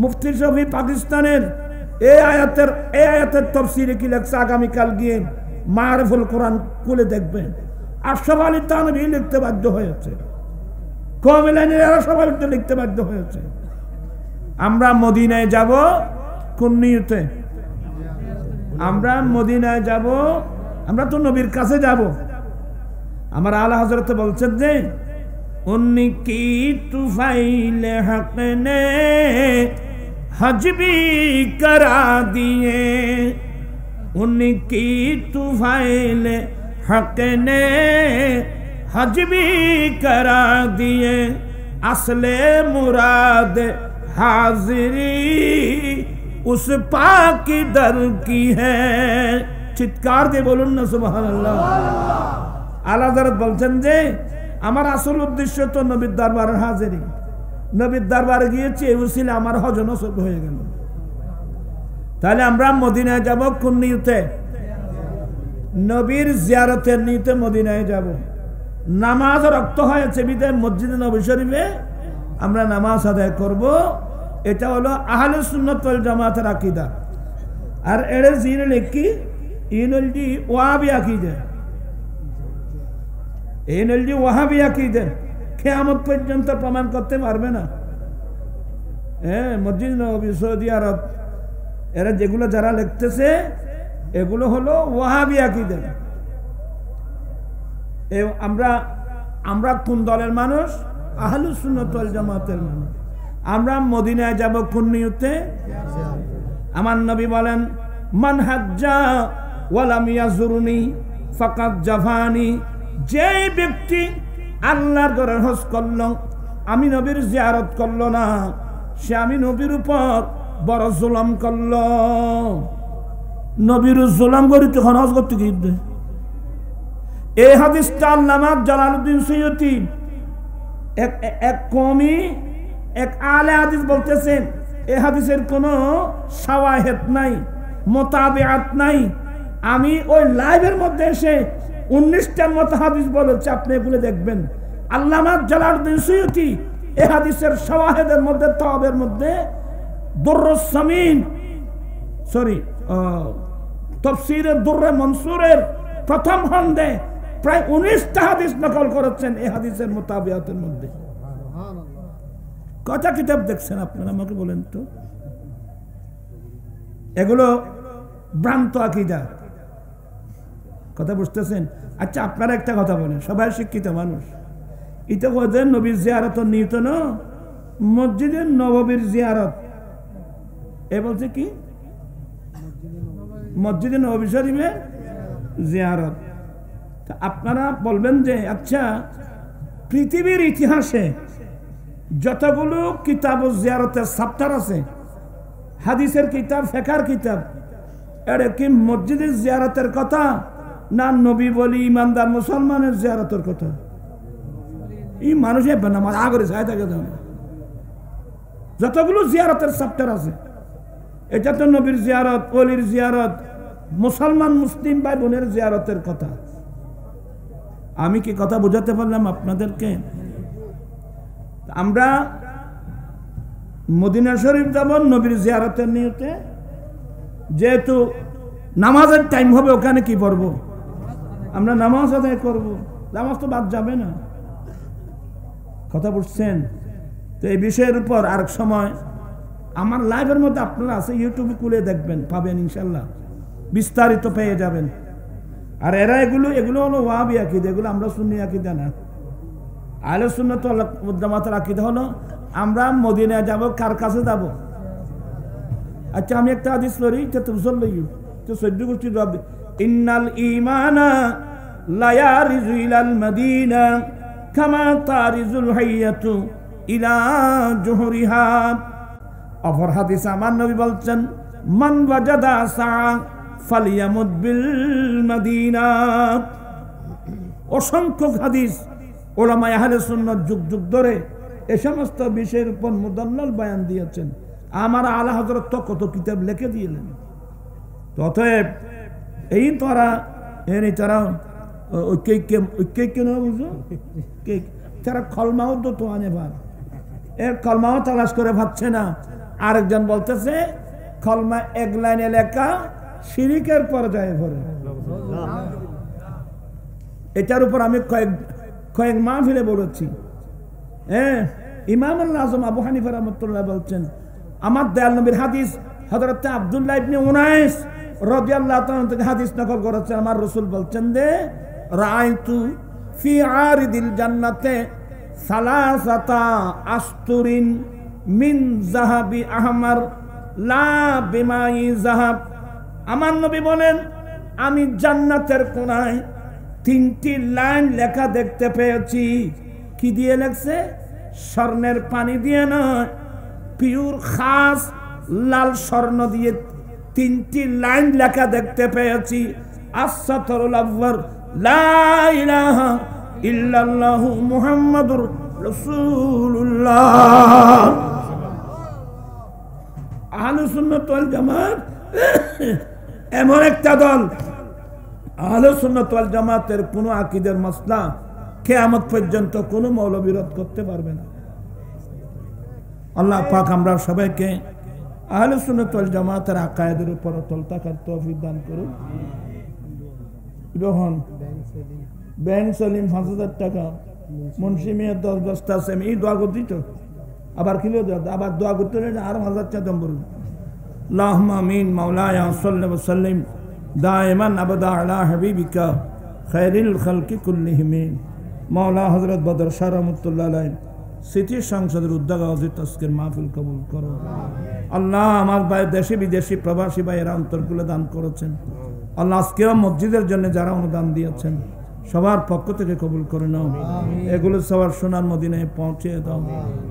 [SPEAKER 1] মুফতি শফি পাকিস্তানের এই আয়াতের তাফসীরে কি লেখছে আগামীকাল গিয়ে মারিফুল কোরআন খুলে দেখবেন। আশরাফ আলী থানভী লিখতে বাধ্য হয়েছে, কমিলাইনের আরো সবাই লিখতে বাধ্য হয়েছে। আমরা মদিনায় যাব কোন নিয়তে? আমরা মদিনায় যাব, আমরা তো নবীর কাছে যাব। আমার আলা হযরত বলছেন যে উন্নি কি তুফাইলে হক নে হজ भी करा दिए, उन्नी की तुफाइले हक ने हज भी करा दिए, असले मुराद हाजिरी उस पाक दर की है। চিৎকার দিয়ে বলুন না সুবহানাল্লাহ। আলা হযরত বলছেন যে আমার আসল উদ্দেশ্য তো নবীর দরবারের হাজিরি, নবীর দরবারে গিয়েছি এই উসিলা আমার হজ নসব হয়ে গেল। তাহলে আমরা মদিনায় যাব কোন নিয়তে? নবীর জিয়ারতের নিয়তে মদিনায় যাব। নামাজ রক্ত হয়েছে বিদায় মসজিদে নববী শরীফে আমরা নামাজ আদায় করব। এটা হলো আহলে সুন্নাত ওয়াল জামাতের আকীদা। আর এর জিনে লেখি ইনলজি ওয়াহাবি আকীদা, ইনলজি ওয়াহাবি আকীদা কিয়ামত পর্যন্ত প্রমাণ করতে পারবে না। মসজিদ নববী সৌদি আরব এরা যেগুলো যারা লিখতেছে এগুলো হলো ওয়াহাবি আকীদা। আমরা কোন দলের মানুষ? আহলুস সুন্নাত ওয়াল জামাতের মানুষ। আমরা মদিনায় যাব কোন নিয়তে? আমার নবী বলেন মান হাজ্জা ওয়ালাম ইয়াজুরনি ফাকাদ জাফানি। যে ব্যক্তি আল্লাহর ঘরে হজ করল, আমি নবীর জিয়ারত করল না, সে আমি নবীর উপর বড় জুলুম করল। নবীর জুলুম করি তখন হজ করতে গিয়ে এই হাদিসটা আল্লামা জালালউদ্দিন সৈয়দী এক কওমি এক আলে হাদিস বলতেছেন এই হাদিসের কোনো শাওয়াহিদ নাই, মুতাবিআত নাই। আমি ওই লাইভের মধ্যে এসে 19টার মতো হাদিস বলেছে, আপনি এগুলো দেখবেন। আল্লামা জালালউদ্দিন সৈয়দী এই হাদিসের শাওয়াহিদের মধ্যে তাওবের মধ্যে দুররুস সামিন তাফসীরে দুররে মনসুরের প্রথম খণ্ডে প্রায় 19টা হাদিস নকল করেছেন এই হাদিসের মুতাবিআতের মধ্যে। কয়টা কিতাব দেখছেন আপনারা আমাকে বলেন তো? এগুলো ভ্রান্ত আকীদা। কথা বুঝতেছেন? আচ্ছা, আপনারা একটা কথা বলেন, সবাই শিক্ষিত মানুষ, এটা বলছেন নবীর জিয়ারত নিয়ত না, মসজিদের নববীর জিয়ারত। এ বলছে কি? মসজিদে নববী শরীফের জিয়ারত। আপনারা বলবেন যে আচ্ছা, পৃথিবীর ইতিহাসে যতগুলো কিতাব ও জিয়ারতের চ্যাপ্টার আছে, হাদিসের কিতাব, ফিকহের কিতাব, এর কি মসজিদের জিয়ারতের কথা না নবী বলি ইমানদার মুসলমানের জিয়ারতের কথা? এই মানুষে নামাজ আগরে চাই থাকে, যতগুলো জিয়ারতের চ্যাপ্টার আছে, এটা তো নবীর জিয়ারত, ওলির জিয়ারত, মুসলমান মুসলিম ভাই বোনের জিয়ারতের কথা। আমি কি কথা বোঝাতে পারলাম আপনাদেরকে? আমরা মদিনা শরীফ যাব নবীর জিয়ারতের নিয়তে, যেহেতু নামাজের টাইম হবে, ওখানে কি পড়ব? আমরা নামাজ আদায় করব, নামাজ তো বাদ যাবে না। কথা বুঝছেন? তো এই বিষয়ের উপর আরেক সময় আমার লাইভের মধ্যে আপনারা আছে, ইউটিউবে খুলে দেখবেন, পাবেন ইনশাল্লাহ, বিস্তারিত পেয়ে যাবেন। আর এরা এগুলো হলো ওয়াহাবি আকীদা, এগুলো আমরা সুন্নি আকীদা না। আহলে সুন্নাত ওয়াল জামাতের আকীদা হলো আমরা মদিনায় যাব, কার কাছে যাব? আচ্ছা, আমি একটা হাদিস পড়ি, তো বুঝলি তো সদ্য গোষ্ঠী রব, ইন্নাল ঈমানা লা ইয়ারিজু ইলাল মাদিনা কামা তারিজুল হাইয়াতু ইলা জুহরিহা। অপর হাদিস আমার নবী বলছেন, মান ওয়াজাদা সা ফালিয়ামুদ বিল মাদিনা। অসংখ্য হাদিস ওলামায়ে আহলে সুন্নাত যুগ যুগ ধরে এই সমস্ত বিষয়ের উপর মুদাল্লাল বয়ান দিয়েছেন। আমার আলা হযরত তো কত কিতাব লিখে দিলেন। অতএব এই তারা তারা কলমাও তো আনে ভার, এর কলমাও তালাশ করে পাচ্ছে না। আরেকজন বলতেছে কলমা এক লাইনে লেখা, শিরিকের পর্যায়ে পড়ে। এটার উপর আমি কয়েক মাহফিলে বলেছি। ইমাম আল-আযম আবু হানিফা রাহমাতুল্লাহ বলছেন, আমার দয়াল নবীর হাদিস হযরত আব্দুল্লাহ ইবনে উনাইস রাদিয়াল্লাহু তাআলা থেকে হাদিস নকল করেছেন। আমার রাসূল বলছেন যে রাআইতু ফি আরিদিল জান্নাতে সালাসাতা আস্তুরিন মিন যাহাবি আহমার লা বিমাই যাহাব। আমার নবী বলেন, আমি জান্নাতের কোণায় 3টি লাইন লেখা দেখতে পেয়েছি। কি দিয়ে লেখছে? স্বর্ণের পানি দিয়ে নয়, পিওর খাস লাল স্বর্ণ দিয়ে 3টি লাইন লেখা দেখতে পেয়েছি। আস-সাতরুল আউয়াল লা ইলাহা ইল্লাল্লাহু মুহাম্মাদুর রাসূলুল্লাহ। আহলুস সুন্নাত ওয়াল জামাত এমন একটা দল, আহলুস সুন্নাত ওয়াল জামাতের কোনো আকীদার মাসলা কিয়ামত পর্যন্ত কোনো মৌলবী রদ করতে পারবে না। আল্লাহ পাক আমরা সবাইকে আহলুস সুন্নাত ওয়াল জামাতের আকায়েদের উপর অটল থাকার তৌফিক দান করুন। এখন ব্যাংক সেলিম 5000 টাকা, মুন্সি মিয়ার 10 বস্তা আছে, এই দোয়া করছি তো, আবার কিলো আবার দোয়া করতে আর 1000 টাকা বলুন। আল্লাহুম্মা আমিন। মাওলায়া সাল্লি ওয়া সাল্লিম দাইমান আবাদা আলা হাবিবিকা খায়রিল খালকি কুল্লিহিম। মাওলা হযরত বদর শাহ রাহমাতুল্লাহ আলাইহি সিটি সংসদের উদ্যোগে আয়োজিত আজকের মাহফিল কবুল করো। আল্লাহ, আমার ভাই দেশে বিদেশি প্রবাসী ভাইয়েরা অন্তরগুলো দান করেছেন, আল্লাহ আজকেও মসজিদের জন্য যারা অনুদান দিয়েছেন সবার পক্ষ থেকে কবুল করে নাও। এগুলো সবার সোনার মদিনায় পৌঁছে দাও।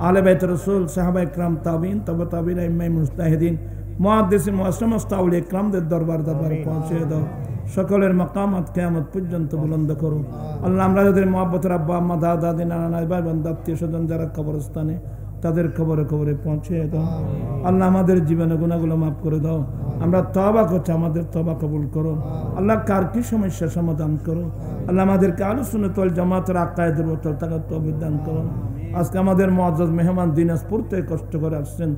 [SPEAKER 1] আলে বাইত রাসূল, সাহাবা ইকরাম, তাবিঈন, তাবে তাবিঈন, ইমাম মুজতাহিদিন, মুহাদ্দিসিন, মুআসসামাত আউলিয়া ইকরামদের দরবারে পৌঁছে দাও। সকলের মাকামাত কিয়ামত পর্যন্ত বুলন্দ করো। আল্লাহ, আমরা যাদের মুহাব্বতের আব্বা আম্মা, দাদা দাদি, নানা নানি, ভাই বোন, আত্মীয় স্বজন যারা কবরস্থানে, তাদের কবরে কবরে পৌঁছে দাও। আল্লাহ, আমাদের জীবনে গুনাহগুলো মাফ করে দাও। আমরা তওবা করছি, আমাদের তওবা কবুল করো। আল্লাহ, কার কি সমস্যা সমাধান করো। আল্লাহ, আমাদেরকে আহলুস সুন্নাত ওয়াল জামাতের আকায়েদের উপর থাকার তৌফিক দান করো। আজকে আমাদের মুআজ্জাজ মেহমান দিনাজপুর থেকে কষ্ট করে আসছেন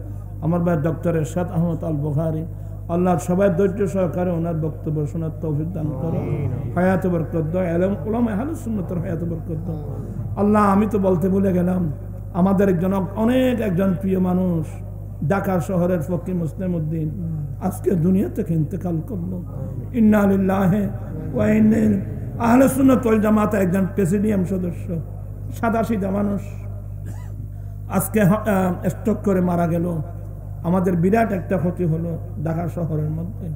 [SPEAKER 1] আমার ভাই ডক্টর এরশাদ আহমদ আল বুখারী, আল্লাহ সবাই ধৈর্য সহকারে ওনার বক্তব্য শোনার তৌফিক দান করো। হায়াতে বরকত দাও, উলামায়ে আহলুস সুন্নাতের হায়াতে বরকত দাও। আল্লাহ, আমি তো বলতে ভুলে গেলাম, আমাদের একজন প্রিয় মানুষ ঢাকা শহরের ফকির মুসলিম উদ্দিন আজকে দুনিয়া থেকে ইন্তেকাল করলো। ইন্না লিল্লাহি ওয়া ইন্না ইলাইহি। আহলে সুন্নাত ওয়াল জামাত একজন প্রেসিডিয়াম সদস্য, সাদাসিধা মানুষ, আজকে স্ট্রোক করে মারা গেল। আমাদের বিরাট একটা ক্ষতি হলো ঢাকা শহরের মধ্যে।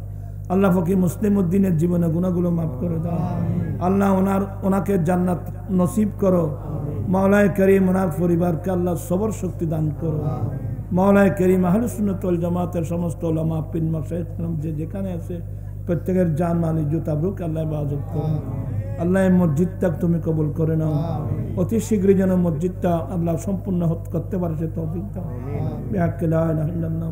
[SPEAKER 1] আল্লাহ ফকির মুসলিম উদ্দিনের জীবনে গুনাহগুলো মাফ করে দাও আল্লাহ। ওনাকে জান্নাত নসিব করো মাওলায়ে করিম। ওনার পরিবারকে আল্লাহ সবর শক্তি দান করো মাওলায়ে করিম। আহলে সুন্নাত ওয়াল জামাতের সমস্ত উলামা পীর মাশায়েখ যে যেখানে আছে প্রত্যেকের জান মাল ইজ্জত আবরুকে আল্লাহ হেফাজত করো আল্লাহ। এই মসজিদটা তুমি কবুল করে নাও, অতি শীঘ্রই যেন মসজিদটা আল্লাহ সম্পূর্ণ করতে পারে সে তৌফিক দাও। বিহাক্কে লা ইলাহা ইল্লাল্লাহ।